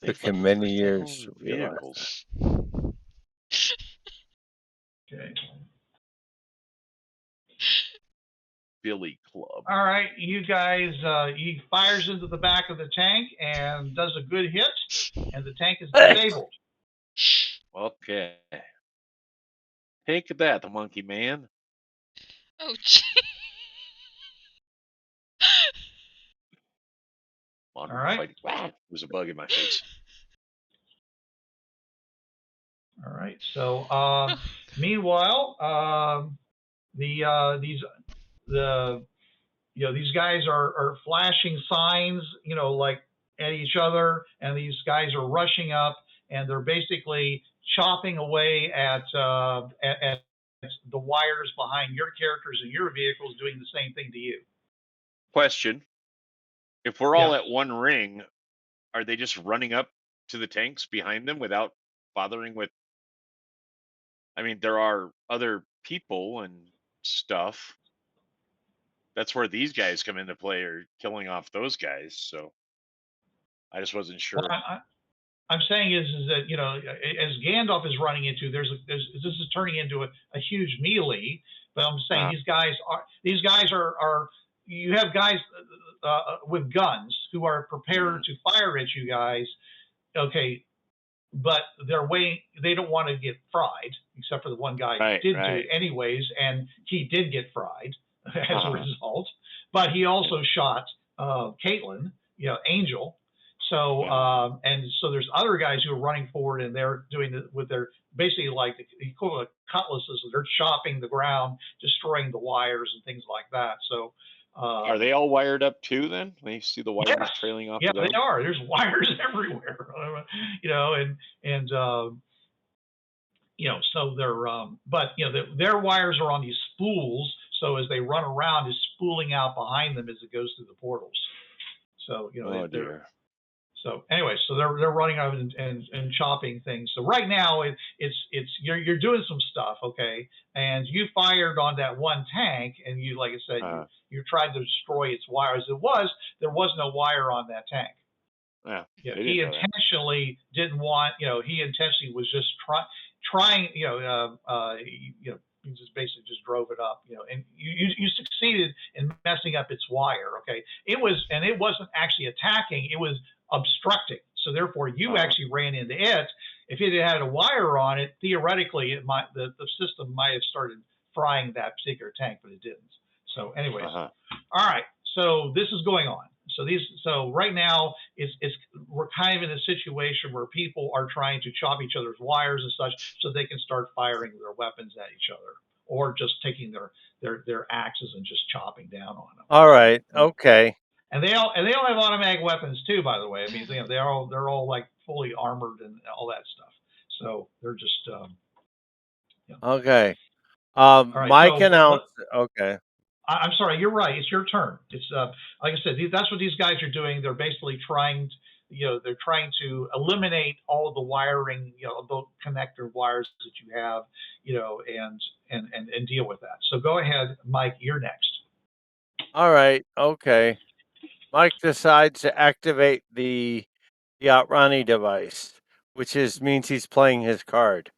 Took him many years to realize. Okay. Billy Club. All right, you guys, he fires into the back of the tank and does a good hit, and the tank is disabled. Okay. Take that, monkey man. Oh, gee. All right. There's a bug in my face. All right. So, meanwhile, these guys are flashing signs, like at each other, and these guys are rushing up, and they're basically chopping away at the wires behind your characters and your vehicles, doing the same thing to you. Question: if we're all at one ring, are they just running up to the tanks behind them without bothering with? I mean, there are other people and stuff. That's where these guys come into play, or killing off those guys. So I just wasn't sure. Well, I'm saying is that, as Gandalf is running into, this is turning into a huge melee. But I'm saying these guys are you have guys with guns who are prepared to fire at you guys. Okay, but they're waiting. They don't want to get fried, except for the one guy did do it anyways, and he did get fried as a result. But he also shot Kaitlin, Angel. So and so there's other guys who are running forward, and they're doing it with their basically like the equivalent of cutlasses. They're chopping the ground, destroying the wires and things like that. So are they all wired up too? Then when you see the wires trailing off. Yeah, they are. There's wires everywhere. So they're but their wires are on these spools. So as they run around, it's spooling out behind them as it goes through the portals. So oh dear. So anyway, so they're running out and chopping things. So right now it's you're doing some stuff, okay? And you fired on that one tank, and you, like I said, you tried to destroy its wires. There was no wire on that tank. Yeah. He intentionally didn't want. He intentionally was just trying. He just basically just drove it up. And you succeeded in messing up its wire. Okay, it wasn't actually attacking. It was obstructing. So therefore, you actually ran into it. If it had a wire on it, theoretically, the system might have started frying that particular tank, but it didn't. So, anyways, all right. So this is going on. So right now, we're kind of in a situation where people are trying to chop each other's wires and such, so they can start firing their weapons at each other, or just taking their axes and just chopping down on them. All right. Okay. And they all have automatic weapons too, by the way. I mean, they're all like fully armored and all that stuff. So they're just okay. Right, Mike announced. Okay. I'm sorry, you're right. It's your turn. It's like I said, that's what these guys are doing. They're basically trying to eliminate all of the wiring, the connector wires that you have, and deal with that. So go ahead, Mike. You're next. All right. Okay. Mike decides to activate the Outrunny device, which means he's playing his card.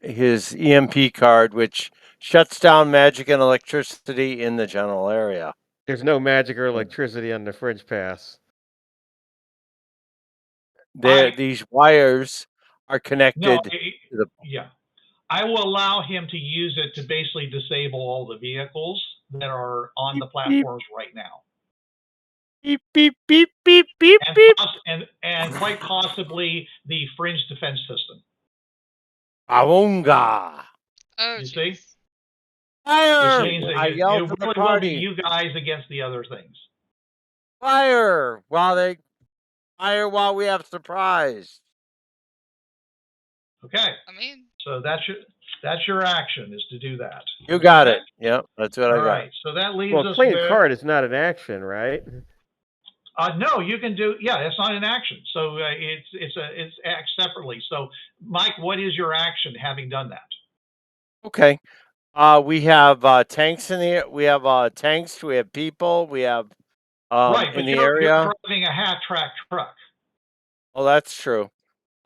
His EMP card, which shuts down magic and electricity in the general area. There's no magic or electricity on the Fringepath. These wires are connected to the. Yeah. I will allow him to use it to basically disable all the vehicles that are on the platforms right now. Beep, beep, beep, beep, beep, beep. And quite possibly the fringe defense system. Awonga. Oh, you see? Fire! Which means that I yelled to the party. Will be you guys against the other things. Fire! While we have surprise. Okay. So that's your action, is to do that. You got it. Yep, that's what I got. All right. So that leaves us playing a card is not an action, right? No, you can do. Yeah, it's not an action. So it's acts separately. So Mike, what is your action having done that? Okay. We have tanks in the. We have tanks. We have people. We have right, in the you're area. Driving a half-track truck. Oh, that's true.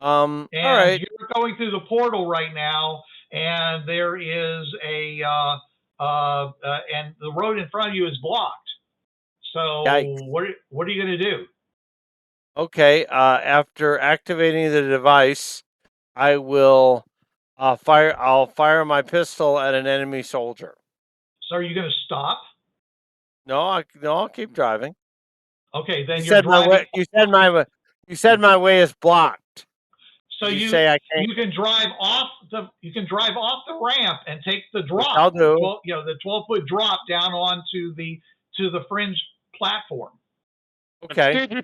And all right. You're going through the portal right now, and there is and the road in front of you is blocked. So Yikes. what are you going to do? Okay. After activating the device, I will fire. I'll fire my pistol at an enemy soldier. So are you going to stop? No, I'll keep driving. Okay, then You you're said my driving. way. You said my way is blocked. So you say I can't. You can drive off the ramp and take the drop. I'll do. The 12-foot drop down onto the fringe platform. Okay. Because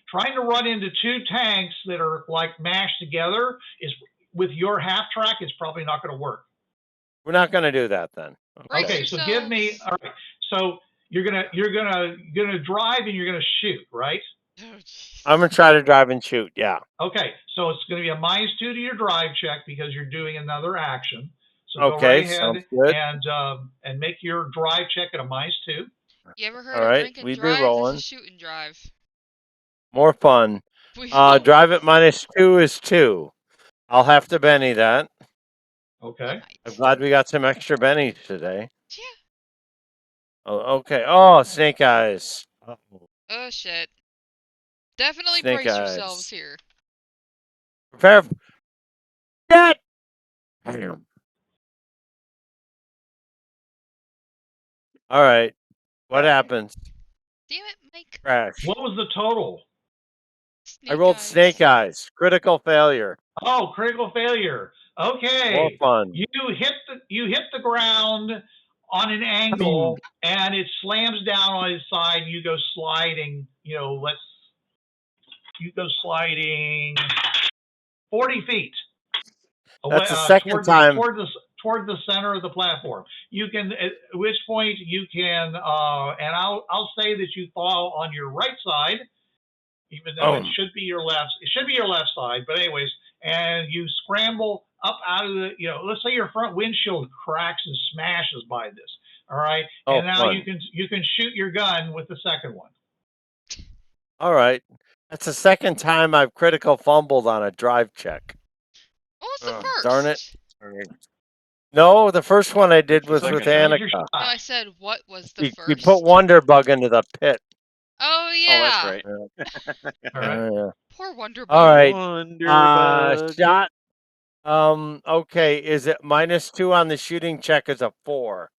trying to run into two tanks that are like mashed together is with your half track is probably not going to work. We're not going to do that then. Okay, so give me. All right, so you're gonna drive and you're gonna shoot, right? I'm gonna try to drive and shoot. Yeah. Okay, so it's gonna be a -2 to your drive check because you're doing another action. So okay, go right ahead sounds good. and make your drive check at a -2. You ever heard of drink and drive? This is shoot and drive. More fun. Drive at -2 is 2. I'll have to Benny that. Okay. I'm glad we got some extra bennies today. Yeah. Oh, okay. Oh, snake eyes. Oh shit. Definitely Snake brace eyes. yourselves here. Prepare. Get. Damn. All right. What happens? Damn it, Mike. Crash. What was the total? I rolled snake eyes. Critical failure. Oh, critical failure. Okay. More fun. You hit the ground on an angle and it slams down on its side. You go sliding. You go sliding 40 feet. That's the second time. Toward the center of the platform. You can, at which point you can, and I'll say that you fall on your right side, even though it should be your left. It should be your left side, but anyways, and you scramble up out of the, let's say your front windshield cracks and smashes by this. All right, and now fun. you can shoot your gun with the second one. All right, that's the second time I've critical fumbled on a drive check. What was the first? Darn it. No, the first one I did was with Annika. No, I said what was the first? You put Wonder Bug into the pit. Oh yeah. Oh, that's right. All right. Poor Wonder Bug. All right. Wonder Bug. Shot. Okay. Is it -2 on the shooting check? Is a 4.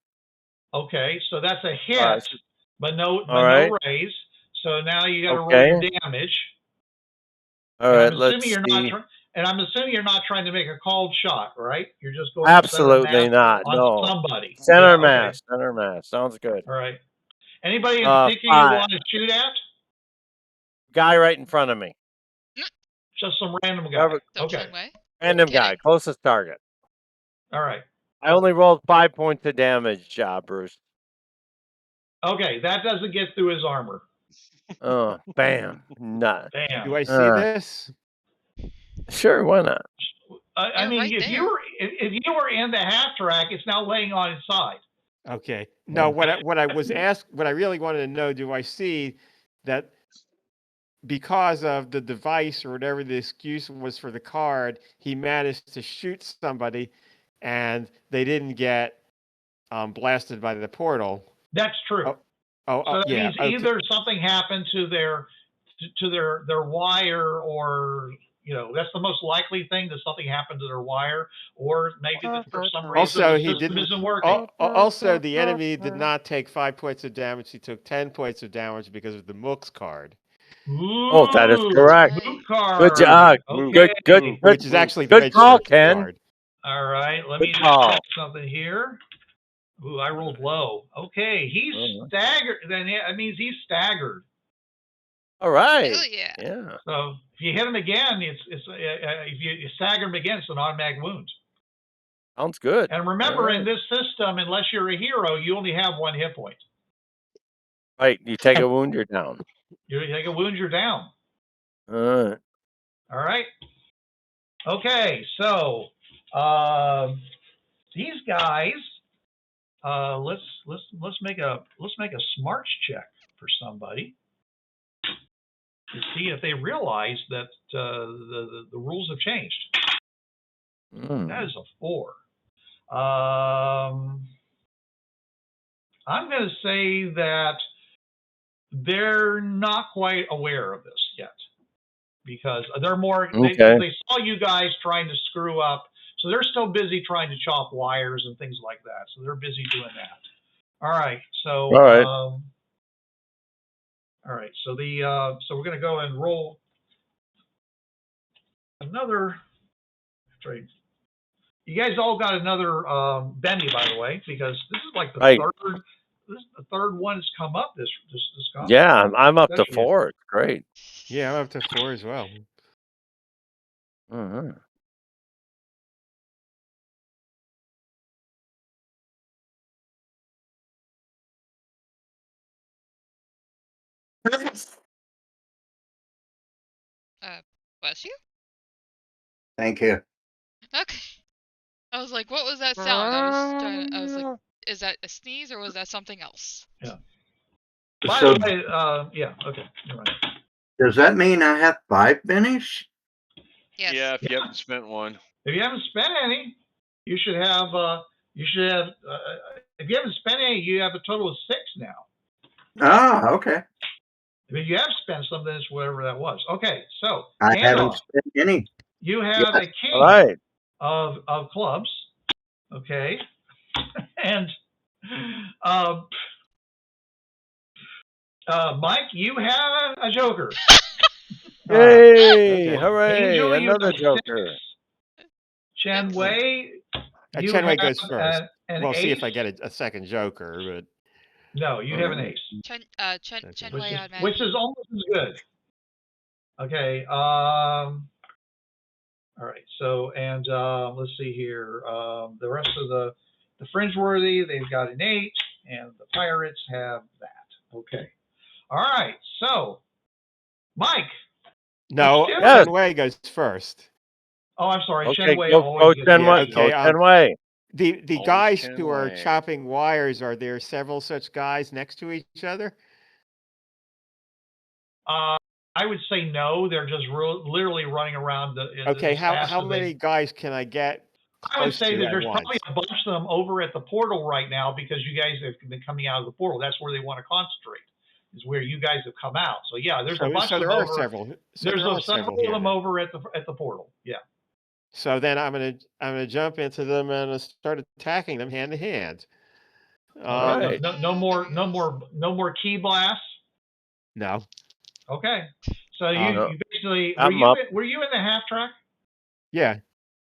Okay, so that's a hit, but no raise. So now you got to roll your damage. All right. Let's see. And I'm assuming you're not trying to make a called shot, right? You're just going absolutely not. On somebody. Center mass. Center mass. Sounds good. All right. Anybody in particular you want to shoot at? Guy right in front of me. Just some random guy. Okay. Random guy. Closest target. All right. I only rolled 5 points of damage, Bruce. Okay, that doesn't get through his armor. Oh, bam. Nut. Bam. Do I see this? Sure, why not? I mean, if you were in the half track, it's now laying on its side. Okay. No, what I really wanted to know, do I see that because of the device or whatever the excuse was for the card, he managed to shoot somebody and they didn't get blasted by the portal? That's true. So that means either something happened to their wire, or that's the most likely thing, that something happened to their wire, or maybe that for some reason the system isn't working. Also, the enemy did not take 5 points of damage; he took 10 points of damage because of the Mooks card. Ooh, that is correct. Good job. Okay. Good. Which is actually good call, Ken. Card. All right, let me check something here. Ooh, I rolled low. Okay, he's staggered. Then that means he's staggered. All right. Hell yeah. Yeah. So if you hit him again, if you stagger him again, it's an automatic wound. Sounds good. And remember, in this system, unless you're a hero, you only have 1 hit point. Right. You take a wound, you're down. You take a wound, you're down. All right. Okay, so these guys. Let's make a smarts check for somebody to see if they realize that the rules have changed. That is a 4. I'm going to say that they're not quite aware of this yet, because they're more. They saw you guys trying to screw up So they're still busy trying to chop wires and things like that. So they're busy doing that. All right. So all right. So so we're going to go and roll another trade. You guys all got another Benny, by the way, because this is like the third. This is the third one that's come up this conference. Yeah, I'm up to 4. It's great. Yeah, I'm up to 4 as well. Mm-hmm. Bless you. Thank you. Okay. I was like, what was that sound? I was like, is that a sneeze or was that something else? Yeah. By the way, yeah, okay. You're right. Does that mean I have 5 bennies? Yes. Yeah, if you haven't spent one. If you haven't spent any, you should have. If you haven't spent any, you have a total of 6 now. Ah, okay. If you have spent something, it's whatever that was. Okay, so I Gandalf, haven't spent any. you have a king of clubs. Okay, and Mike, you have a joker. Hey, Okay. hooray! Angel, Another joker. Chen Wei, you Chen Wei have goes first. an We'll ace. see if I get a second joker, but No, you have an ace. Chen which Wei is, which is almost as good. Okay. All right. So and let's see here. The rest of the Fringeworthy, they've got an 8, and the pirates have that. Okay. All right. So, Mike. no, Yes. Chen Wei goes first. Oh, I'm sorry. Okay, Chen Wei go always gets Chen Wei. the Go Okay, Chen Wei. The Always guys Chen who are Wei. chopping wires, are there several such guys next to each other? I would say no. They're just literally running around. Okay, how many guys can I get? I would say that there's probably a bunch of them over at the portal right now because you guys have been coming out of the portal. That's where they want to concentrate, is where you guys have come out. So yeah, there's a bunch of them over. Several. There's several of them over at the portal. Yeah. So then I'm gonna jump into them and start attacking them hand to hand. Right. No more key blasts. No. Okay. So you basically were you in the half track? Yeah.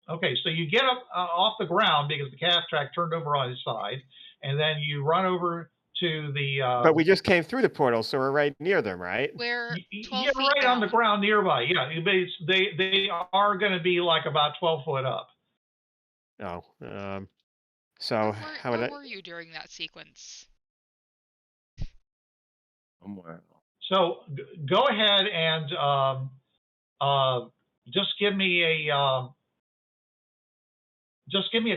Okay, so you get up off the ground because the half track turned over on its side, and then you run over to the. But we just came through the portal, so we're right near them, right? We're 12 you're feet right down. on the ground nearby. Yeah, they are going to be like about 12 foot up. Oh, so where were you during that sequence? Somewhere. So go ahead and just give me a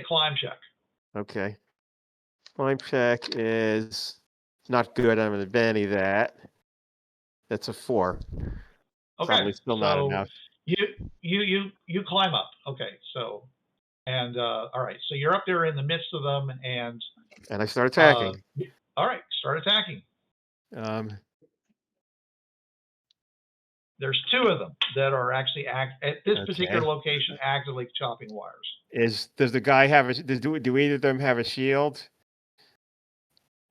climb check. Okay. Climb check is not good. I'm going to Benny that. That's a 4. Okay. Probably still not enough. You climb up. Okay. So and all right. So you're up there in the midst of them, and I start attacking. All right. Start attacking. There's 2 of them that are actually at this particular location actively chopping wires. Does the guy have do either of them have a shield?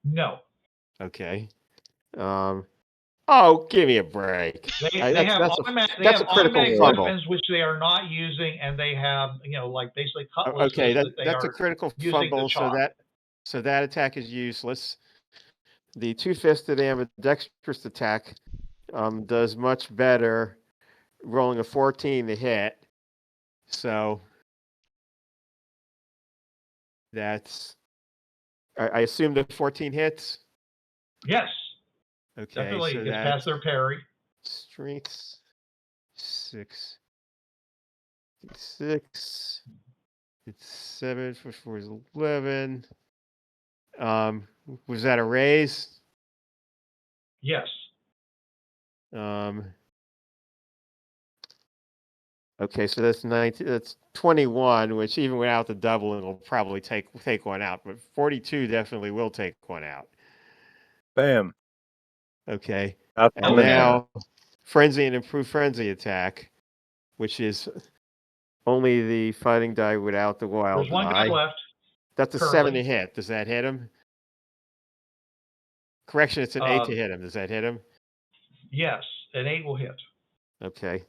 No. Okay. Oh, give me a break. They have automatic weapons which they are not using, and they have like basically cutlasses. Okay, that's a critical fumble. So that attack is useless. The 2-fisted ambidextrous attack does much better, rolling a 14 to hit. So that's. I assume the 14 hits. Yes. Okay. Definitely so gets past their parry. Strength 6. 6. It's 7 + 4 is 11. Was that a raise? Yes. Okay, so that's 19. That's 21, which even without the doubling will probably take one out. But 42 definitely will take one out. Bam. Okay. That's and now frenzy and improved frenzy attack, which is Only the fighting die without the wild There's one guy die. left. That's a currently. 7 to hit. Does that hit him? Correction, it's an 8 to hit him. Does that hit him? Yes, an 8 will hit. Okay.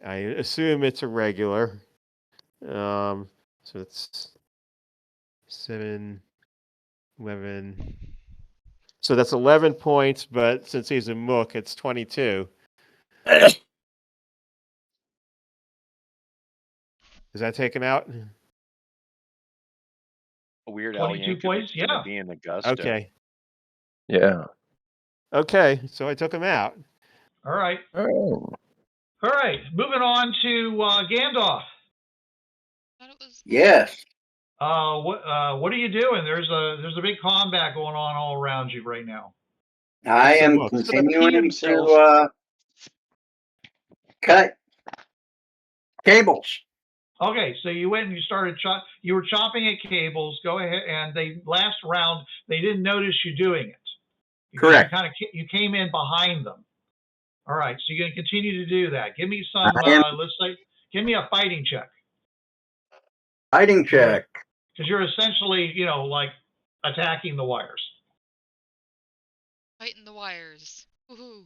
I assume it's a regular. So it's 7, 11. So that's 11 points, but since he's a mook, it's 22. Does that take him out? A Weird 22 points, yeah. Be in Augusta. Okay. Yeah. Okay, so I took him out. All right. Oh. All right. Moving on to Gandalf. Yes. What are you doing? There's a big combat going on all around you right now. I am Look, continuing to cut cables. Okay, so you went and you started you were chopping at cables. Go ahead, and last round they didn't notice you doing it. Correct. You came in behind them. All right, so you're going to continue to do that. Give me some. Let's say, give me a fighting check. Fighting check. Because you're essentially, like attacking the wires. Fighting the wires. Woohoo!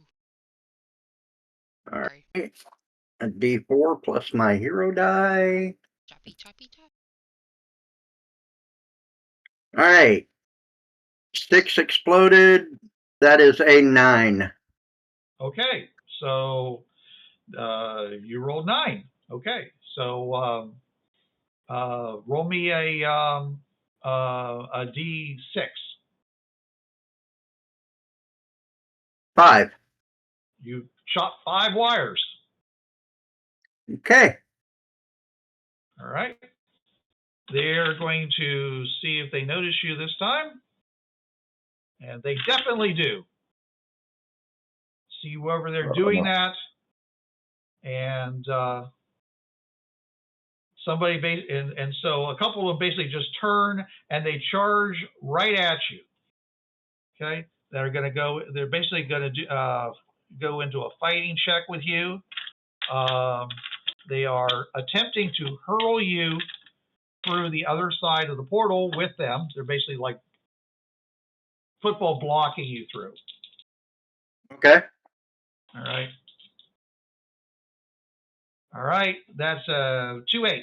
All right. A D4 plus my hero die. Choppy, choppy, chop. All right. 6 exploded. That is a 9. Okay, so you rolled 9. Okay, so roll me a D6. 5. You chopped 5 wires. Okay. All right. They're going to see if they notice you this time. And they definitely do. See whoever they're doing that. And somebody, and so a couple of them basically just turn and they charge right at you. Okay. They're going to go, they're basically going to go into a fighting check with you. They are attempting to hurl you through the other side of the portal with them. They're basically like football blocking you through. Okay. All right. All right. That's 2 8s.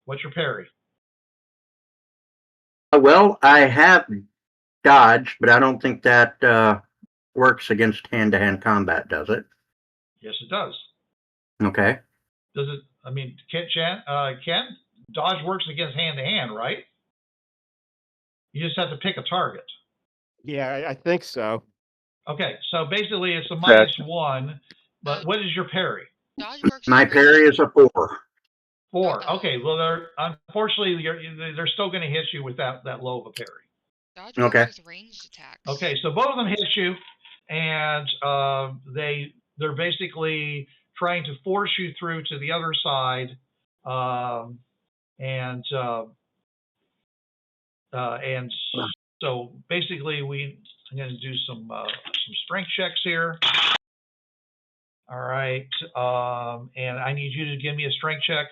What's your parry? Well, I have dodge, but I don't think that works against hand-to-hand combat, does it? Yes, it does. Okay. Does it? I mean, Ken, dodge works against hand-to-hand, right? You just have to pick a target. Yeah, I think so. Okay, so basically it's a -1, but what is your parry? Dodge works. My parry is a 4. 4. Okay, well, unfortunately they're still going to hit you with that low of a parry. Dodge works with ranged attacks. Okay, so both of them hit you, and they're basically trying to force you through to the other side, and so basically I'm going to do some strength checks here. All right, and I need you to give me a strength check.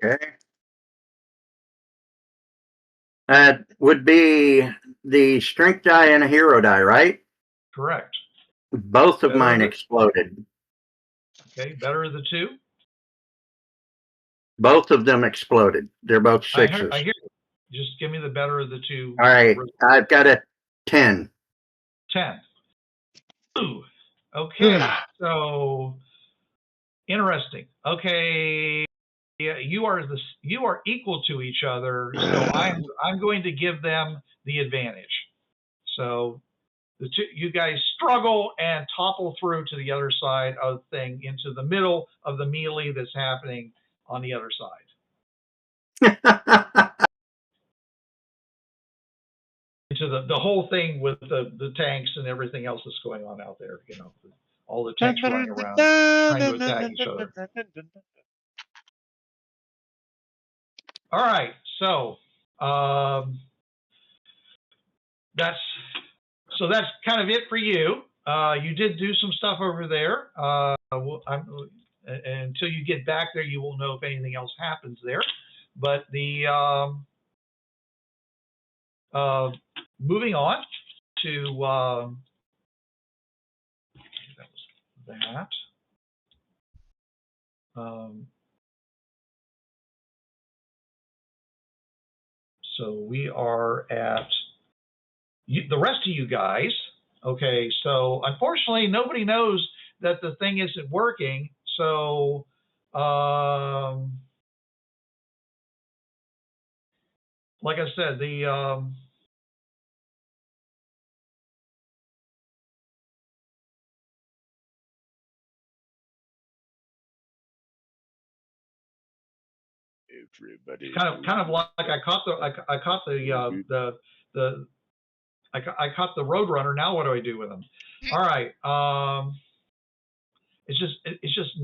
Okay. That would be the strength die and a hero die, right? Correct. Both of mine exploded. Okay, better of the 2? Both of them exploded. They're both 6s. I hear you. Just give me the better of the 2. All right, I've got a 10. 10. Ooh. Okay, so interesting. Okay, yeah, you are equal to each other, so I'm going to give them the advantage. So you guys struggle and topple through to the other side of the thing into the middle of the melee that's happening on the other side. Into the whole thing with the tanks and everything else that's going on out there, all the tanks running around trying to attack each other. All right, so that's kind of it for you. You did do some stuff over there. Until you get back there, you won't know if anything else happens there. But the moving on to that was that. So we are at the rest of you guys. Okay, so unfortunately, nobody knows that the thing isn't working. So like I said, the everybody kind of like I caught the Roadrunner. Now what do I do with him? All right. It's just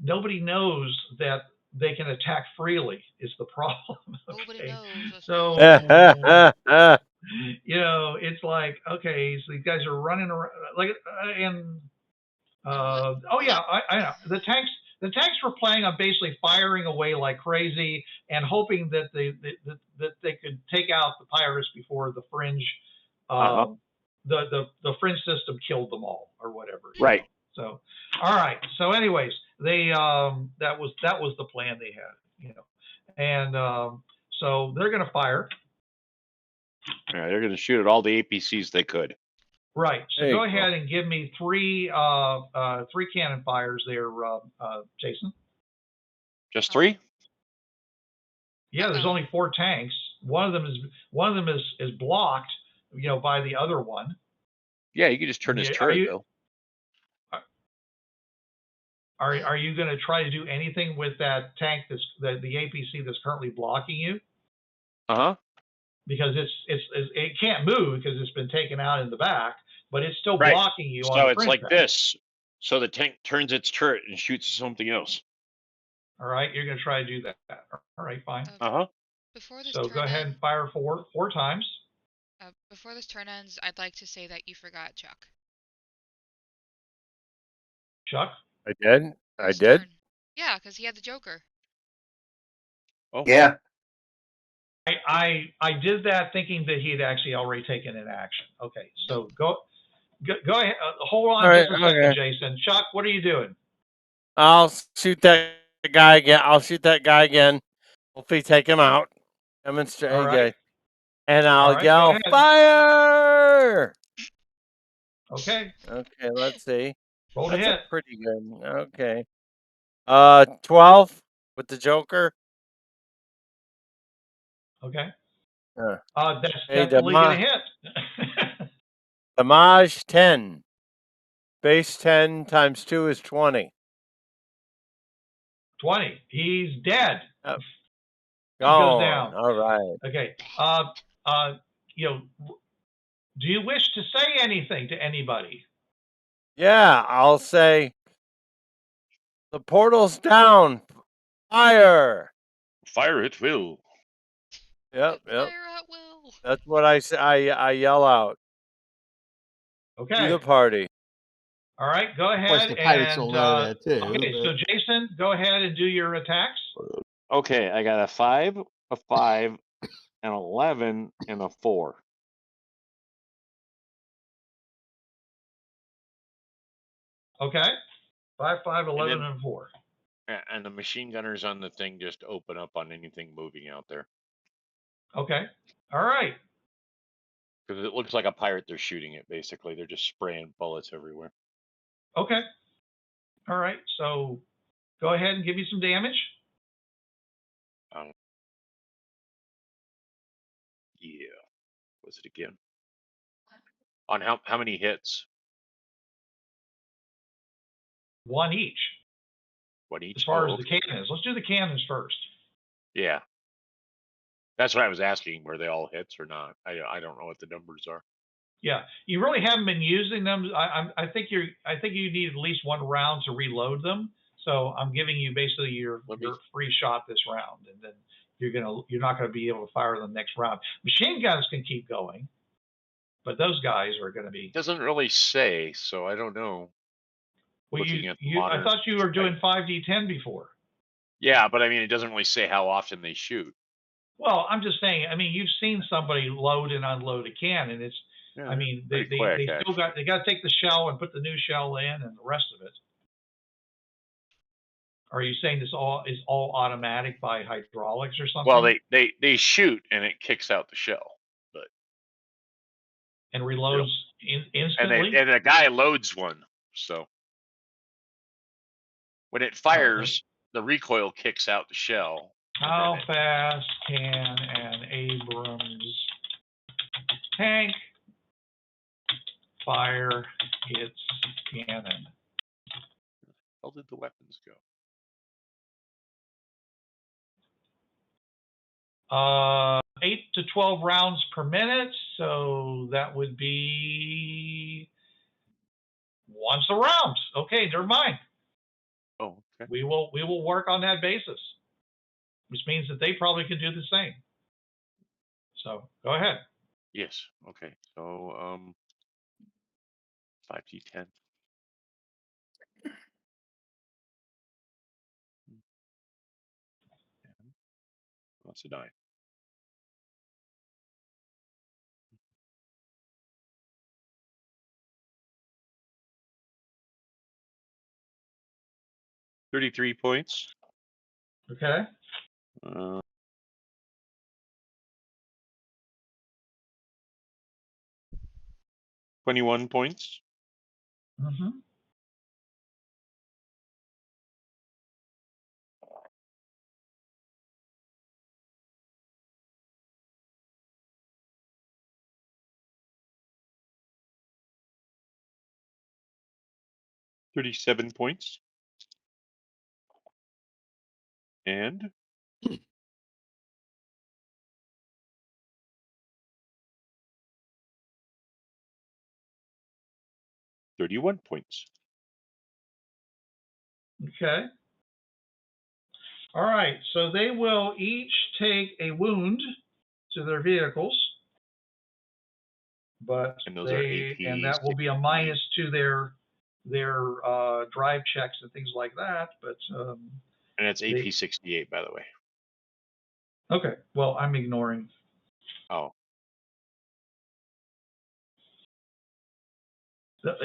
nobody knows that they can attack freely is the problem. Nobody knows. So you know, it's like, okay, so these guys are running around like and oh yeah, I know the tanks were planning on basically firing away like crazy and hoping that they could take out the pirates before the fringe the fringe system killed them all or whatever. Right. So all right. So anyways, they that was the plan they had, you know. And so they're gonna fire. Yeah, they're gonna shoot at all the APCs they could. Right. So go ahead and give me three cannon fires there, Jason. Just 3? Yeah, there's only 4 tanks. One of them is blocked, you know, by the other one. Yeah, you can just turn his turret though. Are you going to try to do anything with that tank that's the APC that's currently blocking you? Because it can't move because it's been taken out in the back, but it's still blocking you. So it's like this. So the tank turns its turret and shoots something else. All right, you're going to try to do that. All right, fine. Before this so go ahead and fire 4 times. Before this turn ends, I'd like to say that you forgot Chuck. Chuck? I did. I did. Turn. Yeah, because he had the Joker. Oh yeah. I did that thinking that he'd actually already taken an action. Okay, so go ahead. Hold on just a second, Jason. Chuck, what are you doing? I'll shoot that guy again. Hopefully take him out. Demonstrate. All right. And I'll yell, fire! Okay. Okay, let's see. Roll to hit. Pretty good. Okay. 12 with the Joker. Okay. That's definitely gonna hit. Damage 10. Base 10 times 2 is 20. 20. He's dead. He goes down. All right. Okay. You know, do you wish to say anything to anybody? Yeah, I'll say the portal's down. Fire. Fire at will. Yep. Fire at will. That's what I say. I yell out. Okay. To the party. All right, go ahead. Of course, the pirates will know that too. Okay, so Jason, go ahead and do your attacks. Okay, I got a 5, a 5, an 11, and a 4. Okay. 5, 5, 11, and 4. And the machine gunners on the thing just open up on anything moving out there. Okay. All right. Because it looks like a pirate they're shooting at, basically. They're just spraying bullets everywhere. Okay. All right. So go ahead and give me some damage. Yeah. What's it again? On how many hits? 1 each. 1 each? As far as the cannons. Let's do the cannons first. Yeah. That's what I was asking. Were they all hits or not? I don't know what the numbers are. Yeah, you really haven't been using them. I think you need at least 1 round to reload them. So I'm giving you basically your free shot this round, and then you're not gonna be able to fire them next round. Machine guns can keep going. But those guys are going to be. It doesn't really say, so I don't know. Well, I thought you were doing 5d10 before. Yeah, but I mean, it doesn't really say how often they shoot. Well, I'm just saying. I mean, you've seen somebody load and unload a cannon. It's. Yeah, I mean, they quick, still got to take the shell and put the new shell in and the rest of it. Are you saying this is all automatic by hydraulics or something? Well, they shoot and it kicks out the shell, but and reloads instantly. And a guy loads one, so when it fires, the recoil kicks out the shell. How fast can an Abrams tank fire its cannon? How did the weapons go? 8 to 12 rounds per minute, so that would be once a round. Okay, never mind. Oh, okay. We will work on that basis, which means that they probably could do the same. So go ahead. Yes. Okay. So 5d10. That's a die. $33 points. Okay. 21 points. Mm-hmm. $37 points. And $31 points. Okay. All right. So they will each take a wound to their vehicles, but and those are APs, and that will be a minus to their drive checks and things like that. But and it's AP 68, by the way. Okay. Well, I'm ignoring. Oh. The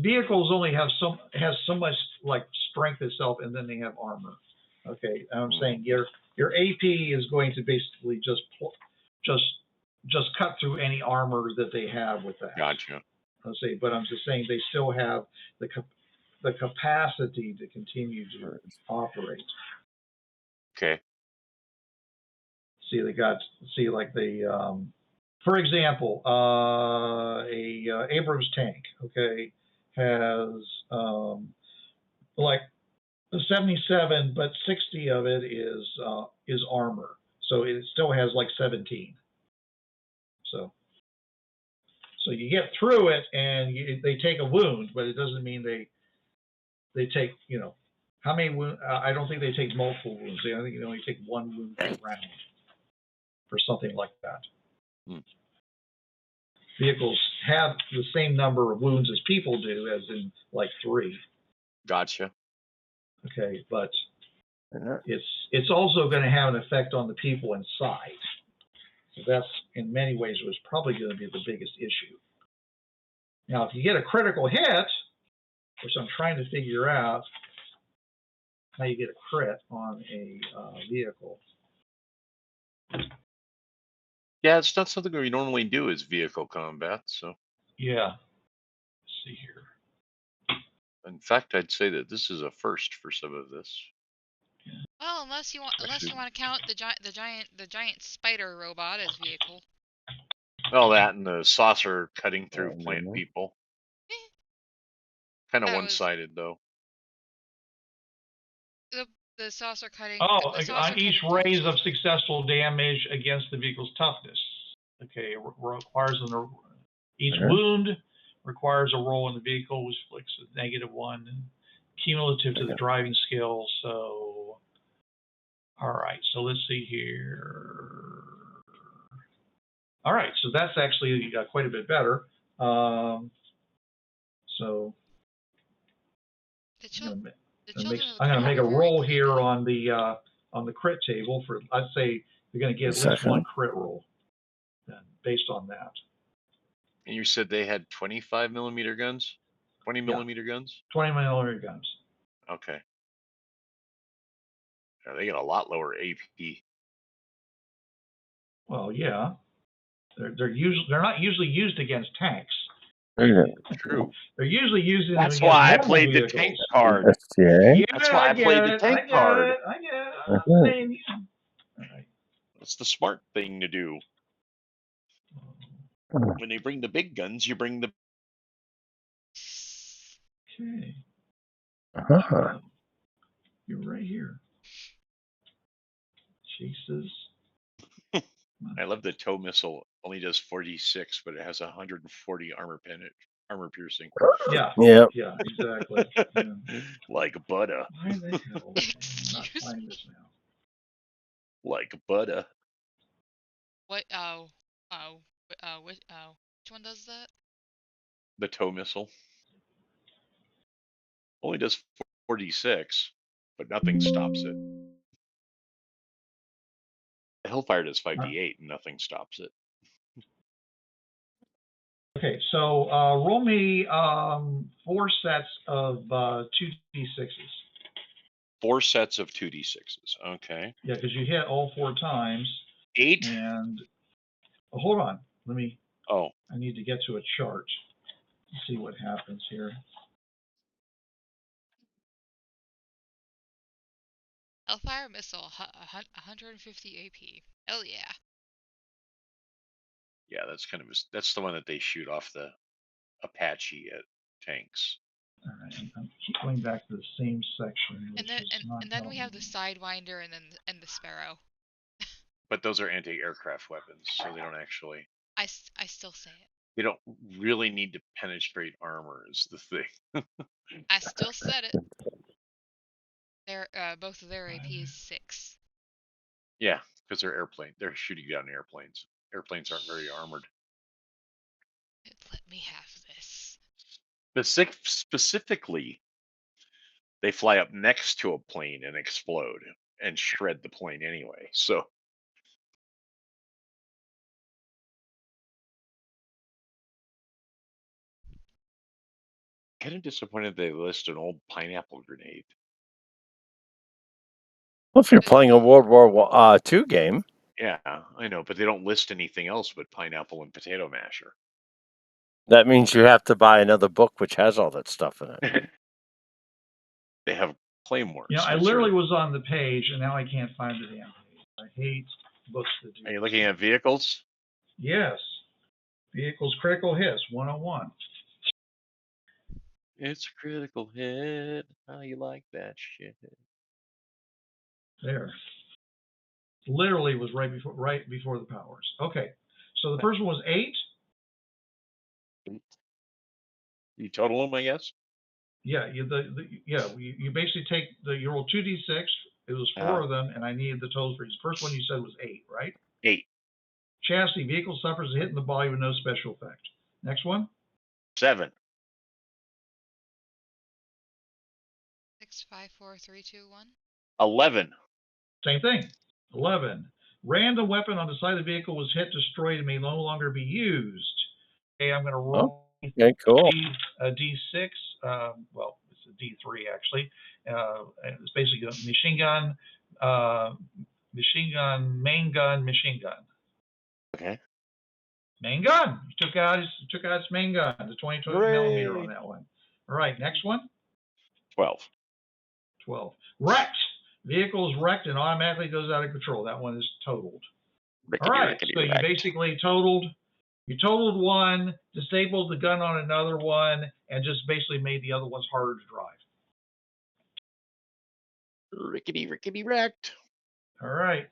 vehicles only have so much like strength itself, and then they have armor. Okay, I'm saying your AP is going to basically just cut through any armor that they have with that. Gotcha. Let's see, but I'm just saying they still have the capacity to continue to operate. Okay. For example, a Abrams tank, okay, has like 77, but 60 of it is armor, so it still has like 17. So you get through it, and they take a wound, but it doesn't mean they take, how many wounds? I don't think they take multiple wounds. I think they only take one wound per round, for something like that. Vehicles have the same number of wounds as people do, as in like 3. Gotcha. Okay, but it's also going to have an effect on the people inside. So that's, in many ways, was probably going to be the biggest issue. Now, if you get a critical hit, which I'm trying to figure out how you get a crit on a vehicle. Yeah, it's not something we normally do as vehicle combat, so. Yeah. Let's see here. In fact, I'd say that this is a first for some of this. Well, unless you want to count the giant spider robot as vehicle. Well, that and the saucer cutting through plant people. Kind of one-sided, though. The saucer cutting. Oh, on each raise of successful damage against the vehicle's toughness. Okay, requires each wound requires a roll in the vehicle, which inflicts a -1, cumulative to the driving skill. So, all right. So let's see here. All right, so that's actually quite a bit better. So I'm going to make a roll here on the crit table for, I'd say you're going to get at least one crit roll then, based on that. And you said they had 25mm guns? 20mm guns? 20mm guns. Okay. Yeah, they got a lot lower AP. Well, yeah. They're not usually used against tanks. True. They're usually used in That's against why I normal played vehicles. the tank card. Yeah, that's why I played the tank card. I get it. All right. That's the smart thing to do. When they bring the big guns, you bring the. Okay. You're right here. Jesus. I love the tow missile. Only does 46, but it has 140 armor piercing. Yeah. Yeah. Yeah. Exactly. Yeah. Like butter. Why the hell? I'm not finding this now. Like butter. What? Which one does that? The tow missile. Only does 46, but nothing stops it. The Hellfire does 5d8 and nothing stops it. Okay, so roll me 4 sets of 2d6s. 4 sets of 2d6s. Okay. Yeah, because you hit all 4 times. 8. And hold on, let me. Oh. I need to get to a chart to see what happens here. Hellfire missile, 150 AP. Hell yeah. Yeah, that's that's the one that they shoot off the Apache at tanks. All right, I keep going back to the same section. And then we have the Sidewinder and the Sparrow. But those are anti-aircraft weapons, so they don't actually. I still say it. They don't really need to penetrate armor is the thing. I still said it. They're both of their AP is 6. Yeah, because they're airplane. They're shooting down airplanes. Airplanes aren't very armored. Let me have this. Specifically, they fly up next to a plane and explode and shred the plane anyway. So. Kind of disappointed they list an old pineapple grenade. Well, if you're playing a World War II game. Yeah, I know, but they don't list anything else but pineapple and potato masher. That means you have to buy another book which has all that stuff in it. They have claymores. Yeah, I literally was on the page and now I can't find the damn page. I hate books that do. Are you looking at vehicles? Yes. Vehicles critical hits 101. It's a critical hit. How you like that shit? There. Literally was right before the powers. Okay. So the first one was 8. You total them, I guess. Yeah, you basically take you roll 2d6. It was 4 of them, and I needed the totals for each. The first one you said was 8, right? 8. Chassis vehicle suffers a hit in the body with no special effect. Next one. 7. 6, 5, 4, 3, 2, 1. 11. Same thing. 11. Random weapon on the side of the vehicle was hit, destroyed, and may no longer be used. Okay, I'm going to roll. Okay, cool. A D6. Well, it's a D3 actually. It's basically a machine gun, main gun, machine gun. Okay. Main gun. He took out its main gun, the 22mm on that one. All right, next one. 12. 12. Wrecked. Vehicle is wrecked and automatically goes out of control. That one is totaled. All right, so you basically totaled 1, disabled the gun on another one, and just basically made the other ones harder to drive. Rickety wrecked. All right.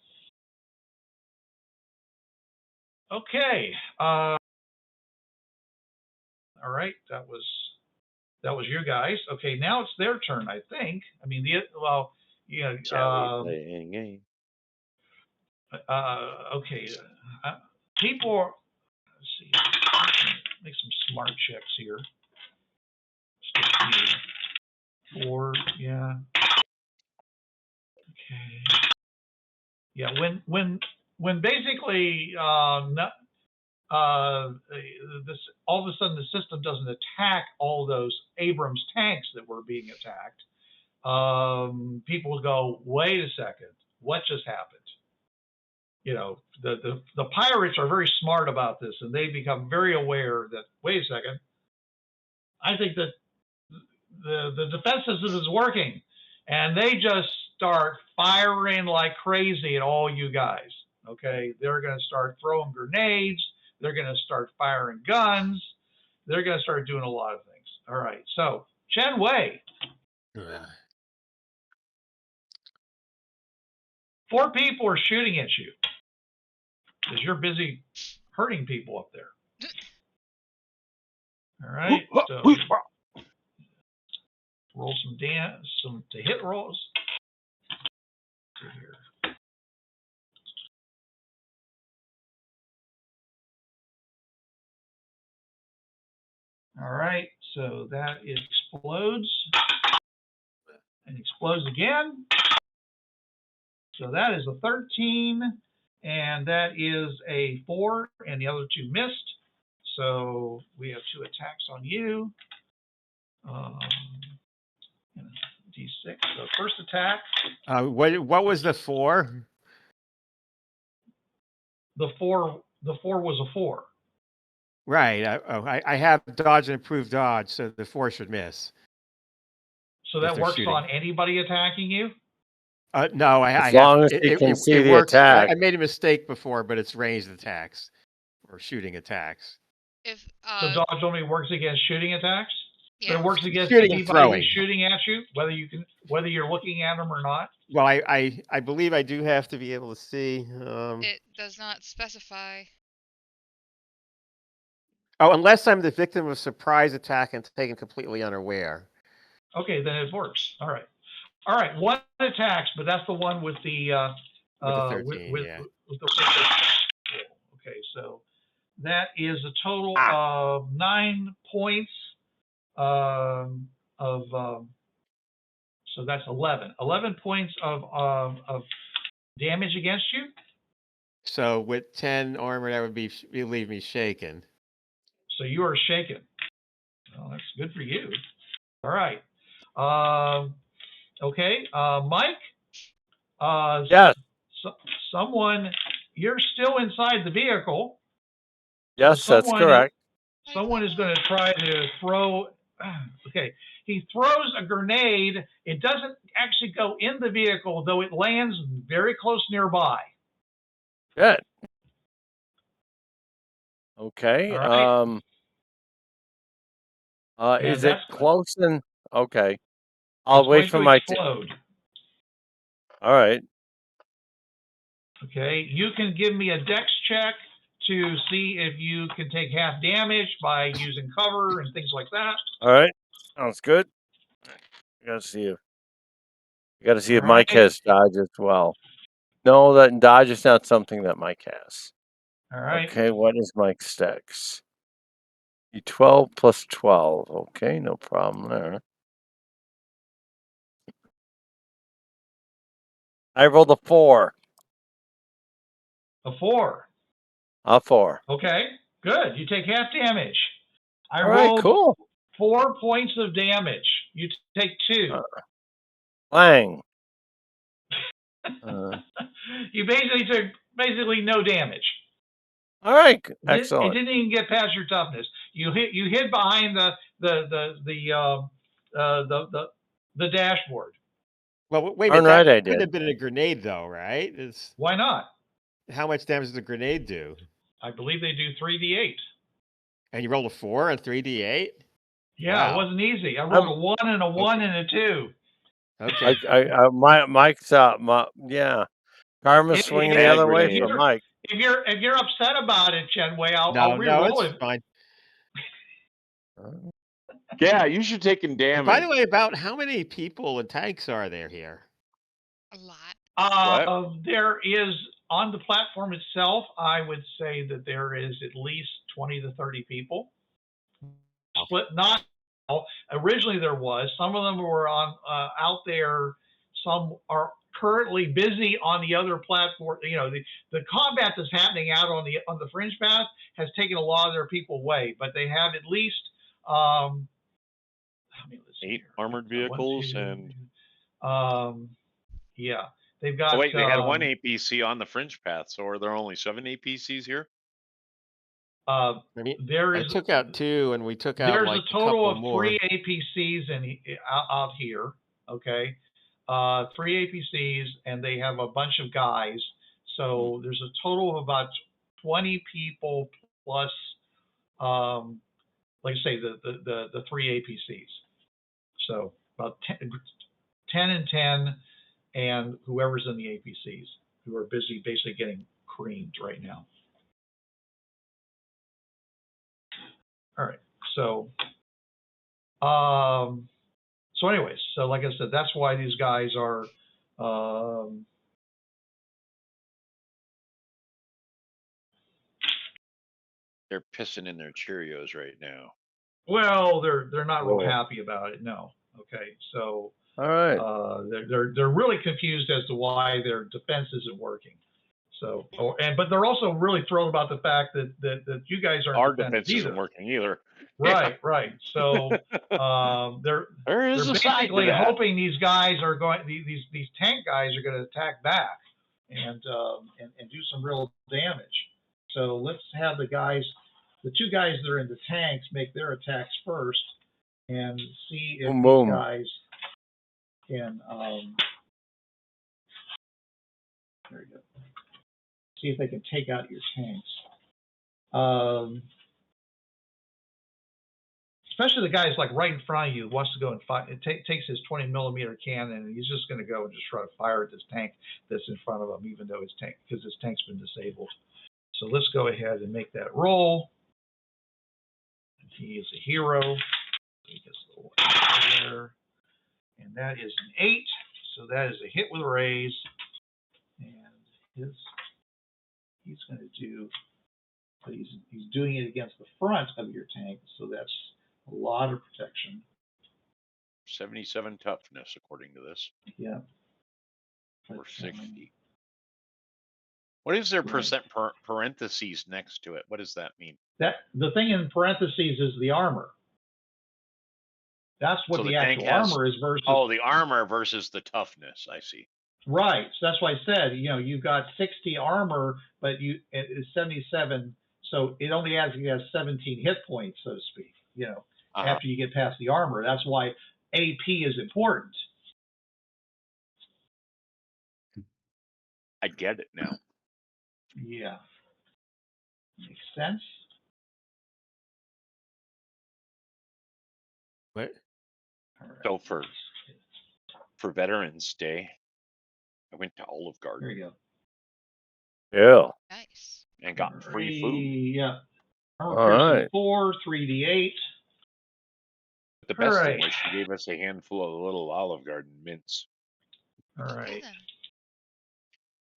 Okay. All right. That was you guys. Okay. Now it's their turn, I think. I mean, okay. see. Make some smart checks here. 4, yeah. Okay. Yeah, when basically this all of a sudden the system doesn't attack all those Abrams tanks that were being attacked, people will go, wait a second, what just happened? You know, the pirates are very smart about this, and they become very aware that, wait a second, I think that the defense system is working, and they just start firing like crazy at all you guys. Okay, they're going to start throwing grenades. They're going to start firing guns. They're going to start doing a lot of things. All right, so Chen Wei. 4 people are shooting at you because you're busy hurting people up there. All right, so roll some to hit rolls. Here. All right, so that explodes and explodes again. So that is a 13, and that is a 4, and the other 2 missed. So we have 2 attacks on you. D6. So first attack. What was the 4? The 4 was a 4. Right. I have dodge and improved dodge, so the 4 should miss. So that works on anybody attacking you? No, as long as you can see the attack. I made a mistake before, but it's ranged attacks or shooting attacks. If so dodge only works against shooting attacks? Yeah. But it works against shooting anybody who's shooting at you, whether you're looking at them or not? Well, I believe I do have to be able to see. It does not specify. Oh, unless I'm the victim of a surprise attack and taken completely unaware. Okay, then it works. All right. All right, 1 attacks, but that's the one with the 13, with yeah. the okay, so that is a total of 9 points so that's 11 points of damage against you. So with 10 armor, that would leave me shaken. So you are shaken. Well, that's good for you. All right. Okay, Mike. Yes. Someone, you're still inside the vehicle. Yes, so that's correct. Someone is going to try to throw. Okay, he throws a grenade. It doesn't actually go in the vehicle, though it lands very close nearby. Good. Okay. Right. Is it close? Okay. I'll wait for my. Explode. All right. Okay, you can give me a dex check to see if you can take half damage by using cover and things like that. All right. Sounds good. I gotta see if Mike has dodge as well. No, that dodge is not something that Mike has. All right. Okay, what is Mike's dex? 12 plus 12. Okay, no problem there. I rolled a 4. A 4. A 4. Okay, good. You take half damage. I All right, rolled cool. 4 points of damage. You take 2. Clang. You basically took no damage. All right, excellent. It didn't even get past your toughness. You hid behind the dashboard. Well, wait a minute. Right, that could have been a grenade, though, right? Why not? How much damage does a grenade do? I believe they do 3d8. And you rolled a 4 and 3d8? Yeah, wow. It wasn't easy. I rolled a 1 and a 1 and a 2. Okay. Mike's yeah. Karma's swinging the other way for Mike. If you're upset about it, Chen Wei, I'll re-roll no, it's it. fine. Yeah, you should take damage. By the way, about how many people and tanks are there here? A lot. There is on the platform itself. I would say that there is at least 20 to 30 people. Split, not originally there was. Some of them were on out there. Some are currently busy on the other platform. You know, the combat that's happening out on the Fringepath has taken a lot of their people away, but they have at least 8 armored vehicles and yeah, they've got. Oh wait, they had 1 APC on the Fringepath, so are there only 7 APCs here? I took out 2, and we took out there's like a total of more. 3 APCs out here. Okay, 3 APCs, and they have a bunch of guys. So there's a total of about 20 people plus, like I say, the 3 APCs. So about 10 and 10, and whoever's in the APCs who are busy basically getting creamed right now. All right, so anyways, so like I said, that's why these guys are they're pissing in their Cheerios right now. well, they're not real happy about it. No, okay, so all right, they're really confused as to why their defense isn't working. So, but they're also really thrilled about the fact that you guys aren't. Our defense isn't working either. Right, right. So they're basically hoping these guys are going. These tank guys are going to attack back and do some real damage. So let's have the 2 guys that are in the tanks make their attacks first, and see if these guys can. There you go. See if they can take out your tanks. Especially the guy's like right in front of you, wants to go and fight. It takes his 20mm cannon, and he's just going to go and just try to fire at this tank that's in front of him, even though his tank's been disabled. So let's go ahead and make that roll. And he is a hero. He gets a little there, and that is an 8. So that is a hit with a raise, and he's going to do. But he's doing it against the front of your tank, so that's a lot of protection. 77 toughness, according to this. Yeah. Or 60. What is their percent parentheses next to it? What does that mean? That the thing in parentheses is the armor. That's what the actual armor is versus. Oh, the armor versus the toughness. I see. Right. So that's why I said, you've got 60 armor, but it's 77. So it only has 17 hit points, so to speak. After you get past the armor, that's why AP is important. I get it now. Yeah. Makes sense. What? So for Veterans Day, I went to Olive Garden. There you go. Yeah. Nice. And got free food. Yeah. All right. 4, 3d8. But the best thing was she gave us a handful of little Olive Garden mints. All right.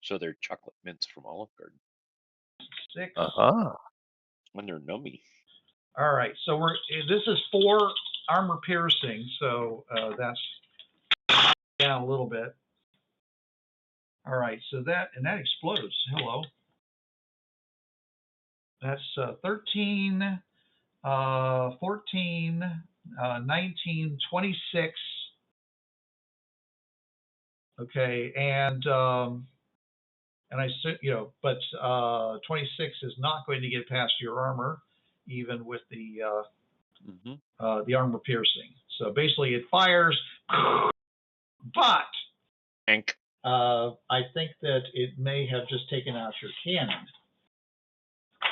So they're chocolate mints from Olive Garden. 6. When they're nummy. All right. So this is 4 armor piercing. So that's down a little bit. All right. So that explodes. Hello. That's 13, 14, 19, 26. Okay, and I said, but 26 is not going to get past your armor, even with the armor piercing. So basically, it fires, but I think that it may have just taken out your cannon.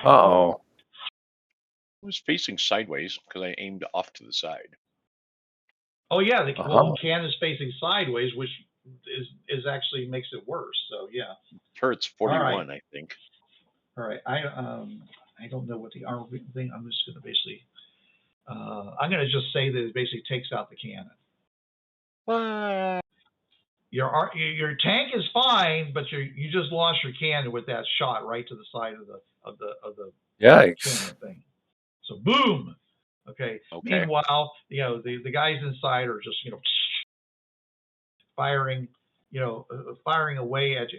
Uh-oh. I was facing sideways because I aimed off to the side. Oh yeah, the cannon is facing sideways, which is actually makes it worse. So yeah. Turret's 41, I think. All right, I don't know what the armor thing. I'm just going to basically, I'm going to just say that it basically takes out the cannon. your tank is fine, but you just lost your cannon with that shot right to the side of the Yikes. thing. So boom. Okay. Okay. Meanwhile, the guys inside are just firing, firing away at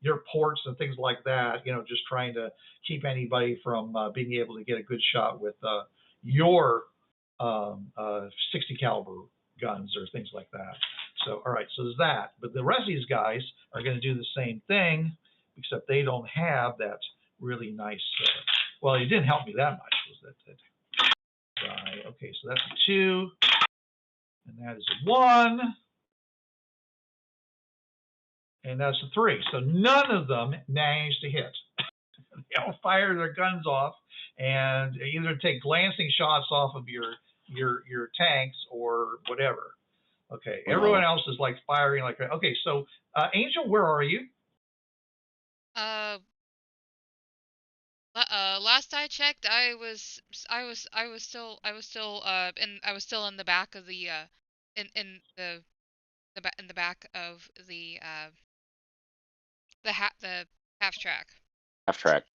your ports and things like that. Just trying to keep anybody from being able to get a good shot with your 60 caliber guns or things like that. So, all right, so there's that. But the rest of these guys are going to do the same thing, except they don't have that really nice. Well, it didn't help me that much. Was that okay, so that's a 2, and that is a 1, and that's a 3. So none of them managed to hit. They all fire their guns off and either take glancing shots off of your tanks or whatever. Okay, everyone else is like firing like that. Okay, so Angel, where are you? Last I checked, I was still in the back of the in the back of the half track. Half track.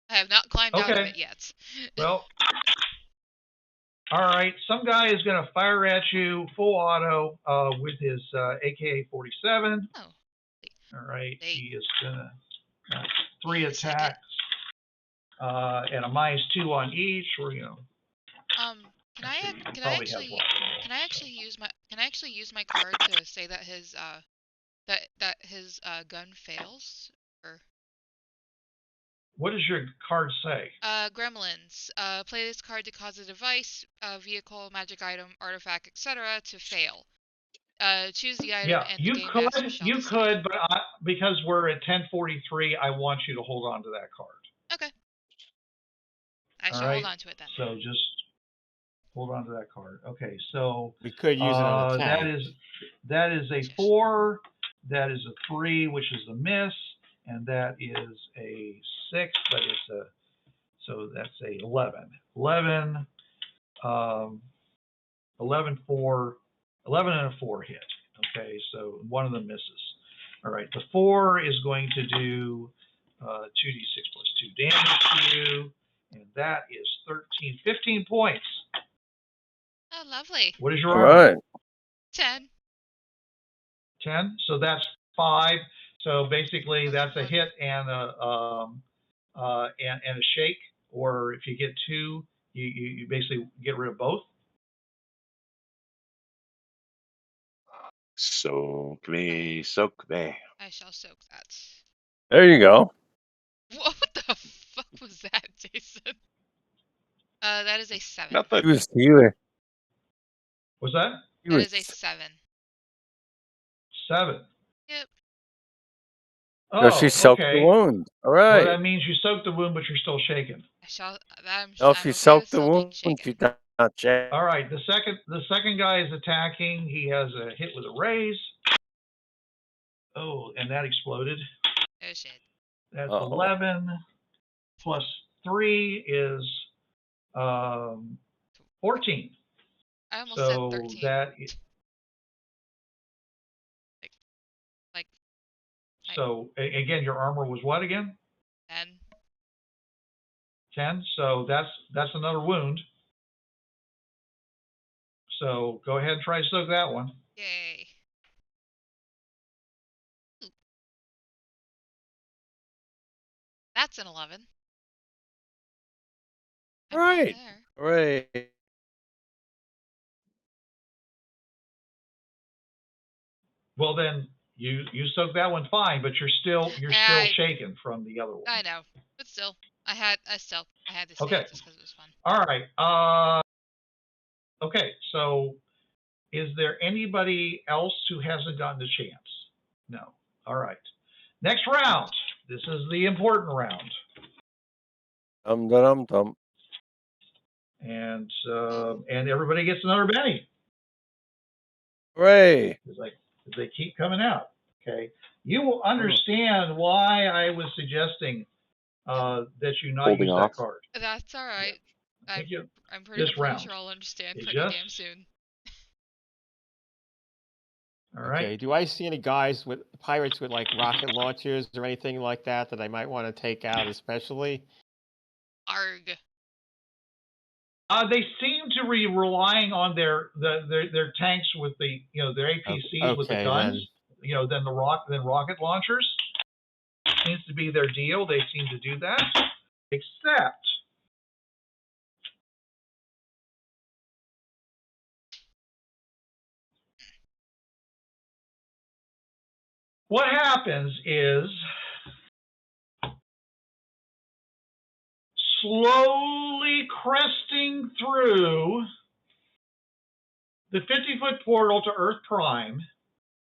I have not climbed out of it yet. Well, all right. Some guy is going to fire at you full auto with his AK-47. Oh. All right. He is going to 3 attacks and a -2 on each. Or Can I actually use my card to say that his gun fails? Or what does your card say? Gremlins. Play this card to cause a device, vehicle, magic item, artifact, etc. to fail. Choose the item and the game master shall decide. You could, but because we're at 1043, I want you to hold on to that card. Okay. I shall hold on to it then. So just hold on to that card. Okay, so we could use it on the tank. That is a 4, that is a 3, which is a miss, and that is a 6, but so that's a 11. 11, 11 and a 4 hit. Okay, so one of them misses. All right, the 4 is going to do 2d6 plus 2 damage to you, and that is 15 points. Oh, lovely. What is your armor? 10. 10. So that's 5. So basically, that's a hit and a shake. Or if you get 2, you basically get rid of both. Soak me. I shall soak that. There you go. What the fuck was that, Jason? That is a 7. Nothing. He was healing. What's that? That is a 7. 7. Yep. Oh, no, she soaked the wound. All right. Well, that means you soaked the wound, but you're still shaken. No, if you soaked the wound, you're not shaken. All right. The second guy is attacking. He has a hit with a raise. Oh, and that exploded. Oh shit. That's 11 plus 3 is 14. I almost said 13. So again, your armor was what again? 10. 10. So that's another wound. So go ahead and try to soak that one. Yay. Ooh. That's an 11. Right. Right. Well then, you soaked that one fine, but you're still shaken from the other one. I know, but still, I had to say it just because it was fun. All right. Okay. So, is there anybody else who hasn't gotten a chance? No. All right. Next round. This is the important round. Dum. And everybody gets another Benny. Hooray! They keep coming out. Okay. You will understand why I was suggesting that you not use that card. That's all right. I'm pretty sure I'll understand pretty damn soon. All right. Okay. Do I see any guys with pirates with like rocket launchers or anything like that I might want to take out, especially? Arg. They seem to be relying on their tanks with the their APCs with the guns. Then rocket launchers seems to be their deal. They seem to do that, except what happens is slowly cresting through the 50-foot portal to Earth Prime,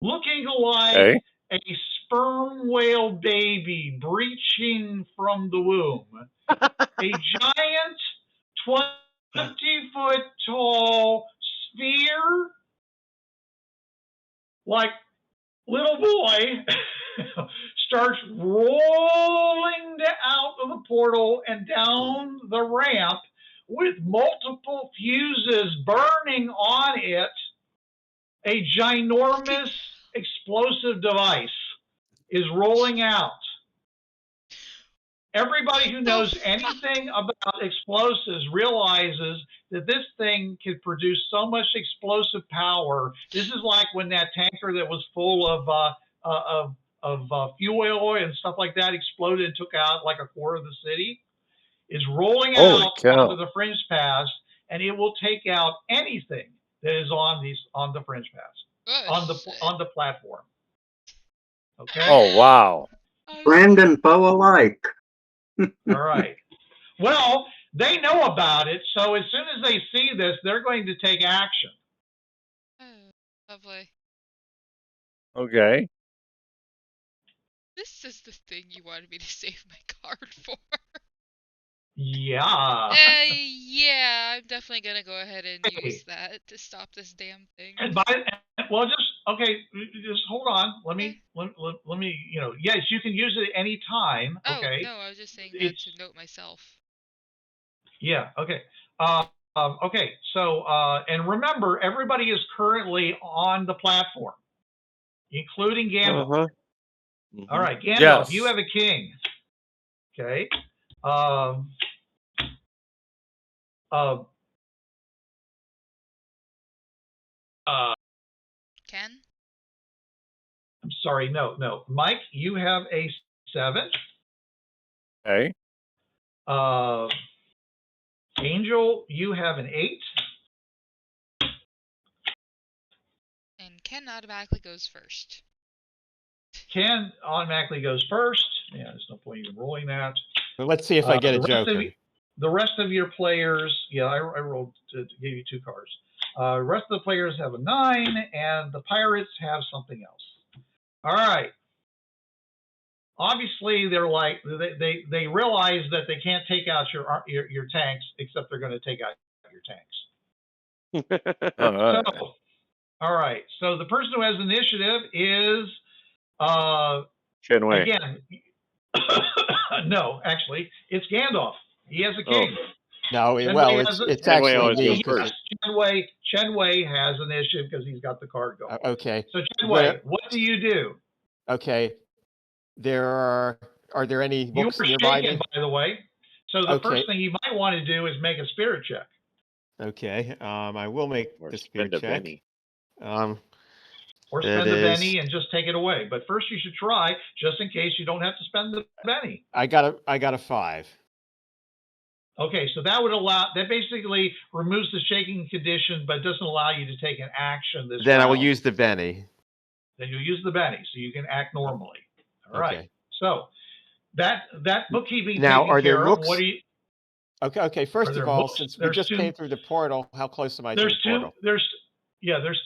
looking like a sperm whale baby breaching from the womb. A giant 20-foot tall sphere, like little boy, starts rolling out of the portal and down the ramp with multiple fuses burning on it. A ginormous explosive device is rolling out. Everybody who knows anything about explosives realizes that this thing can produce so much explosive power. This is like when that tanker that was full of fuel oil and stuff like that exploded and took out like a quarter of the city. Is rolling out onto the Fringepath, and it will take out anything that is on the Fringepath, on the platform. Okay. Oh wow. Friend and foe alike. All right. Well, they know about it, so as soon as they see this, they're going to take action. Oh, lovely. Okay. This is the thing you wanted me to save my card for. Yeah. Yeah, I'm definitely gonna go ahead and use that to stop this damn thing. And just hold on. Let me, yes, you can use it at any time. Okay. Oh, no, I was just saying that to note myself. Yeah, okay. Okay, so, and remember, everybody is currently on the platform, including Gandalf. All right, Gandalf, you have a king. Okay. Ken? I'm sorry, no. Mike, you have a 7. Okay. Angel, you have an 8. And Ken automatically goes first. Ken automatically goes first. Yeah, there's no point even rolling that. Well, let's see if I get a joker. The rest of your players, I rolled to give you 2 cards. The rest of the players have a 9, and the pirates have something else. All right. Obviously, they're like they realize that they can't take out your tanks, except they're going to take out your tanks. All right. So the person who has initiative is Chen Wei. Again. No, actually, it's Gandalf. He has a king. No, it's actually me. Chen Wei has initiative because he's got the card going. Okay. So Chen Wei, what do you do? Okay. Are there any books nearby? You were shaken, by the way. So the first thing you might want to do is make a spirit check. Okay. I will make the spirit check. Or spend the Benny and just take it away. But first you should try, just in case you don't have to spend the Benny. I got a 5. Okay, so that basically removes the shaking condition, but doesn't allow you to take an action this Then round. I will use the Benny. Then you'll use the Benny, so you can act normally. All right. So that bookkeeping. Now, are there books? What do you? Okay. First of all, since we just came through the portal, how close am I to the portal? There's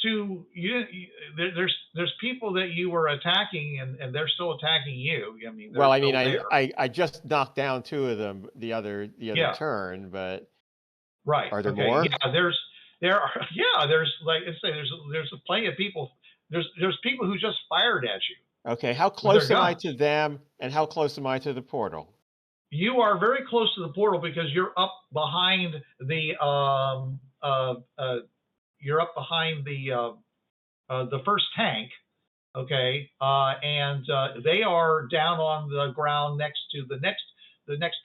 two. There's people that you were attacking, and they're still attacking you. I mean, I just knocked down 2 of them the other turn, but right. Are there more? Yeah, there's like I say, there's plenty of people. There's people who just fired at you. Okay, how close am I to them, and how close am I to the portal? You are very close to the portal because you're up behind the tank. Okay, and they are down on the ground next to the next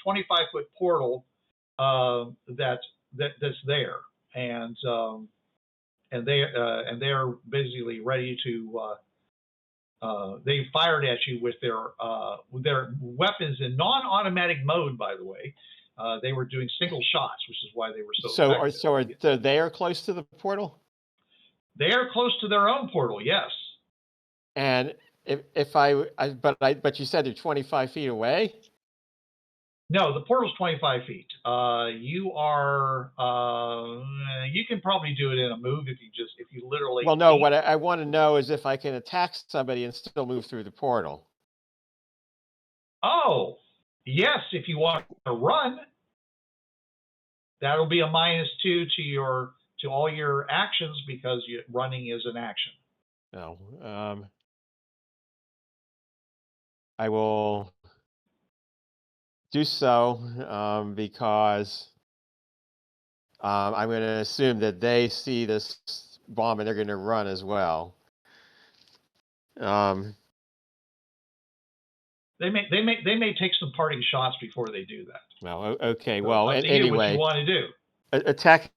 25-foot portal that's there, and they're basically ready to. They fired at you with their weapons in non-automatic mode. By the way, they were doing single shots, which is why they were so. Are they close to the portal? They are close to their own portal. Yes. And but you said they're 25 feet away. No, the portal's 25 feet. You are. You can probably do it in a move if you literally. Well, no. What I want to know is if I can attack somebody and still move through the portal. Oh, yes. If you want to run, that'll be a -2 to all your actions because running is an action. No. I will do so because I'm going to assume that they see this bomb and they're going to run as well. They may take some parting shots before they do that. Well, okay. So well, anyway, what you want to do? Attack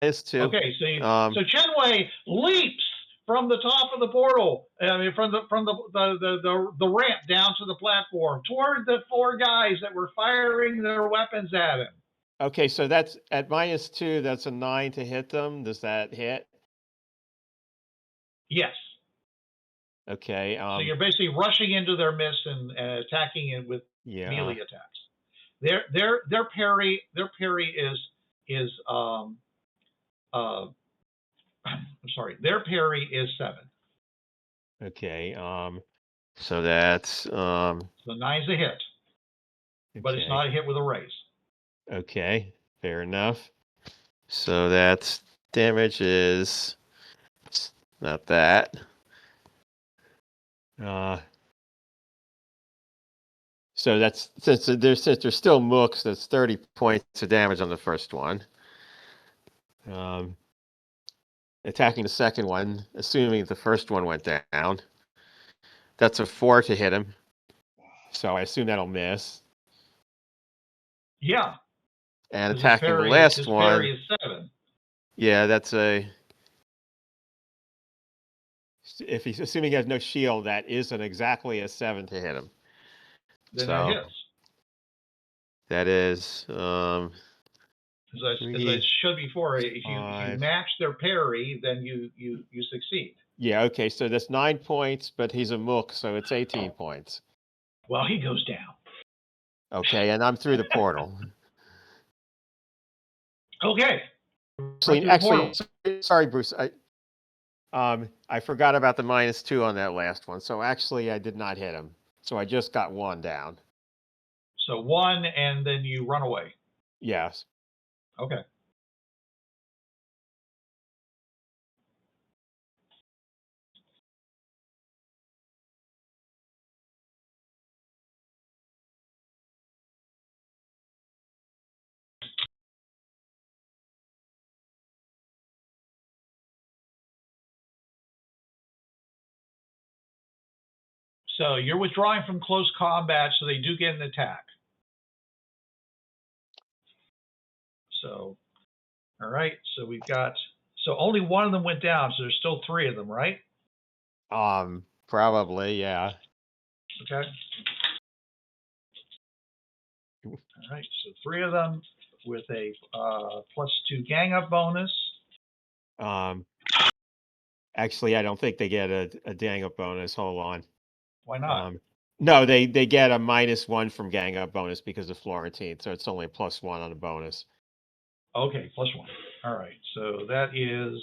is too. Okay, so Chen Wei leaps from the top of the portal. I mean, from the ramp down to the platform toward the 4 guys that were firing their weapons at him. Okay, so that's at -2. That's a 9 to hit them. Does that hit? Yes. Okay. So you're basically rushing into their midst and attacking it with melee attacks. Their parry is I'm sorry. Their parry is 7. Okay. So that's So 9's a hit, but it's not a hit with a raise. Okay, fair enough. So that's damage is not that. So that's since there's still mooks, that's 30 points of damage on the first one. Attacking the second one, assuming the first one went down. That's a 4 to hit him. So I assume that'll miss. Yeah. And attacking the last one. Parry is 7. Yeah, that's a. If he's assuming he has no shield, that isn't exactly a 7 to hit him. Then that hits. That is. As I showed before, if you match their parry, then you succeed. Yeah. Okay. So that's 9 points, but he's a mook, so it's 18 points. Well, he goes down. Okay, and I'm through the portal. Okay. Actually, sorry, Bruce. I forgot about the -2 on that last one. So actually, I did not hit him. So I just got 1 down. So 1, and then you run away. Yes. Okay. So you're withdrawing from close combat, so they do get an attack. So, all right. So we've got. So only 1 of them went down. So there's still 3 of them, right? Probably, yeah. Okay. All right. So 3 of them with a +2 gang up bonus. Actually, I don't think they get a gang up bonus. Hold on. Why not? No, they get a -1 from gang up bonus because of Florentine, so it's only a +1 on the bonus. Okay, +1. All right, so that is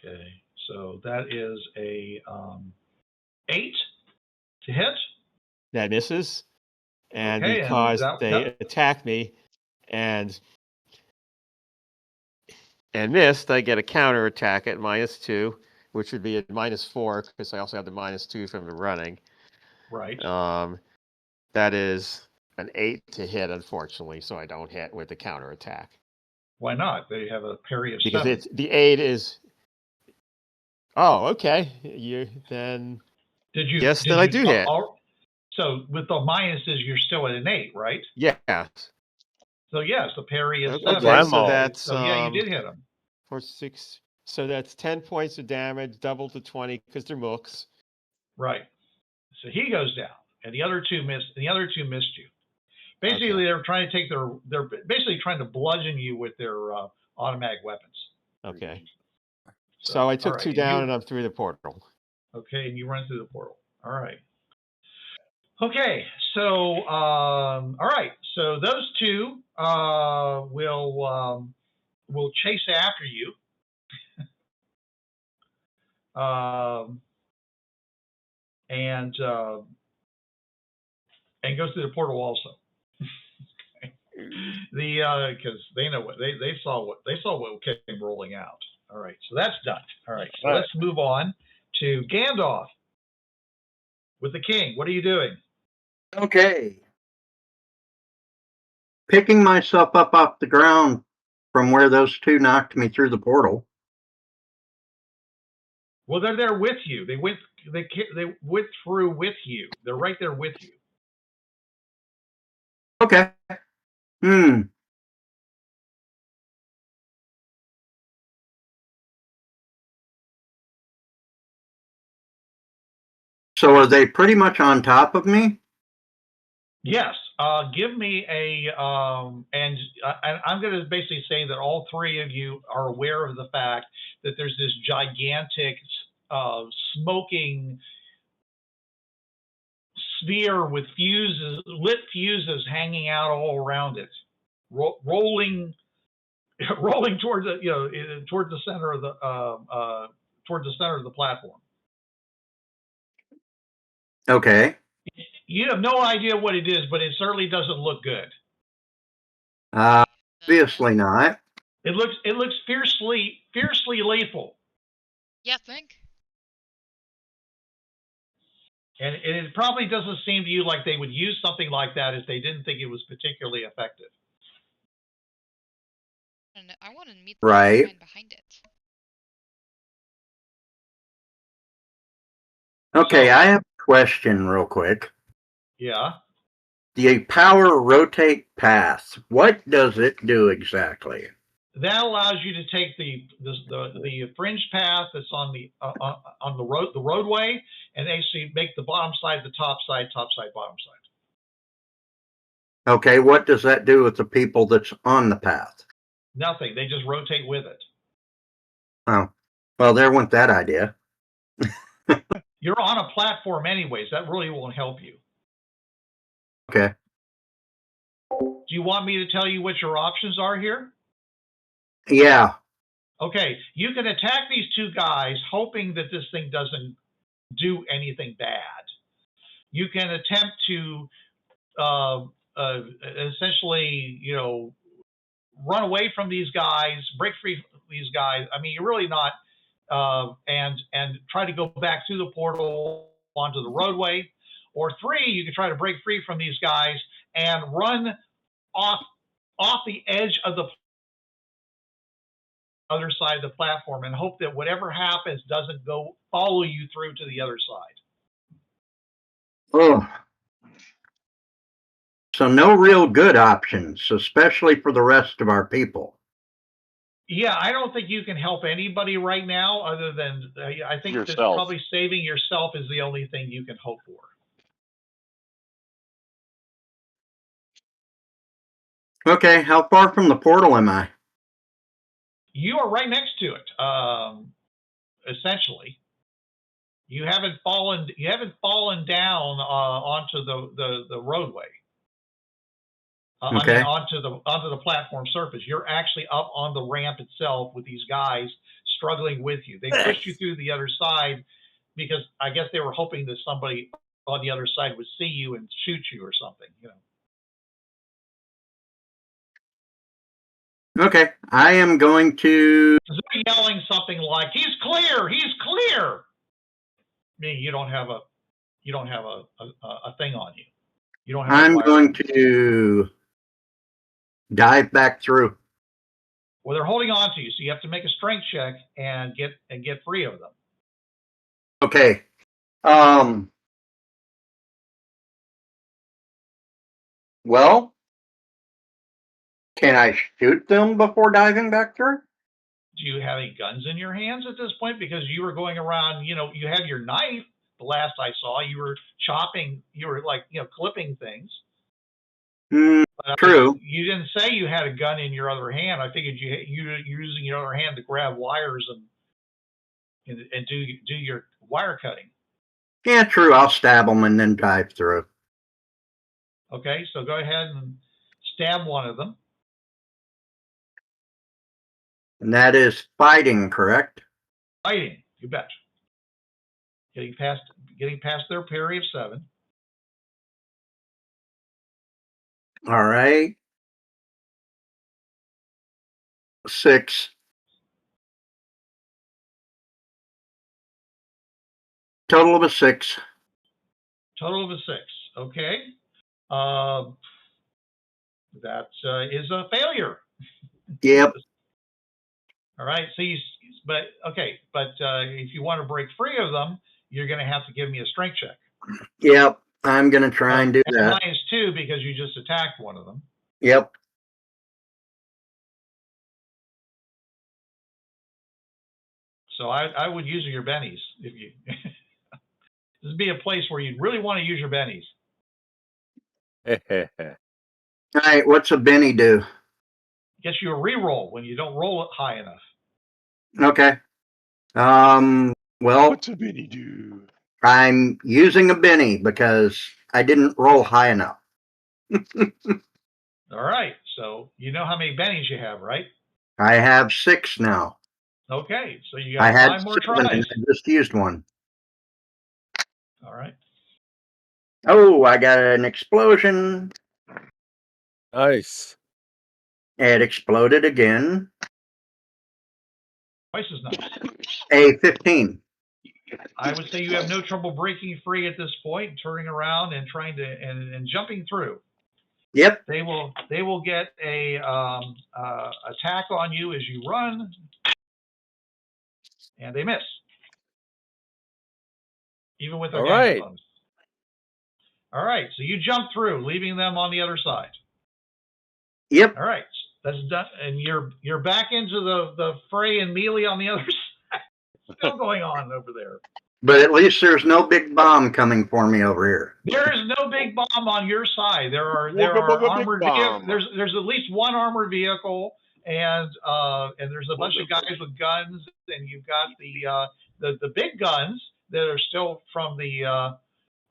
okay. So that is a 8 to hit. That misses, and okay, because they attack me and missed, I get a counter attack at -2, which would be at -4 because I also have the -2 from the running. Right. That is an 8 to hit, unfortunately, so I don't hit with the counterattack. Why not? They have a parry of Because 7. it's the 8 is. Oh, okay. You then. Did you? Yes, did then you, I do hit. So with the minuses, you're still at an 8, right? Yeah. So yes, the parry is Okay, 7. so that's so yeah, you did hit him. 4, 6. So that's 10 points of damage, double to 20 because they're mooks. Right. So he goes down, and the other two missed. And the other two missed you. Basically, they're trying to take they're basically trying to bludgeon you with their automatic weapons. Okay. So I took 2 down, and I'm through the portal. Okay, and you run through the portal. All right. Okay, so all right, so those two will chase after you. And go through the portal also. Because they know what they saw what came rolling out. All right, so that's done. All right, so let's move on to Gandalf with the king. What are you doing? Okay. Picking myself up off the ground from where those two knocked me through the portal. Well, they're there with you. They went through with you. They're right there with you. Okay. So are they pretty much on top of me? Yes. Give me a and I'm going to basically say that all three of you are aware of the fact that there's this gigantic smoking sphere with lit fuses hanging out all around it, rolling towards the towards the center of the platform. Okay. You have no idea what it is, but it certainly doesn't look good. Obviously not. It looks fiercely lethal. Yeah, think. And it probably doesn't seem to you like they would use something like that if they didn't think it was particularly effective. And I want to meet the man behind it. Okay, I have a question real quick. Yeah. The power rotate path. What does it do exactly? That allows you to take the fringe path that's on the roadway, and actually make the bottom side the top side, bottom side. Okay, what does that do with the people that's on the path? Nothing. They just rotate with it. Oh, well, there went that idea. You're on a platform anyways. That really won't help you. Okay. Do you want me to tell you what your options are here? Yeah. Okay, you can attack these two guys hoping that this thing doesn't do anything bad. You can attempt to essentially, run away from these guys, break free from these guys. I mean, you're really not, and try to go back through the portal onto the roadway. Or 3, you can try to break free from these guys and run off the edge of the other side of the platform and hope that whatever happens doesn't follow you through to the other side. Oh. So no real good options, especially for the rest of our people. Yeah, I don't think you can help anybody right now other than I think that probably saving yourself is the only thing you can hope for. Okay, how far from the portal am I? You are right next to it. Essentially, you haven't fallen down onto the roadway. Okay. I mean, onto the platform surface. You're actually up on the ramp itself with these guys struggling with you. They pushed you through the other side because I guess they were hoping that somebody on the other side would see you and shoot you or something. Okay, I am going to. They're yelling something like, "He's clear! He's clear!" I mean, you don't have a thing on you. You don't have. I'm going to dive back through. Well, they're holding on to you, so you have to make a strength check and get free of them. Okay. Well, can I shoot them before diving back through? Do you have any guns in your hands at this point? Because you were going around, you have your knife. The last I saw, you were chopping, you were like, clipping things. True. You didn't say you had a gun in your other hand. I figured you're using your other hand to grab wires and do your wire cutting. Yeah, true. I'll stab them and then dive through. Okay, so go ahead and stab one of them. And that is fighting, correct? Fighting, you bet. Getting past their parry of 7. All right. 6. Total of a 6. Total of a 6. Okay. That is a failure. Yep. All right. So but if you want to break free of them, you're going to have to give me a strength check. Yep. I'm going to try and do that. -2 because you just attacked one of them. Yep. So I would use your bennies if you. This would be a place where you'd really want to use your bennies. All right. What's a Benny do? Gets you a reroll when you don't roll it high enough. Okay. Well, What's a Benny do? I'm using a Benny because I didn't roll high enough. All right. So you know how many bennies you have, right? I have 6 now. Okay. So you I got had 5 more 7 tries. and I just used one. All right. Oh, I got an explosion. Nice. It exploded again. Twice as nice. A 15. I would say you have no trouble breaking free at this point, turning around and trying to and jumping through. Yep. They will get a attack on you as you run, and they miss, even with their ganking bonus. All right, so you jump through, leaving them on the other side. Yep. All right, that's done, and you're back into the fray and melee on the other side. Still going on over there. But at least there's no big bomb coming for me over here. There is no big bomb on your side. There are armored vehicles. There's at least one armored vehicle, and there's a bunch of guys with guns, and you've got the big guns that are still from the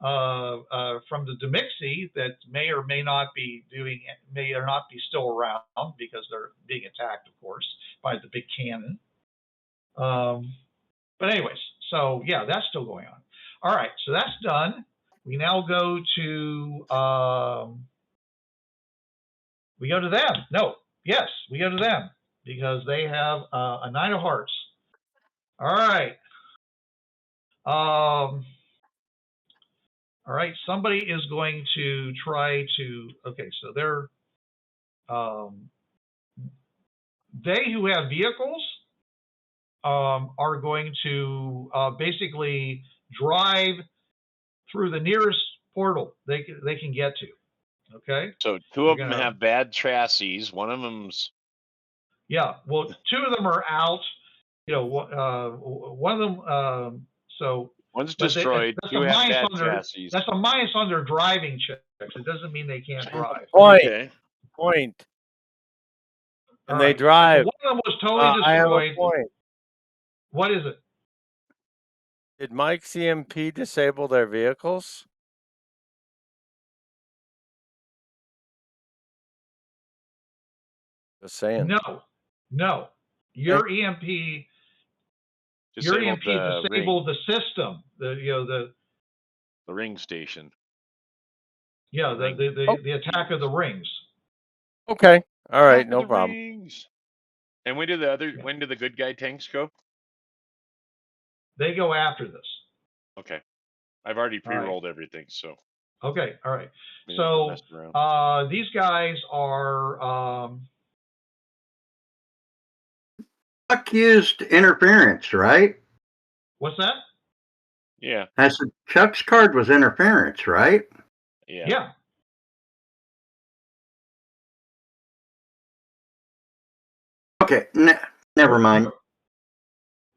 Demixi that may or may not be still around because they're being attacked, of course, by the big cannon. But anyways, so yeah, that's still going on. All right, so that's done. We now go to them. No, yes, we go to them because they have a 9 of hearts. All right. All right. Somebody is going to try to. Okay, so they're they who have vehicles are going to basically drive through the nearest portal they can get to. Okay. So 2 of them have bad chassis. One of them's. Yeah. Well, 2 of them are out. One of them. So one's destroyed. 2 have bad chassis. That's a minus on their driving checks. It doesn't mean they can't drive. Point. And right. they drive. One of them was totally destroyed. I have a point. What is it? Did Mike's EMP disable their vehicles? Just saying. No. Your EMP disabled the system. The ring station. Yeah, the attack of the rings. Okay. All right, no problem. Rings. And when did the good guy tanks go? They go after this. Okay. I've already pre-rolled everything, so. Okay, all right. We don't have to So mess around. these guys are. Chuck used interference, right? What's that? Yeah. I said Chuck's card was interference, right? Yeah. Okay, never mind.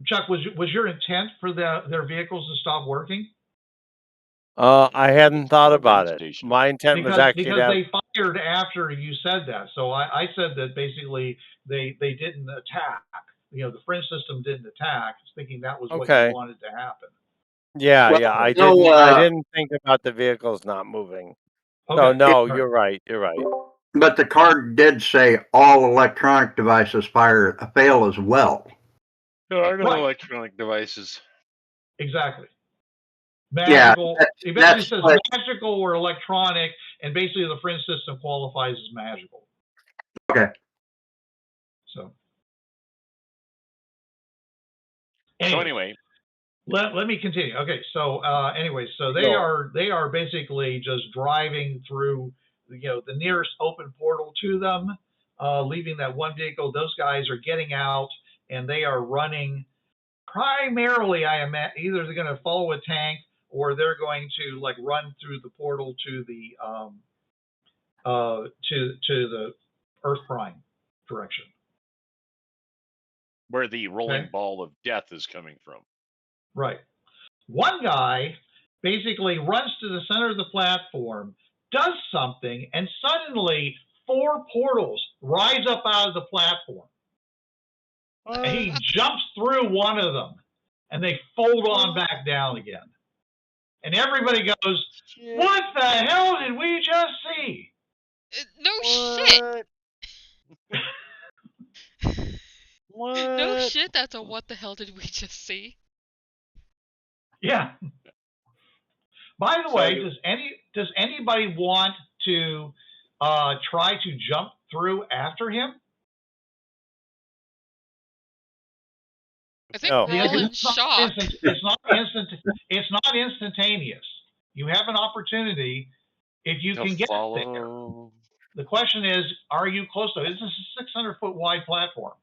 Chuck, was your intent for their vehicles to stop working? I hadn't thought about it. Station. My intent was actually because they fired after you said that. So I said that basically they didn't attack. You know, the fringe system didn't attack, thinking that was what you wanted to happen. Yeah, Well, yeah. I no, didn't. I didn't think about the vehicles not moving. Okay. So no, you're right. You're right. But the card did say all electronic devices fail as well. There are no Right. electronic devices. Exactly. Magical. Yeah, It basically says like, magical or electronic, and basically the fringe system qualifies as magical. Okay. So anyway. Let me continue. Okay, so anyway, so they are basically just driving through, you know, the nearest open portal to them, leaving that one vehicle. Those guys are getting out, and they are running. Primarily, I am either they're going to follow a tank or they're going to like run through the portal to the to the Earth Prime direction, where the rolling ball of death is coming from. Right. One guy basically runs to the center of the platform, does something, and suddenly 4 portals rise up out of the platform. And he jumps through one of them, and they fold on back down again. And everybody goes, "What the hell did we just see?" No shit. What? No shit. That's a what the hell did we just see? Yeah. By the way, does anybody want to try to jump through after him? I think we're all in shock. It's not instantaneous. You have an opportunity if you can get there. The question is, are you close to it? This is a 600-foot wide platform.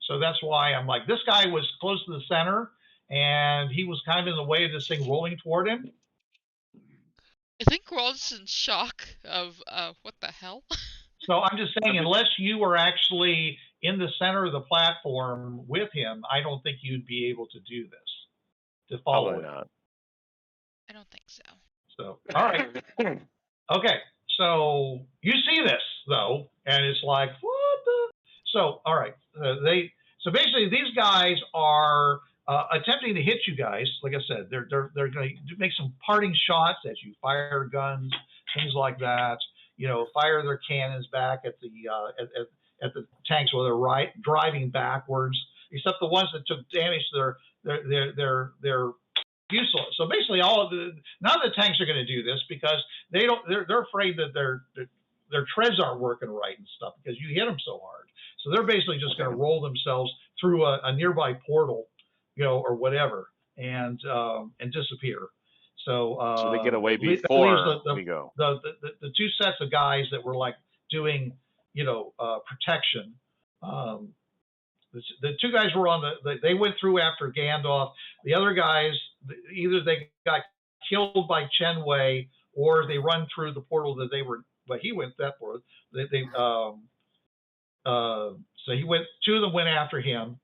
So that's why I'm like, this guy was close to the center, and he was kind of in the way of this thing rolling toward him. I think we're all just in shock of what the hell? So I'm just saying, unless you were actually in the center of the platform with him, I don't think you'd be able to do this, to follow it. Not. I don't think so. So, all right. Okay, so you see this, though, and it's like, what the? So, all right. So basically, these guys are attempting to hit you guys. Like I said, they're going to make some parting shots as you fire guns, things like that. You know, fire their cannons back at the tanks while they're driving backwards. Except the ones that took damage, they're useless. So basically, none of the tanks are going to do this because they're afraid that their treads aren't working right and stuff because you hit them so hard. So they're basically just going to roll themselves through a nearby portal, you know, or whatever, and disappear. So they get away before we go. The 2 sets of guys that were like doing, you know, protection. The 2 guys were on they went through after Gandalf. The other guys, either they got killed by Chen or they run through the portal that he went that portal. So he went. 2 of them went after him,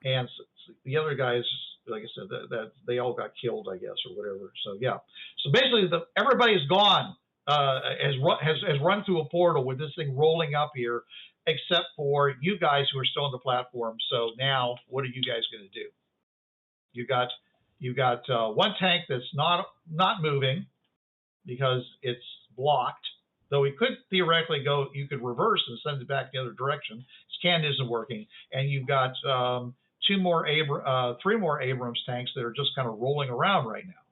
and the other guys, like I said, that they all got killed, I guess, or whatever. So yeah. So basically, everybody's gone. Has run through a portal with this thing rolling up here, except for you guys who are still on the platform. So now, what are you guys going to do? You got 1 tank that's not moving because it's blocked. Though it could theoretically go, you could reverse and send it back the other direction. Its cannon isn't working, and you've got 3 more Abrams tanks that are just kind of rolling around right now.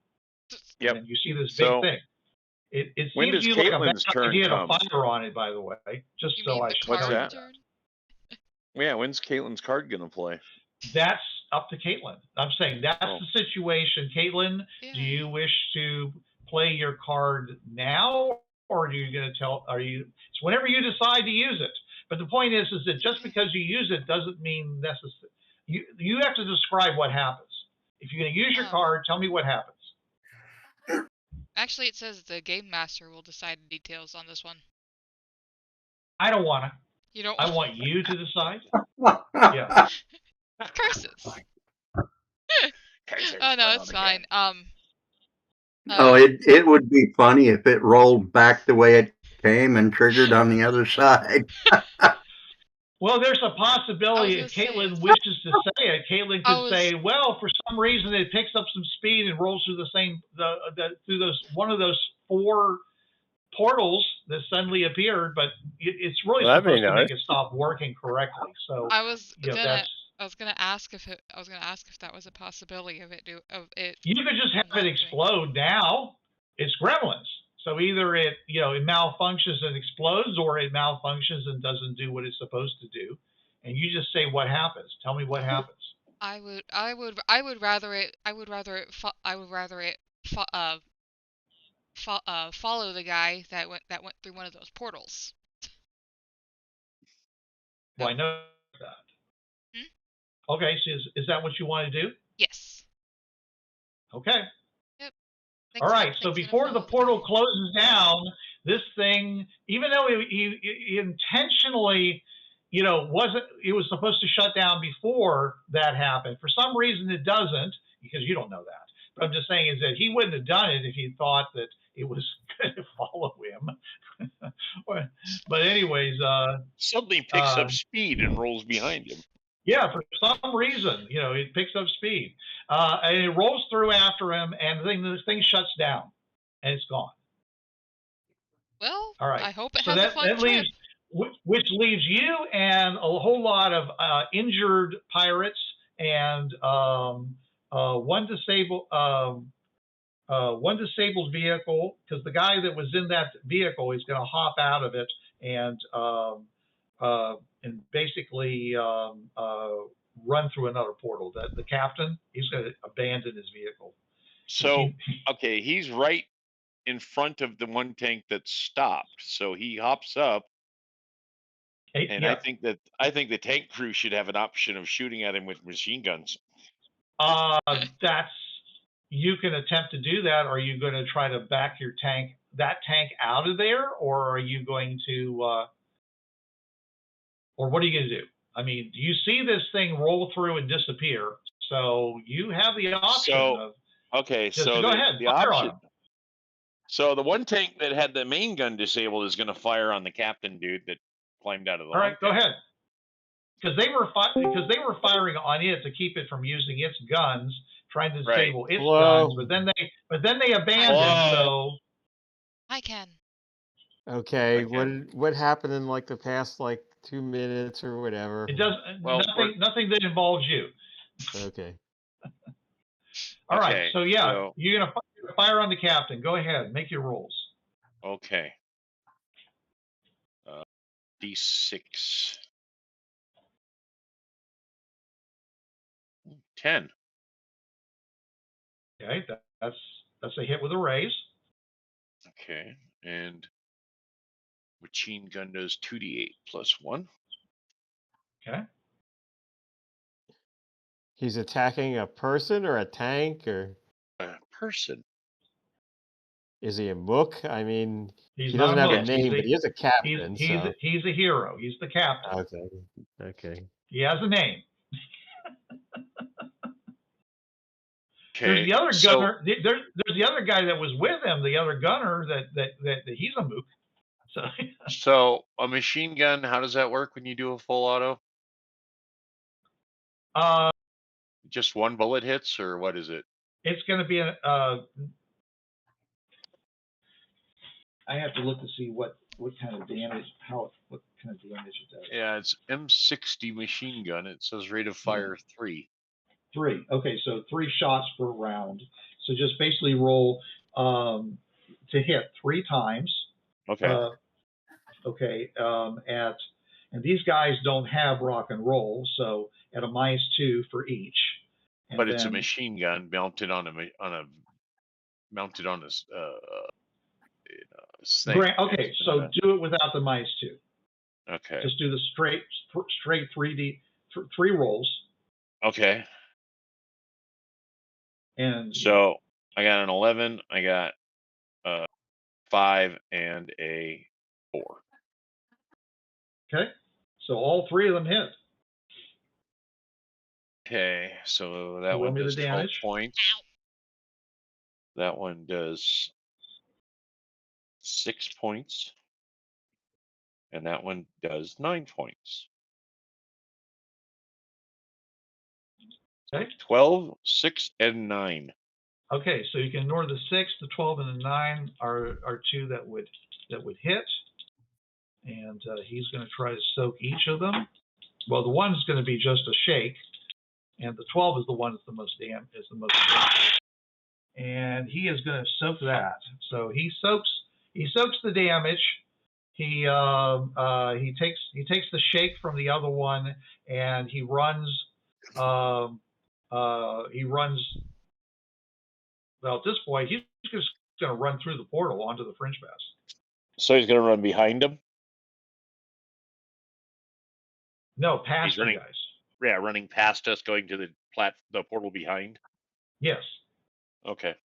Yep. And you see this big thing. It seems to you like a bad idea to fire on it, by the way. Just so I should What's know that? Yeah, when's Kaitlin's card gonna play? That's up to Kaitlin. I'm saying that's the situation. Kaitlin, do you wish to play your card now, or are you going to tell? It's whenever you decide to use it. But the point is that just because you use it doesn't mean necessary. You have to describe what happens. If you're going to use your card, tell me what happens. Actually, it says the game master will decide the details on this one. I don't want to. You don't. I want you to decide. Yeah. Curses. Oh no, it's fine. It would be funny if it rolled back the way it came and triggered on the other side. Well, there's a possibility if Kaitlin wishes to say it. Kaitlin could say, "Well, for some reason it picks up some speed and rolls through through one of those 4 portals that suddenly appeared, but it's really supposed to make it stop working correctly." So I was gonna ask if that was a possibility of it. You could just have it explode now. It's gremlins. So either it malfunctions and explodes, or it malfunctions and doesn't do what it's supposed to do, and you just say what happens. Tell me what happens. I would rather it follow the guy that went through one of those portals. Well, I know that. Okay, so is that what you want to do? Yes. Okay. Yep. All right, so before the portal closes down, this thing, even though he intentionally, it was supposed to shut down before that happened. For some reason, it doesn't, because you don't know that. But I'm just saying is that he wouldn't have done it if he thought that it was going to follow him. But anyways, suddenly picks up speed and rolls behind him. Yeah, for some reason, it picks up speed, and it rolls through after him, and the thing shuts down, and it's gone. Well, all right. I hope it has a fun trip. Leaves, which leaves you and a whole lot of injured pirates and one disabled vehicle, because the guy that was in that vehicle is going to hop out of it and basically run through another portal. The captain, he's going to abandon his vehicle. So, okay, he's right in front of the one tank that stopped. So he hops up, and I think the tank crew should have an option of shooting at him with machine guns. You can attempt to do that. Are you going to try to back that tank out of there, or are you going to? Or what are you going to do? I mean, you see this thing roll through and disappear, so you have the option of. Okay, so go ahead, fire on him. So the one tank that had the main gun disabled is going to fire on the captain dude that climbed out of the. All right, go ahead. Because they were firing on it to keep it from using its guns, trying to disable its guns, but then they abandoned. So. I can. Okay, what happened in the past 2 minutes or whatever? It does nothing that involves you. Okay. All right. So you're gonna fire on the captain. Go ahead, make your rolls. Okay. D6. 10. Okay, that's a hit with a raise. Okay, and machine gun does 2d8 plus 1. Okay. He's attacking a person or a tank or a person. Is he a mook? I mean, he doesn't have a name, but he is a captain. He's a hero. He's the captain. Okay. He has a name. Okay. There's the other gunner. There's the other guy that was with him. The other gunner that he's a mook. So a machine gun. How does that work when you do a full auto? Just one bullet hits, or what is it? It's going to be I have to look to see what kind of damage, what kind of damage it does. Yeah, it's M60 machine gun. It says rate of fire 3. 3. Okay, so 3 shots per round. So just basically roll to hit 3 times. Okay. And these guys don't have rock and roll, so at a -2 for each. But it's a machine gun mounted on a mounted on this thing. Okay, so do it without the -2. Okay. Just do the straight 3 rolls. Okay. And so I got an 11. I got 5 and a 4. Okay, so all 3 of them hit. Okay, so that Roll one me the does 12 damage. points. That one does 6 points. And that one does 9 points. Okay. 12, 6, and 9. Okay, so you can ignore the 6, the 12, and the 9 are 2 that would hit. And he's going to try to soak each of them. Well, the 1 is going to be just a shake, and the 12 is the one that's the most damage. And he is going to soak that. So he soaks the damage. He takes the shake from the other one, and he runs. Well, at this point, he's just going to run through the portal onto the Fringepath. So he's going to run behind him? No, past you guys. Yeah, running past us, going to the portal behind? Yes. Okay.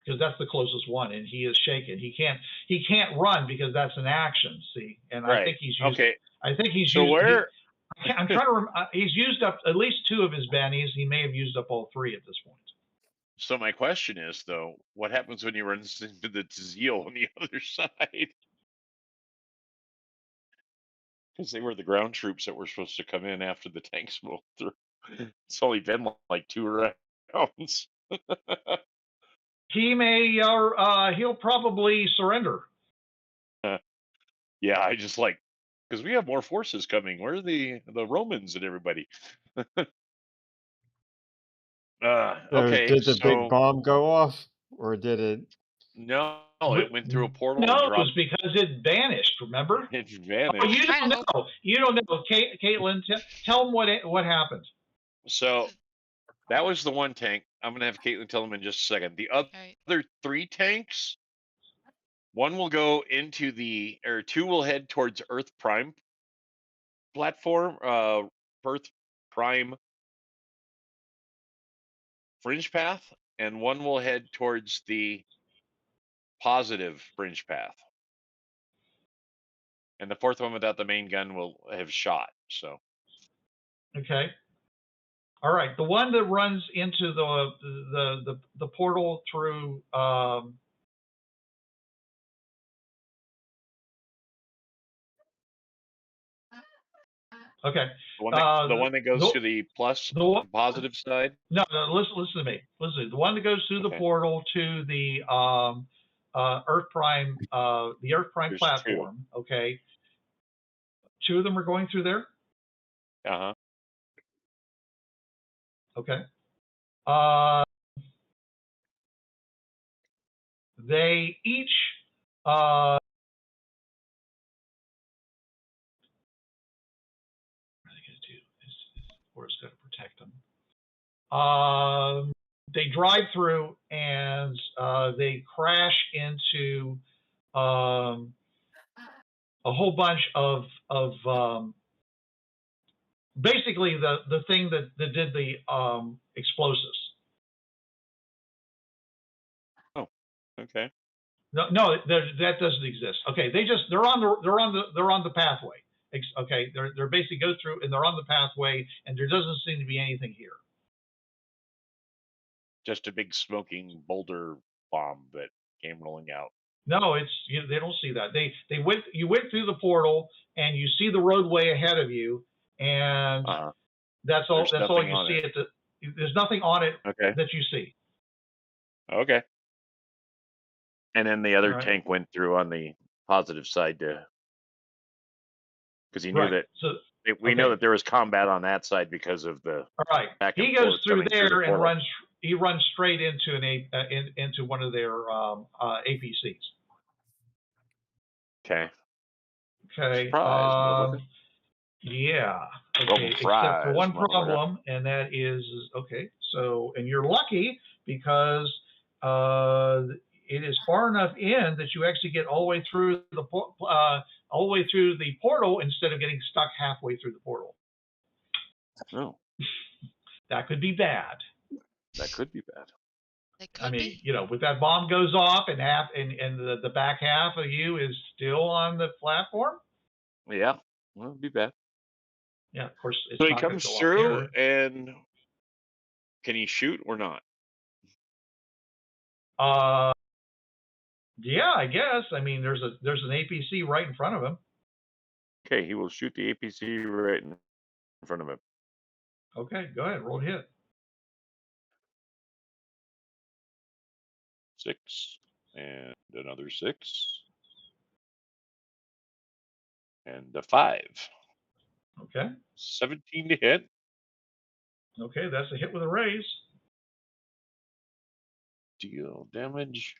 Because that's the closest one, and he is shaken. He can't run because that's an action. See, and right. I think he's used. Okay. I think he's so used. Where? I'm trying to. He's used up at least 2 of his bennies. He may have used up all 3 at this point. So my question is, though, what happens when he runs into the Tziel on the other side? Because they were the ground troops that were supposed to come in after the tanks moved through. It's only been like 2 rounds. He may. He'll probably surrender. Yeah, I just because we have more forces coming. Where are the Romans and everybody? Okay. Did the big bomb go off, or did it? No, it went through a portal. No, and it was because it vanished. Remember? It vanished. Oh, you don't know. You don't know, Kaitlin. Tell them what happened. So that was the one tank. I'm gonna have Kaitlin tell them in just a second. The other 3 tanks. 1 will go into 2 will head towards Earth Prime platform. Earth Prime Fringepath, and 1 will head towards the positive Fringepath. And the 4th one without the main gun will have shot. So. Okay. All right. The one that runs into the portal through. Okay. The one that goes to the positive side. No, listen to me. Listen, the one that goes through the portal to the Earth Prime, There's platform. 2. Okay. 2 of them are going through there. Okay. They each. Or it's going to protect them. They drive through and they crash into a whole bunch of basically the thing that did the explosives. Oh, okay. No, that doesn't exist. Okay, they're on the pathway. Okay, they're basically go through and they're on the pathway, and there doesn't seem to be anything here. Just a big smoking boulder bomb that came rolling out. No, they don't see that. You went through the portal and you see the roadway ahead of you, and that's all. That's all you see. There's nothing on it that you see. Okay. And then the other tank went through on the positive side because he knew that. So we know that there was combat on that side because of the. All right. He goes through there and runs. He runs straight into into one of their APCs. Okay. Okay. Yeah. Okay. Except for one problem, and that is okay. So, and you're lucky because it is far enough in that you actually get all the way through the portal instead of getting stuck halfway through the portal. No. That could be bad. That could be bad. I mean, you know, with that bomb goes off and the back half of you is still on the platform. Yeah, well, it'd be bad. Yeah, of course. So he comes through, and can he shoot or not? Yeah, I guess. I mean, there's an APC right in front of him. Okay, he will shoot the APC right in front of him. Okay, go ahead, roll hit. 6 and another 6 and a 5. Okay. 17 to hit. Okay, that's a hit with a raise. Deal damage.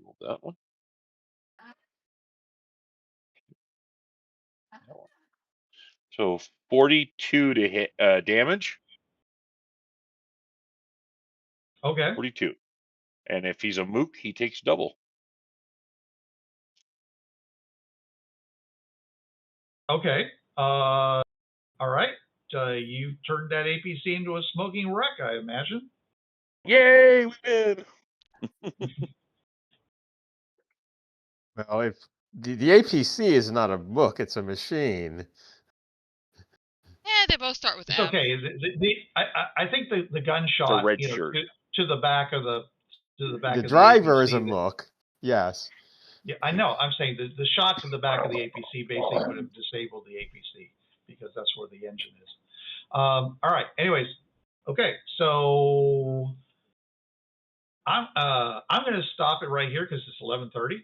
Roll that one. So 42 to hit damage. Okay. 42. And if he's a mook, he takes double. Okay. All right. You turned that APC into a smoking wreck, I imagine. Yay, we did. Well, if the APC is not a book, it's a machine. Yeah, they both start with It's M. okay. I think the gunshot, red you know, shirt. to the back of the The driver is a mook. Yes. Yeah, I know. I'm saying the shot to the back of the APC basically would have disabled the APC because that's where the engine is. All right. Anyways, okay. So I'm going to stop it right here because it's 11:30.